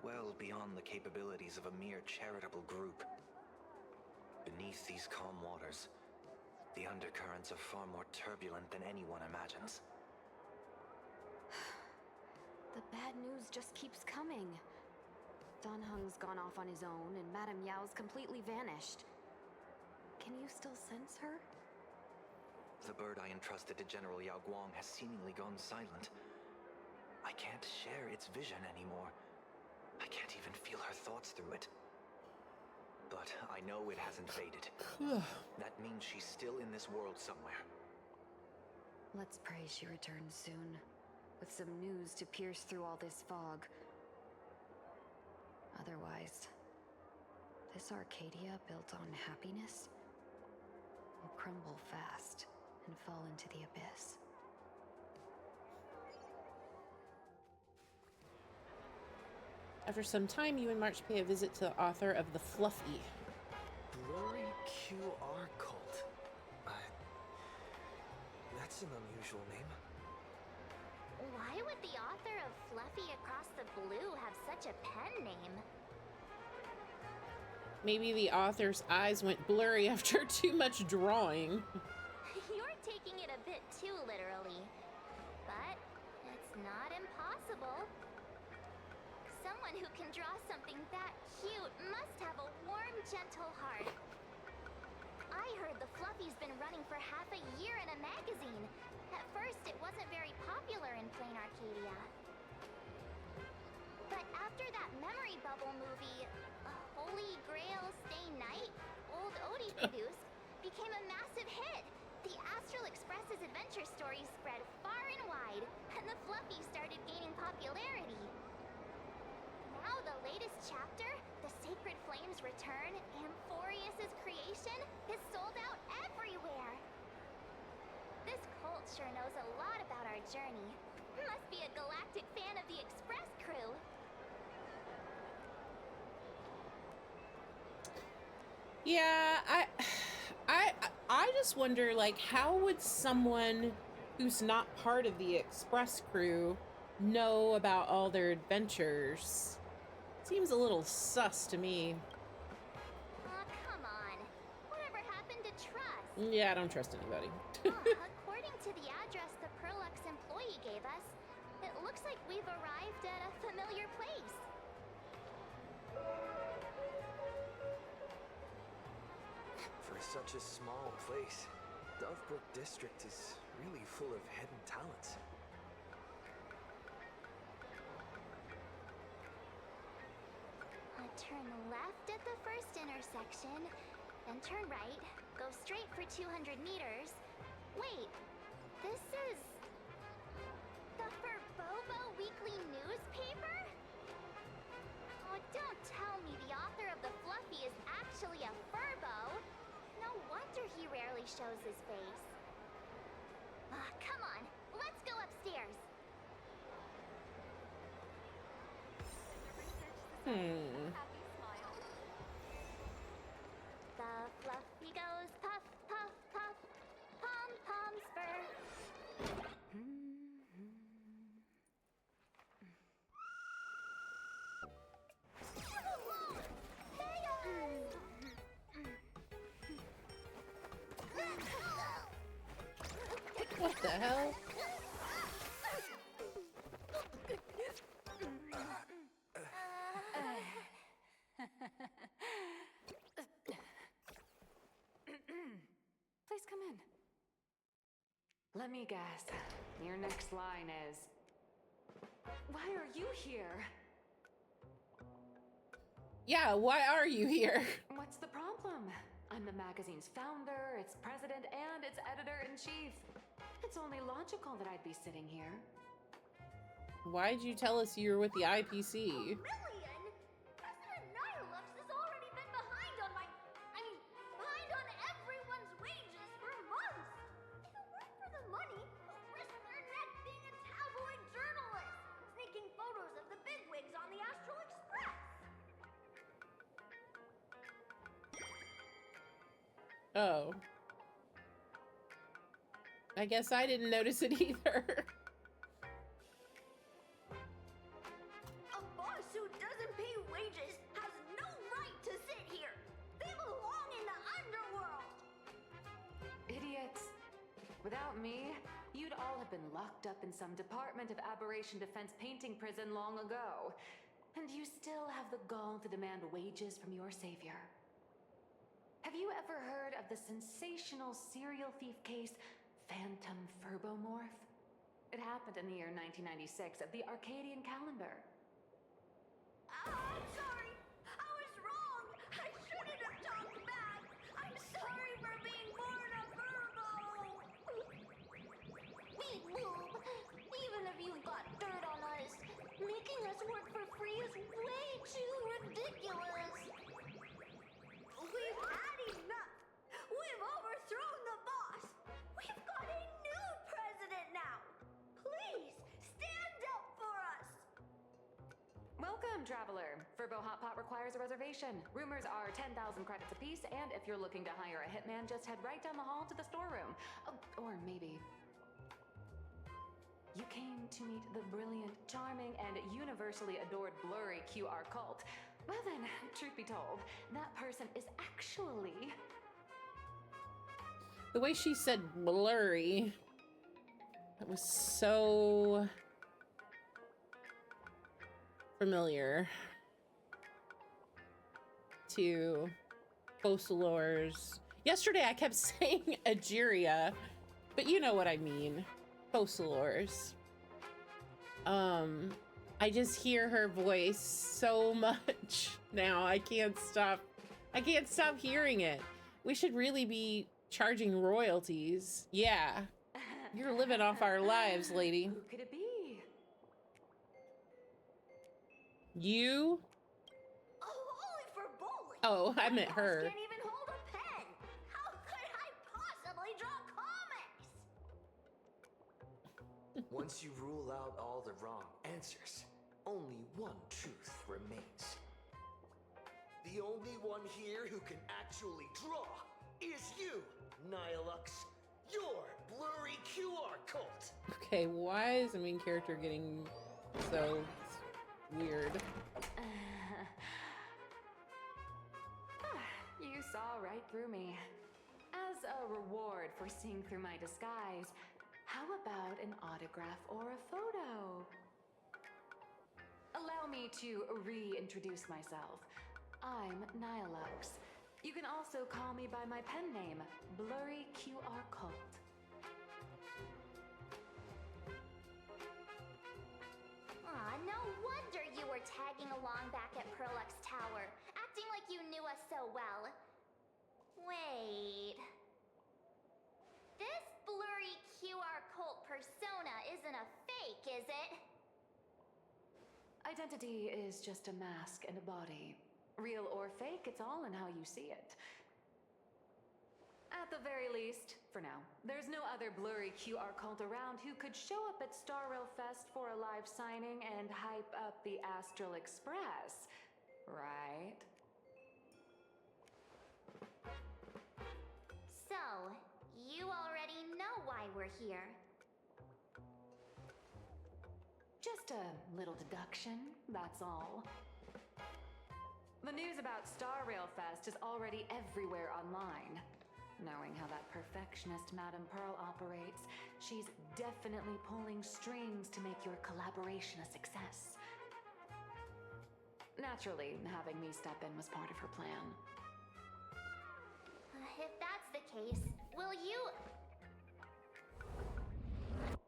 S16: well beyond the capabilities of a mere charitable group. Beneath these calm waters, the undercurrents are far more turbulent than anyone imagines.
S17: The bad news just keeps coming. Dan Heng's gone off on his own, and Madame Yao's completely vanished. Can you still sense her?
S16: The bird I entrusted to General Yao Guang has seemingly gone silent. I can't share its vision anymore. I can't even feel her thoughts through it. But I know it hasn't faded. That means she's still in this world somewhere.
S17: Let's pray she returns soon, with some news to pierce through all this fog. Otherwise, this Arcadia built on happiness will crumble fast and fall into the abyss.
S1: After some time, you and March pay a visit to the author of The Fluffy.
S5: Blurry QR cult. That's an unusual name.
S3: Why would the author of Fluffy Across the Blue have such a pen name?
S1: Maybe the author's eyes went blurry after too much drawing.
S3: You're taking it a bit too literally. But it's not impossible. Someone who can draw something that cute must have a warm, gentle heart. I heard the Fluffy's been running for half a year in a magazine. At first, it wasn't very popular in Plain Arcadia. But after that memory bubble movie, Holy Grail Stay Night, Old Odie produced, became a massive hit. The Astral Express's adventure stories spread far and wide, and the Fluffy started gaining popularity. Now the latest chapter, The Sacred Flames Return, Amphorius's creation, is sold out everywhere. This cult sure knows a lot about our journey. Must be a galactic fan of the Express crew.
S1: Yeah, I just wonder, like, how would someone who's not part of the Express crew know about all their adventures? Seems a little sus to me.
S3: Aw, come on. Whatever happened to trust?
S1: Yeah, I don't trust anybody.
S3: According to the address the Perlux employee gave us, it looks like we've arrived at a familiar place.
S5: For such a small place, Dovebrook District is really full of hidden talents.
S3: Turn left at the first intersection, then turn right, go straight for 200 meters. Wait, this is the Furbobo Weekly newspaper? Oh, don't tell me the author of The Fluffy is actually a Furbo. No wonder he rarely shows his face. Come on, let's go upstairs. The Fluffy goes puff, puff, puff, pom-pom's fur.
S1: What the hell?
S17: Please come in. Let me guess. Your next line is, why are you here?
S1: Yeah, why are you here?
S17: What's the problem? I'm the magazine's founder, its president, and its editor-in-chief. It's only logical that I'd be sitting here.
S1: Why'd you tell us you were with the IPC?
S3: President Nihilux has already been behind on behind on everyone's wages for months. If it weren't for the money, they'll risk their neck being a tabloid journalist, taking photos of the bigwigs on the Astral Express.
S1: Oh. I guess I didn't notice it either.
S6: A boss who doesn't pay wages has no right to sit here. They belong in the underworld.
S15: Idiots. Without me, you'd all have been locked up in some Department of Aberration Defense painting prison long ago. And you still have the gall to demand wages from your savior. Have you ever heard of the sensational serial thief case, Phantom Furbomorph? It happened in the year 1996 of the Arcadian calendar.
S6: I'm sorry. I was wrong. I shouldn't have talked back. I'm sorry for being born a Virgo.
S7: Beep boop. Even if you've got dirt on us, making us work for free is way too ridiculous.
S6: We've had enough. We've overthrown the boss. We've got a new president now. Please stand up for us.
S15: Welcome, traveler. Furbo Hot Pot requires a reservation. Rumors are 10,000 credits apiece, and if you're looking to hire a hitman, just head right down the hall to the storeroom. Oh, or maybe you came to meet the brilliant, charming, and universally adored blurry QR cult. Well then, truth be told, that person is actually...
S1: The way she said blurry, that was so familiar to Postalors. Yesterday I kept saying Ageria, but you know what I mean. Postalors. I just hear her voice so much now. I can't stop hearing it. We should really be charging royalties. Yeah. You're living off our lives, lady.
S15: Who could it be?
S1: You?
S6: Oh, only for bowling.
S1: Oh, I meant her.
S6: Can't even hold a pen. How could I possibly draw comics?
S18: Once you rule out all the wrong answers, only one truth remains. The only one here who can actually draw is you, Nihilux. Your blurry QR cult.
S1: Okay, why is the main character getting so weird?
S15: You saw right through me. As a reward for seeing through my disguise, how about an autograph or a photo? Allow me to reintroduce myself. I'm Nihilux. You can also call me by my pen name, Blurry QR Cult.
S3: Aw, no wonder you were tagging along back at Perlux Tower, acting like you knew us so well. Wait. This blurry QR cult persona isn't a fake, is it?
S15: Identity is just a mask and a body. Real or fake, it's all in how you see it. At the very least, for now, there's no other blurry QR cult around who could show up at Star Rail Fest for a live signing and hype up the Astral Express, right?
S3: So, you already know why we're here.
S15: Just a little deduction, that's all. The news about Star Rail Fest is already everywhere online. Knowing how that perfectionist Madame Pearl operates, she's definitely pulling strings to make your collaboration a success. Naturally, having me step in was part of her plan.
S3: If that's the case, will you...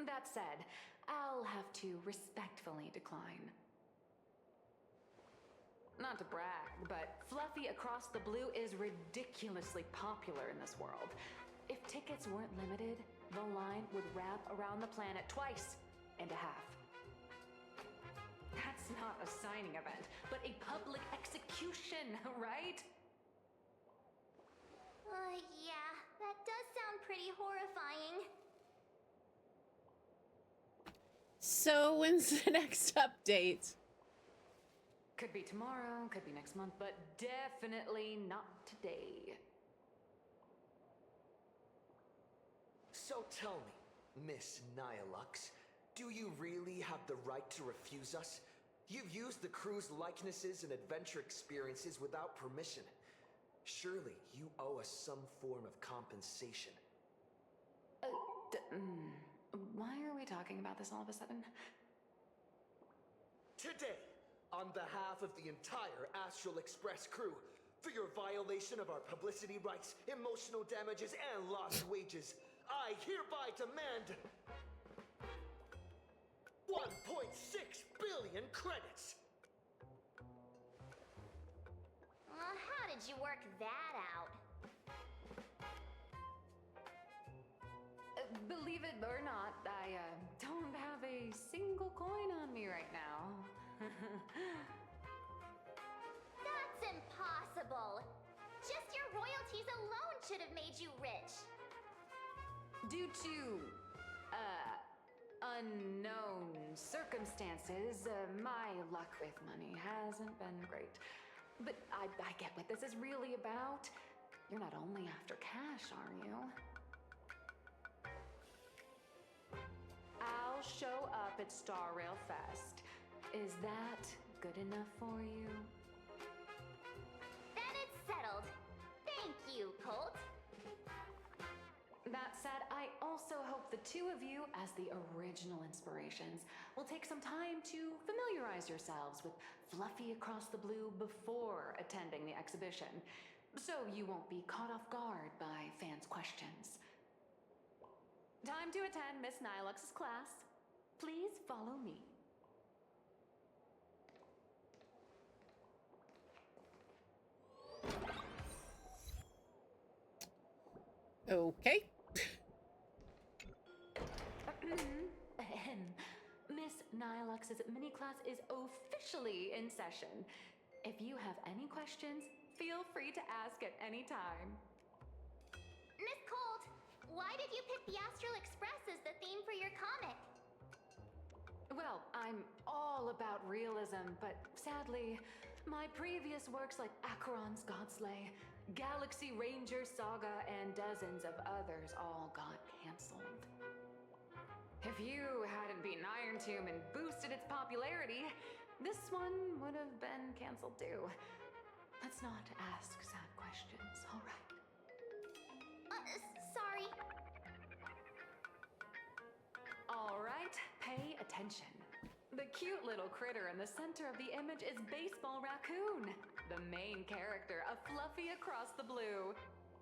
S15: That said, I'll have to respectfully decline. Not to brag, but Fluffy Across the Blue is ridiculously popular in this world. If tickets weren't limited, the line would wrap around the planet twice and a half. That's not a signing event, but a public execution, right?
S3: Yeah, that does sound pretty horrifying.
S1: So when's the next update?
S15: Could be tomorrow, could be next month, but definitely not today.
S18: So tell me, Miss Nihilux, do you really have the right to refuse us? You've used the crew's likenesses and adventure experiences without permission. Surely you owe us some form of compensation.
S15: Why are we talking about this all of a sudden?
S18: Today, on behalf of the entire Astral Express crew, for your violation of our publicity rights, emotional damages, and lost wages, I hereby demand 1.6 billion credits!
S3: How did you work that out?
S15: Believe it or not, I don't have a single coin on me right now.
S3: That's impossible! Just your royalties alone should have made you rich!
S15: Due to, unknown circumstances, my luck with money hasn't been great. But I get what this is really about. You're not only after cash, are you? I'll show up at Star Rail Fest. Is that good enough for you?
S3: Then it's settled. Thank you, Colt.
S15: That said, I also hope the two of you, as the original inspirations, will take some time to familiarize yourselves with Fluffy Across the Blue before attending the exhibition, so you won't be caught off guard by fans' questions. Time to attend Miss Nilux's class. Please follow me.
S1: Okay.
S15: Miss Nilux's mini class is officially in session. If you have any questions, feel free to ask at any time.
S3: Miss Colt, why did you pick the Astral Express as the theme for your comic?
S15: Well, I'm all about realism, but sadly, my previous works like Acheron's Godslay, Galaxy Ranger Saga, and dozens of others all got cancelled. If you hadn't beaten Iron Tomb and boosted its popularity, this one would have been cancelled too. Let's not ask sad questions, all right?
S3: Sorry.
S15: All right, pay attention. The cute little critter in the center of the image is Baseball Raccoon, the main character of Fluffy Across the Blue.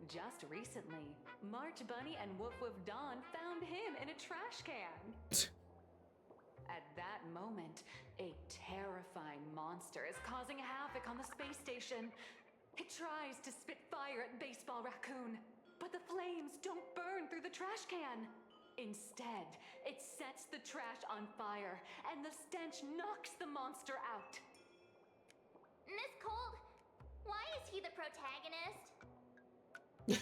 S15: Just recently, March Bunny and Woof Woof Dawn found him in a trash can. At that moment, a terrifying monster is causing havoc on the space station. It tries to spit fire at Baseball Raccoon, but the flames don't burn through the trash can. Instead, it sets the trash on fire, and the stench knocks the monster out.
S3: Miss Colt, why is he the protagonist?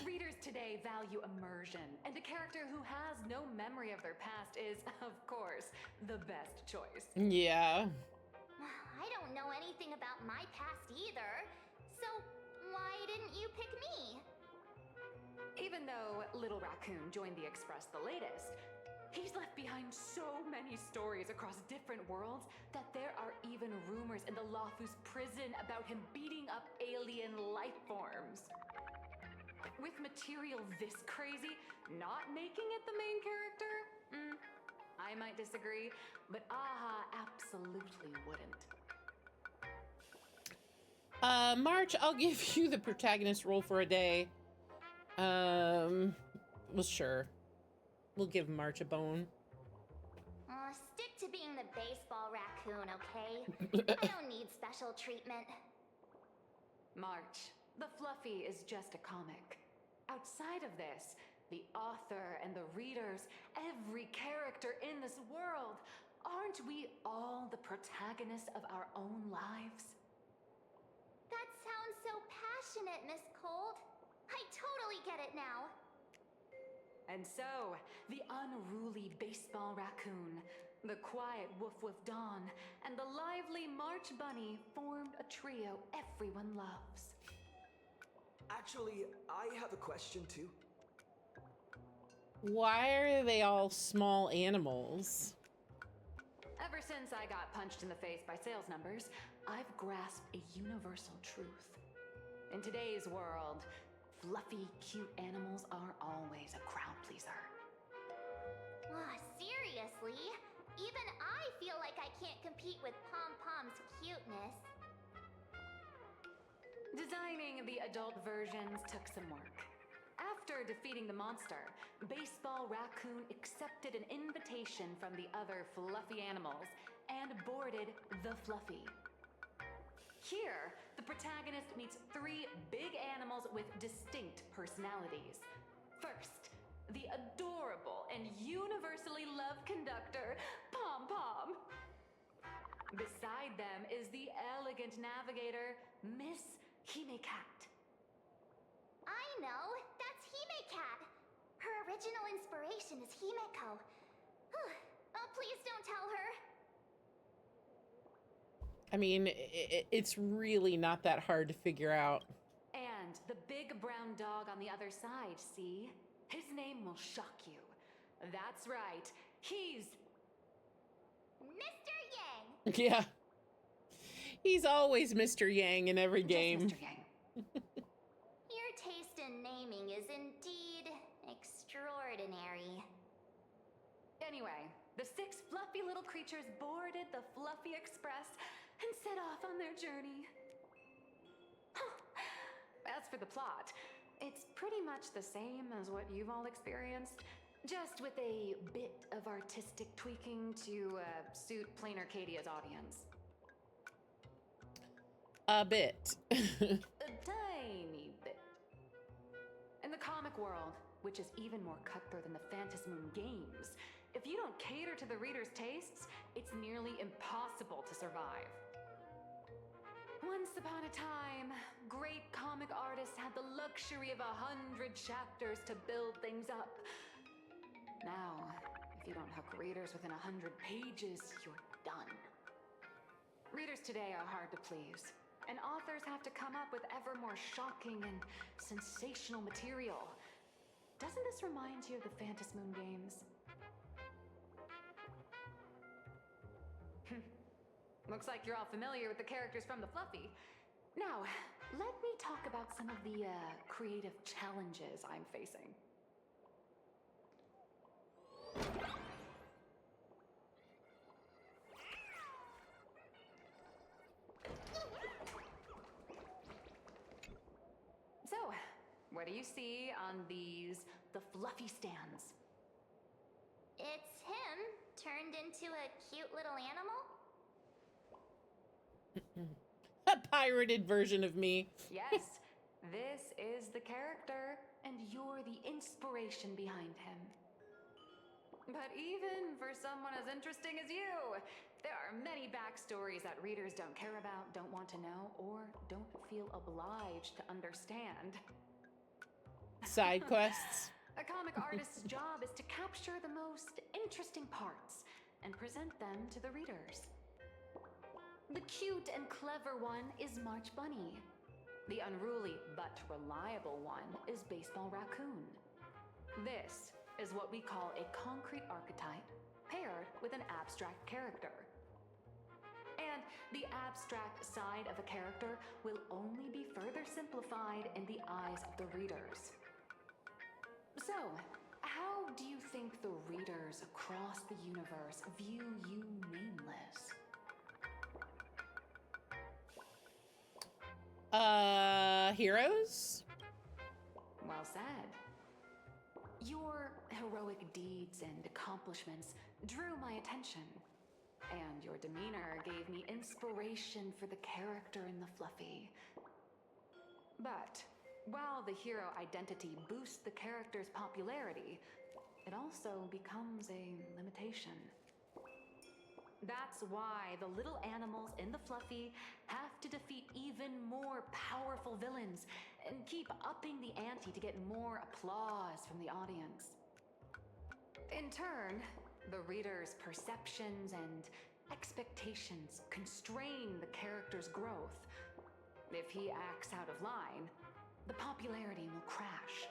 S15: Readers today value immersion, and a character who has no memory of their past is, of course, the best choice.
S1: Yeah.
S3: I don't know anything about my past either, so why didn't you pick me?
S15: Even though Little Raccoon joined the Express the latest, he's left behind so many stories across different worlds that there are even rumors in the Lawfus prison about him beating up alien life forms. With material this crazy, not making it the main character? I might disagree, but Aha absolutely wouldn't.
S1: March, I'll give you the protagonist role for a day. Well, sure. We'll give March a bone.
S3: Stick to being the Baseball Raccoon, okay? I don't need special treatment.
S15: March, the Fluffy is just a comic. Outside of this, the author and the readers, every character in this world, aren't we all the protagonists of our own lives?
S3: That sounds so passionate, Miss Colt. I totally get it now.
S15: And so, the unruly Baseball Raccoon, the quiet Woof Woof Dawn, and the lively March Bunny formed a trio everyone loves.
S18: Actually, I have a question too.
S1: Why are they all small animals?
S15: Ever since I got punched in the face by sales numbers, I've grasped a universal truth. In today's world, fluffy, cute animals aren't always a crowd pleaser.
S3: Seriously? Even I feel like I can't compete with Pom Pom's cuteness.
S15: Designing the adult versions took some work. After defeating the monster, Baseball Raccoon accepted an invitation from the other fluffy animals and boarded the Fluffy. Here, the protagonist meets 3 big animals with distinct personalities. First, the adorable and universally loved conductor, Pom Pom. Beside them is the elegant navigator, Miss Hime-Cat.
S3: I know, that's Hime-Cat. Her original inspiration is Himeko. Oh, please don't tell her.
S1: I mean, it's really not that hard to figure out.
S15: And the big brown dog on the other side, see? His name will shock you. That's right, he's...
S3: Mr. Yang!
S1: Yeah. He's always Mr. Yang in every game.
S15: Just Mr. Yang.
S3: Your taste in naming is indeed extraordinary.
S15: Anyway, the 6 fluffy little creatures boarded the Fluffy Express and set off on their journey. As for the plot, it's pretty much the same as what you've all experienced, just with a bit of artistic tweaking to suit Plain Arcadia's audience.
S1: A bit.
S15: A tiny bit. In the comic world, which is even more cutthroat than the Phantom Moon games, if you don't cater to the reader's tastes, it's nearly impossible to survive. Once upon a time, great comic artists had the luxury of 100 chapters to build things up. Now, if you don't hook readers within 100 pages, you're done. Readers today are hard to please, and authors have to come up with ever more shocking and sensational material. Doesn't this remind you of the Phantom Moon games? Looks like you're all familiar with the characters from the Fluffy. Now, let me talk about some of the creative challenges I'm facing. So, what do you see on the Fluffy stands?
S3: It's him, turned into a cute little animal?
S1: A pirated version of me.
S15: Yes, this is the character, and you're the inspiration behind him. But even for someone as interesting as you, there are many backstories that readers don't care about, don't want to know, or don't feel obliged to understand.
S1: Side quests.
S15: A comic artist's job is to capture the most interesting parts and present them to the readers. The cute and clever one is March Bunny. The unruly but reliable one is Baseball Raccoon. This is what we call a concrete archetype paired with an abstract character. And the abstract side of a character will only be further simplified in the eyes of the readers. So, how do you think the readers across the universe view you nameless?
S1: Heroes?
S15: Well said. Your heroic deeds and accomplishments drew my attention, and your demeanor gave me inspiration for the character in the Fluffy. But while the hero identity boosts the character's popularity, it also becomes a limitation. That's why the little animals in the Fluffy have to defeat even more powerful villains and keep upping the ante to get more applause from the audience. In turn, the reader's perceptions and expectations constrain the character's growth. If he acts out of line, the popularity will crash.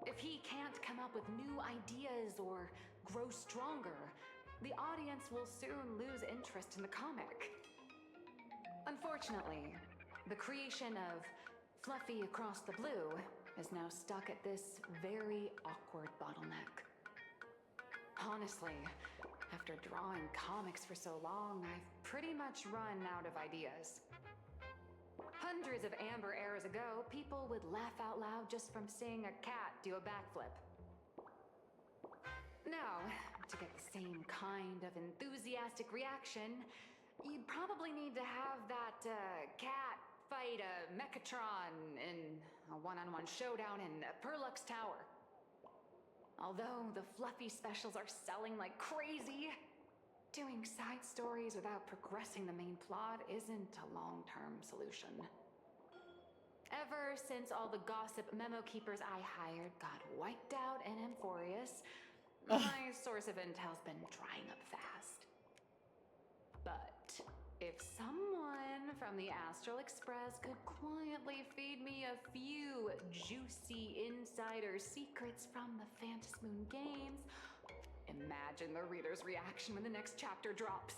S15: If he can't come up with new ideas or grow stronger, the audience will soon lose interest in the comic. Unfortunately, the creation of Fluffy Across the Blue is now stuck at this very awkward bottleneck. Honestly, after drawing comics for so long, I've pretty much run out of ideas. Hundreds of amber eras ago, people would laugh out loud just from seeing a cat do a backflip. Now, to get the same kind of enthusiastic reaction, you'd probably need to have that cat fight a Mechatron in a one-on-one showdown in Perlux Tower. Although the Fluffy specials are selling like crazy, doing side stories without progressing the main plot isn't a long-term solution. Ever since all the gossip memo keepers I hired got wiped out in Amphorius, my source of intel's been drying up fast. But if someone from the Astral Express could quietly feed me a few juicy insider secrets from the Phantasmoon games, imagine the reader's reaction when the next chapter drops.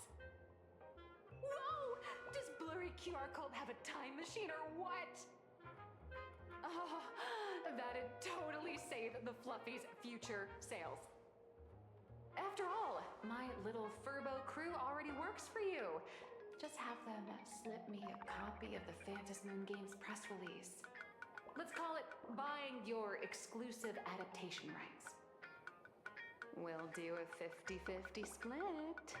S15: Whoa! Does Blurry QR Code have a time machine or what? Oh, that'd totally save the Fluffy's future sales. After all, my little Furbo crew already works for you. Just have them slip me a copy of the Phantasmoon Games press release. Let's call it buying your exclusive adaptation rights. We'll do a 50-50 split.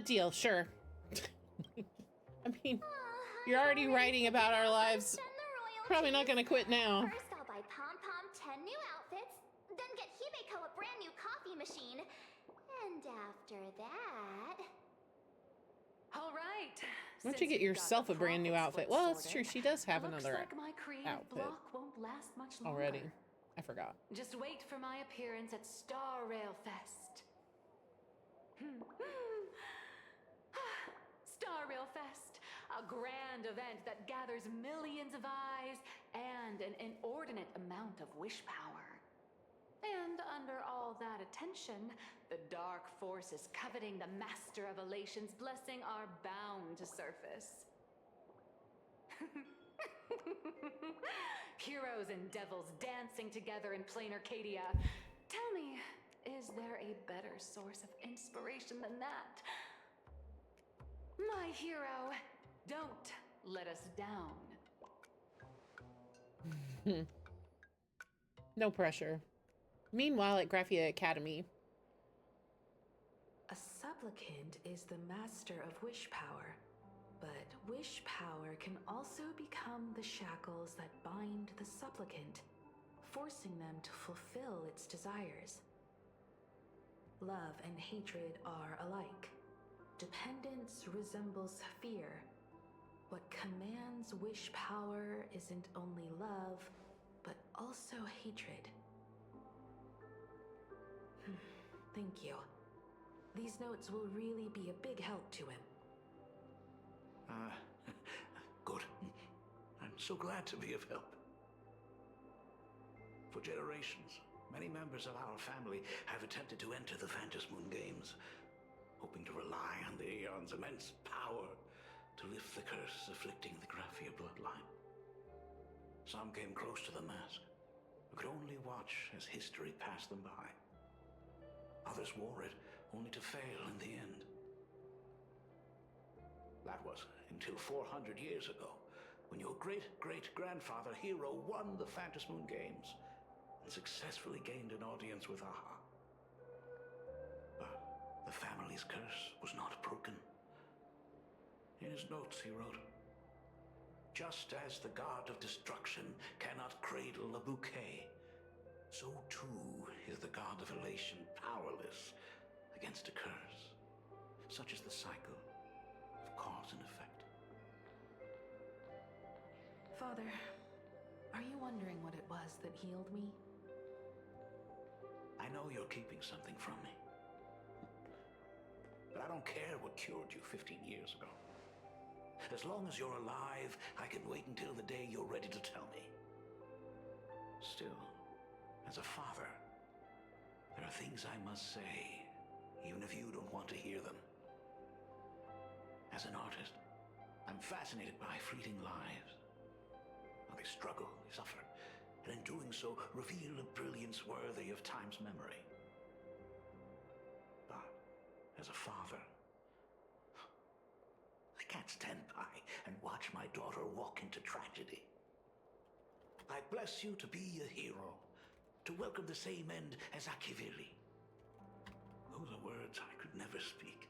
S1: Deal, sure. I mean, you're already writing about our lives. Probably not gonna quit now.
S3: First, I'll buy Pom-Pom 10 new outfits, then get Himeko a brand new coffee machine, and after that...
S15: All right.
S1: Why don't you get yourself a brand new outfit? Well, it's true. She does have another outfit
S15: won't last much longer.
S1: already. I forgot.
S15: Just wait for my appearance at Star Rail Fest. Star Rail Fest, a grand event that gathers millions of eyes and an inordinate amount of wish power. And under all that attention, the dark forces coveting the Master of Elation's blessing are bound to surface. Heroes and devils dancing together in plain Arcadia. Tell me, is there a better source of inspiration than that? My hero, don't let us down.
S1: No pressure. Meanwhile, at Graphia Academy.
S2: A supplicant is the master of wish power, but wish power can also become the shackles that bind the supplicant, forcing them to fulfill its desires. Love and hatred are alike. Dependence resembles fear. What commands wish power isn't only love, but also hatred. Thank you. These notes will really be a big help to him.
S12: Good. I'm so glad to be of help. For generations, many members of our family have attempted to enter the Phantasmoon Games, hoping to rely on the Aeon's immense power to lift the curse afflicting the Graphia bloodline. Some came close to the mask, but could only watch as history passed them by. Others wore it, only to fail in the end. That was until 400 years ago, when your great-great-grandfather Hero won the Phantasmoon Games and successfully gained an audience with Aha. But the family's curse was not broken. In his notes he wrote, "Just as the god of destruction cannot cradle a bouquet, so too is the god of elation powerless against a curse. Such is the cycle of cause and effect."
S2: Father, are you wondering what it was that healed me?
S12: I know you're keeping something from me. But I don't care what cured you 15 years ago.
S19: As long as you're alive, I can wait until the day you're ready to tell me. Still, as a father, there are things I must say, even if you don't want to hear them. As an artist, I'm fascinated by fleeting lives. How they struggle, they suffer, and in doing so, reveal a brilliance worthy of time's memory. But, as a father, I can't stand by and watch my daughter walk into tragedy. I bless you to be a hero, to welcome the same end as Akivili. Those are words I could never speak.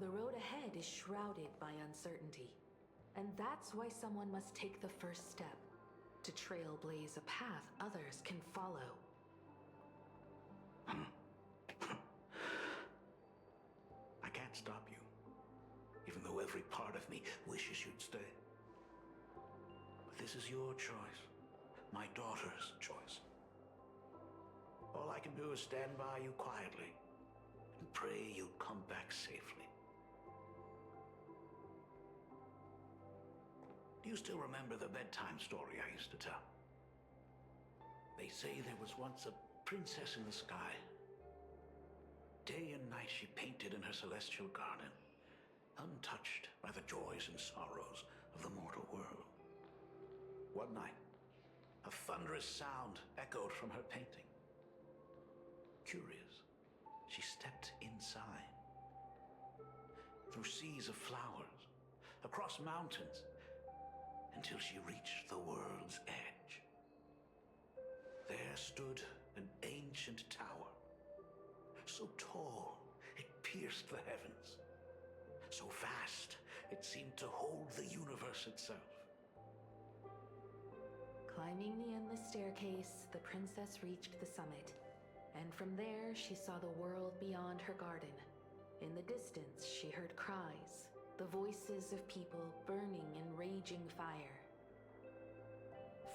S15: The road ahead is shrouded by uncertainty, and that's why someone must take the first step to trailblaze a path others can follow.
S19: I can't stop you, even though every part of me wishes you'd stay. But this is your choice, my daughter's choice. All I can do is stand by you quietly and pray you'll come back safely. Do you still remember the bedtime story I used to tell? They say there was once a princess in the sky. Day and night she painted in her celestial garden, untouched by the joys and sorrows of the mortal world. One night, a thunderous sound echoed from her painting. Curious, she stepped inside. Through seas of flowers, across mountains, until she reached the world's edge. There stood an ancient tower, so tall it pierced the heavens, so vast it seemed to hold the universe itself.
S15: Climbing the endless staircase, the princess reached the summit, and from there she saw the world beyond her garden. In the distance, she heard cries, the voices of people burning in raging fire.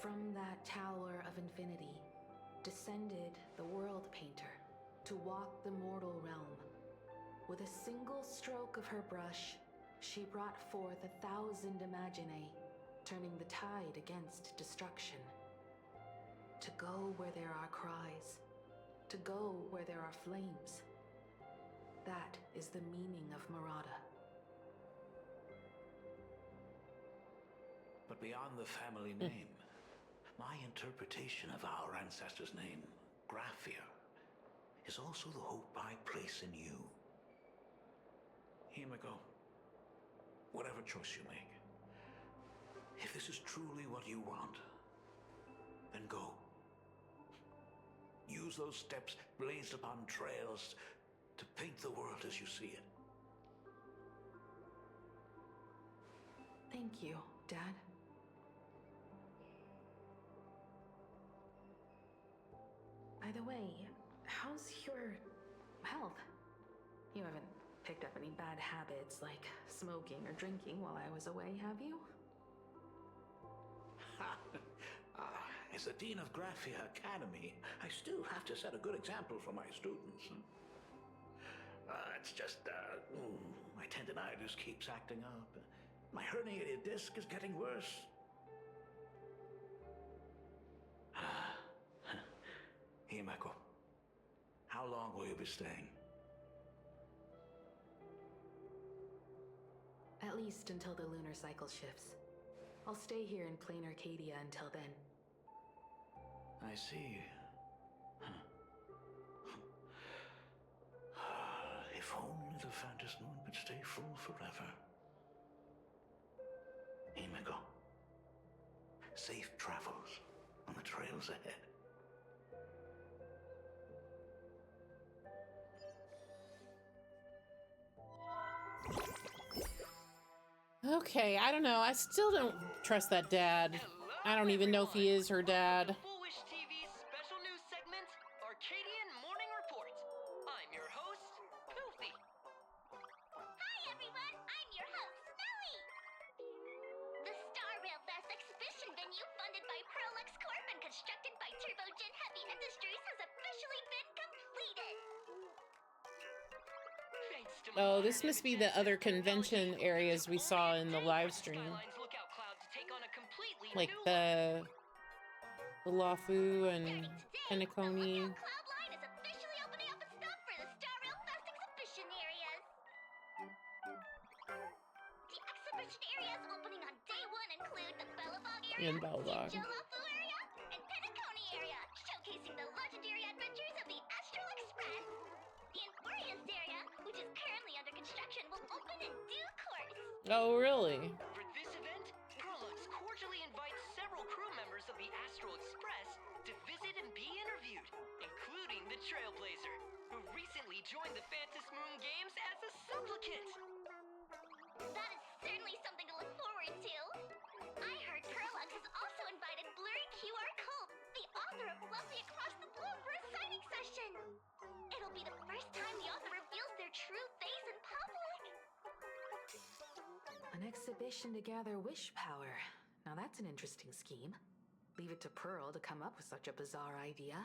S15: From that tower of infinity descended the world painter to walk the mortal realm. With a single stroke of her brush, she brought forth 1,000 imaginae, turning the tide against destruction. To go where there are cries, to go where there are flames. That is the meaning of Murata.
S19: But beyond the family name, my interpretation of our ancestors' name, Graphia, is also the hope I place in you. Himiko, whatever choice you make, if this is truly what you want, then go. Use those steps blazed upon trails to paint the world as you see it.
S15: Thank you, Dad. By the way, how's your health? You haven't picked up any bad habits like smoking or drinking while I was away, have you?
S19: As the Dean of Graphia Academy, I still have to set a good example for my students. It's just, my tendinitis keeps acting up. My herniated disc is getting worse. Himeko, how long will you be staying?
S15: At least until the lunar cycle shifts. I'll stay here in plain Arcadia until then.
S19: I see. If only the Phantom Moon could stay full forever. Himiko, safe travels on the trails ahead.
S1: Okay, I don't know. I still don't trust that dad. I don't even know if he is her dad.
S20: Foolish TV's special news segment, Arcadian Morning Report. I'm your host, Goofy.
S3: Hi everyone, I'm your host, Snowy! The Star Rail Fest exhibition venue funded by Pearlux Corp and constructed by Turbogen Heavy Industries has officially been completed!
S1: Oh, this must be the other convention areas we saw in the live stream. Like the Lafu and Penacony.
S3: Cloud9 is officially opening up its stuff for the Star Rail Fest exhibition areas. The exhibition areas opening on day 1 include the Belobog area,
S1: In Belobog.
S3: the Lafu area, and Penacony area, showcasing the legendary adventures of the Astral Express. The Enfurious area, which is currently under construction, will open in due course.
S1: Oh, really?
S20: For this event, Prolux cordially invites several crew members of the Astral Express to visit and be interviewed, including the Trailblazer, who recently joined the Phantom Moon Games as a supplicant.
S3: That is certainly something to look forward to. I heard Prolux has also invited Blurry QR Cult, the author of Lovely Across the Globe, for a signing session. It'll be the first time the author reveals their true face in public.
S15: An exhibition to gather wish power. Now that's an interesting scheme. Leave it to Pearl to come up with such a bizarre idea.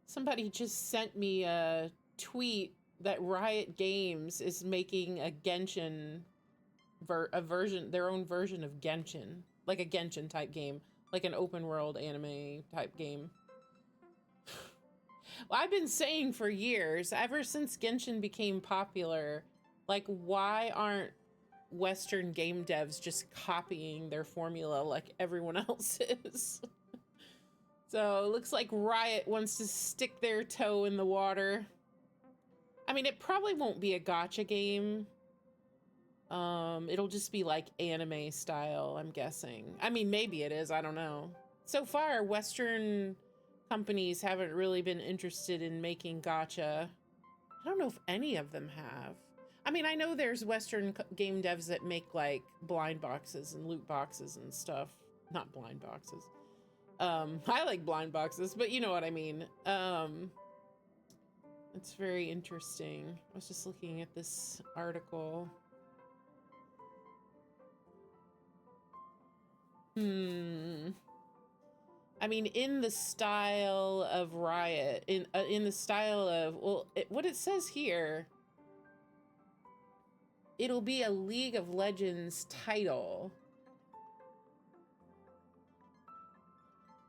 S1: Somebody just sent me a tweet that Riot Games is making a Genshin their own version of Genshin, like a Genshin type game, like an open world anime type game. Well, I've been saying for years, ever since Genshin became popular, like, why aren't Western game devs just copying their formula like everyone else is? So it looks like Riot wants to stick their toe in the water. I mean, it probably won't be a gacha game. It'll just be like anime style, I'm guessing. I mean, maybe it is, I don't know. So far, Western companies haven't really been interested in making gacha. I don't know if any of them have. I mean, I know there's Western game devs that make like blind boxes and loot boxes and stuff. Not blind boxes. I like blind boxes, but you know what I mean. It's very interesting. I was just looking at this article. I mean, in the style of Riot, in the style of, well, what it says here, it'll be a League of Legends title.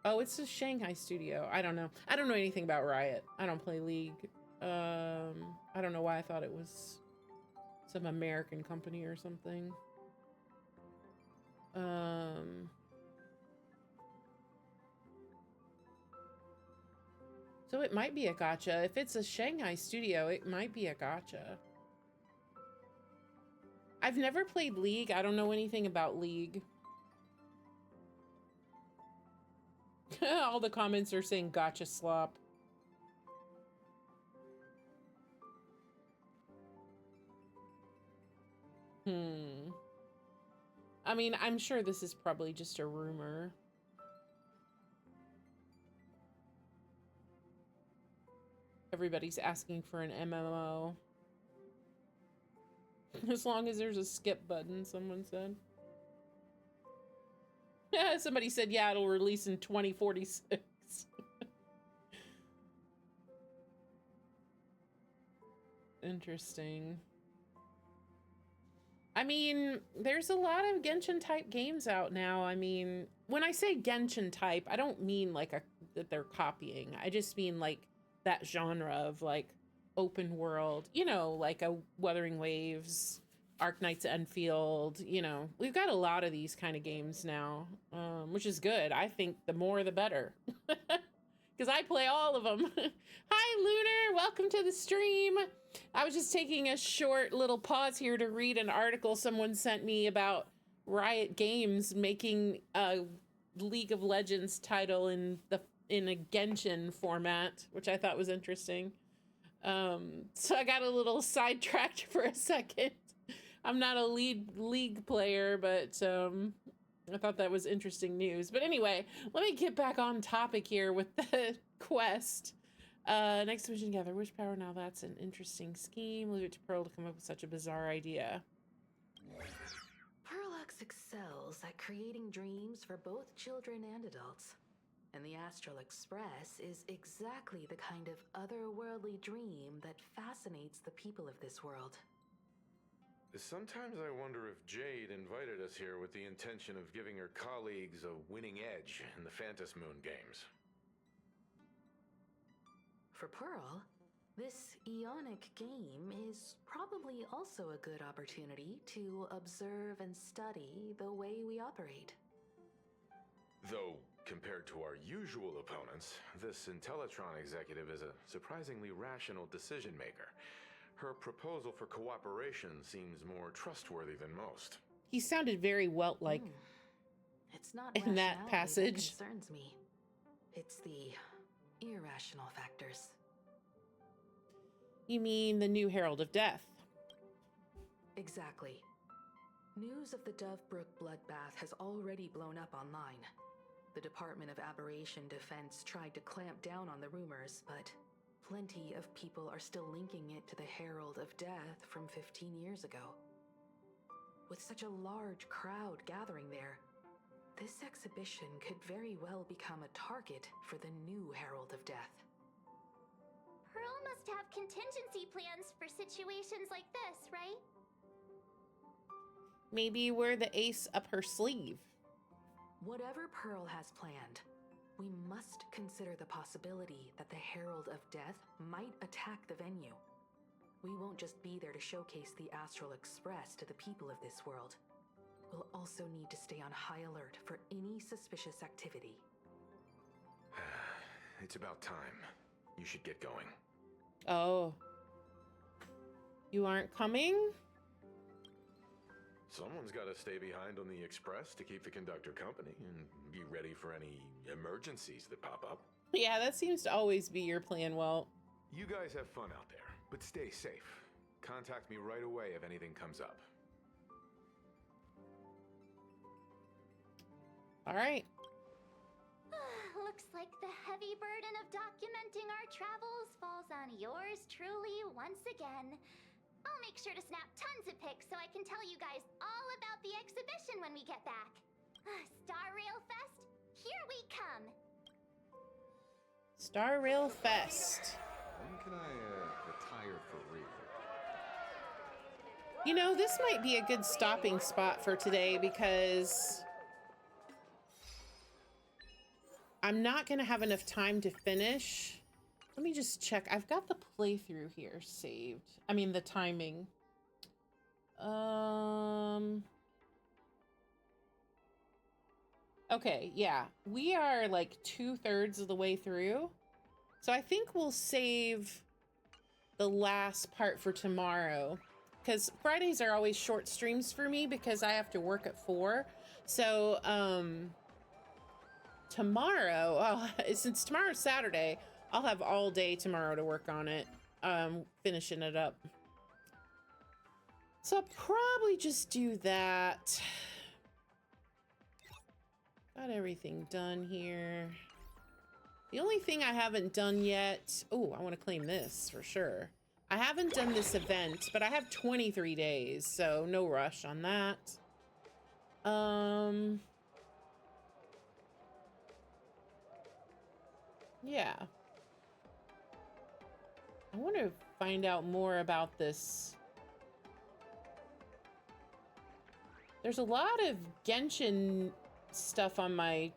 S1: Oh, it's a Shanghai studio. I don't know. I don't know anything about Riot. I don't play League. I don't know why I thought it was some American company or something. So it might be a gacha. If it's a Shanghai studio, it might be a gacha. I've never played League. I don't know anything about League. All the comments are saying gacha slop. I mean, I'm sure this is probably just a rumor. Everybody's asking for an MMO. As long as there's a skip button, someone said. Yeah, somebody said, yeah, it'll release in 2046. Interesting. I mean, there's a lot of Genshin type games out now. I mean, when I say Genshin type, I don't mean like that they're copying. I just mean like that genre of like open world, you know, like a Wuthering Waves, Arknights Enfield, you know. We've got a lot of these kind of games now, which is good. I think the more the better. Because I play all of them. Hi, Lunar. Welcome to the stream. I was just taking a short little pause here to read an article someone sent me about Riot Games making a League of Legends title in a Genshin format, which I thought was interesting. So I got a little sidetracked for a second. I'm not a League player, but I thought that was interesting news. But anyway, let me get back on topic here with the quest. Next mission, gather wish power. Now that's an interesting scheme. Leave it to Pearl to come up with such a bizarre idea.
S15: Perlux excels at creating dreams for both children and adults.
S2: And the Astral Express is exactly the kind of otherworldly dream that fascinates the people of this world.
S21: Sometimes I wonder if Jade invited us here with the intention of giving her colleagues a winning edge in the Phantom Moon games.
S2: For Pearl, this Ionic game is probably also a good opportunity to observe and study the way we operate.
S21: Though, compared to our usual opponents, this Intellitron executive is a surprisingly rational decision maker. Her proposal for cooperation seems more trustworthy than most.
S1: He sounded very Welt-like
S2: It's not
S1: in that
S2: rationality
S1: passage.
S2: that concerns me. It's the irrational factors.
S1: You mean the new Herald of Death?
S2: Exactly. News of the Dovebrook bloodbath has already blown up online. The Department of Aberration Defense tried to clamp down on the rumors, but plenty of people are still linking it to the Herald of Death from 15 years ago. With such a large crowd gathering there, this exhibition could very well become a target for the new Herald of Death.
S3: Pearl must have contingency plans for situations like this, right?
S1: Maybe we're the ace up her sleeve.
S2: Whatever Pearl has planned, we must consider the possibility that the Herald of Death might attack the venue. We won't just be there to showcase the Astral Express to the people of this world. We'll also need to stay on high alert for any suspicious activity.
S21: It's about time. You should get going.
S1: Oh. You aren't coming?
S21: Someone's got to stay behind on the express to keep the conductor company and be ready for any emergencies that pop up.
S1: Yeah, that seems to always be your plan, Welt.
S21: You guys have fun out there, but stay safe. Contact me right away if anything comes up.
S1: All right.
S3: Looks like the heavy burden of documenting our travels falls on yours truly once again. I'll make sure to snap tons of pics so I can tell you guys all about the exhibition when we get back. Star Rail Fest, here we come.
S1: Star Rail Fest.
S8: When can I retire for real?
S1: You know, this might be a good stopping spot for today because I'm not going to have enough time to finish. Let me just check. I've got the playthrough here saved. I mean, the timing. Okay, yeah. We are like 2/3 of the way through. So I think we'll save the last part for tomorrow. Because Fridays are always short streams for me because I have to work at 4. So, tomorrow, since tomorrow's Saturday, I'll have all day tomorrow to work on it, finishing it up. So I'll probably just do that. Got everything done here. The only thing I haven't done yet, oh, I want to claim this for sure. I haven't done this event, but I have 23 days, so no rush on that. Yeah. I want to find out more about this. There's a lot of Genshin stuff on my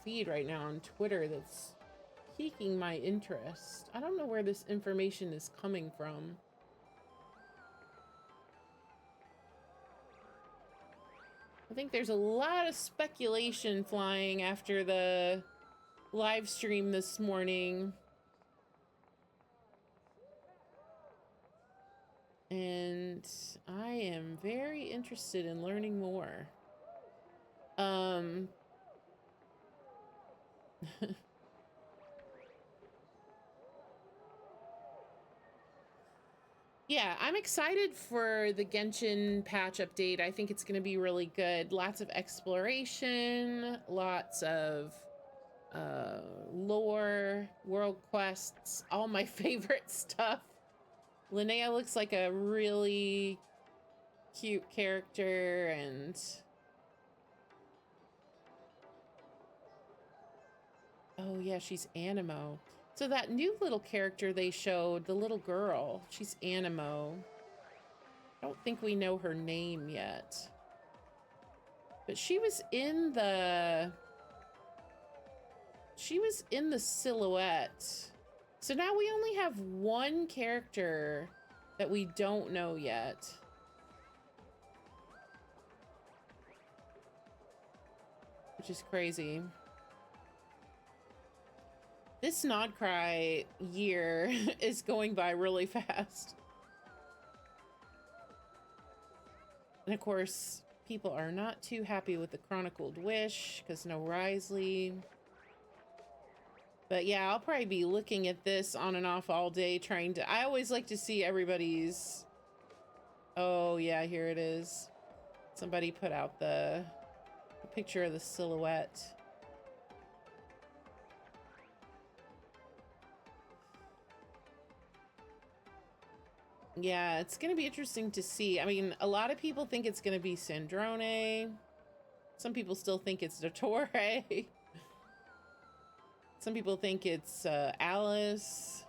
S1: feed right now on Twitter that's piquing my interest. I don't know where this information is coming from. I think there's a lot of speculation flying after the live stream this morning. And I am very interested in learning more. Yeah, I'm excited for the Genshin patch update. I think it's going to be really good. Lots of exploration, lots of lore, world quests, all my favorite stuff. Linnea looks like a really cute character, and Oh yeah, she's Animo. So that new little character they showed, the little girl, she's Animo. I don't think we know her name yet. But she was in the silhouette. So now we only have one character that we don't know yet. Which is crazy. This Nodcry year is going by really fast. And of course, people are not too happy with the Chronicled Wish because no Risley. But yeah, I'll probably be looking at this on and off all day trying to... I always like to see everybody's... Oh yeah, here it is. Somebody put out the picture of the silhouette. Yeah, it's going to be interesting to see. I mean, a lot of people think it's going to be Sandrone. Some people still think it's Dottore. Some people think it's Alice.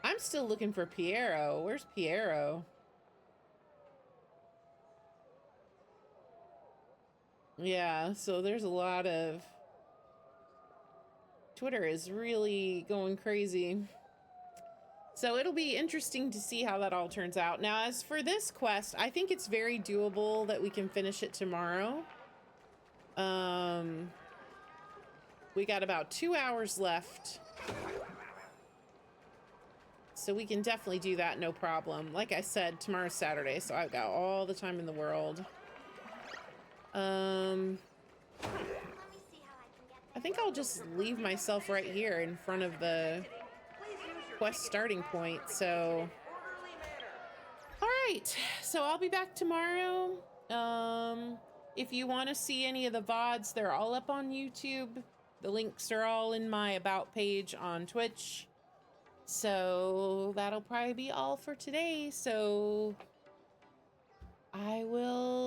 S1: I'm still looking for Piero. Where's Piero? Yeah, so there's a lot of... Twitter is really going crazy. So it'll be interesting to see how that all turns out. Now, as for this quest, I think it's very doable that we can finish it tomorrow. We got about 2 hours left. So we can definitely do that, no problem. Like I said, tomorrow's Saturday, so I've got all the time in the world. I think I'll just leave myself right here in front of the quest starting point, so... Alright, so I'll be back tomorrow. If you want to see any of the VODs, they're all up on YouTube. The links are all in my About page on Twitch. So that'll probably be all for today, so... I will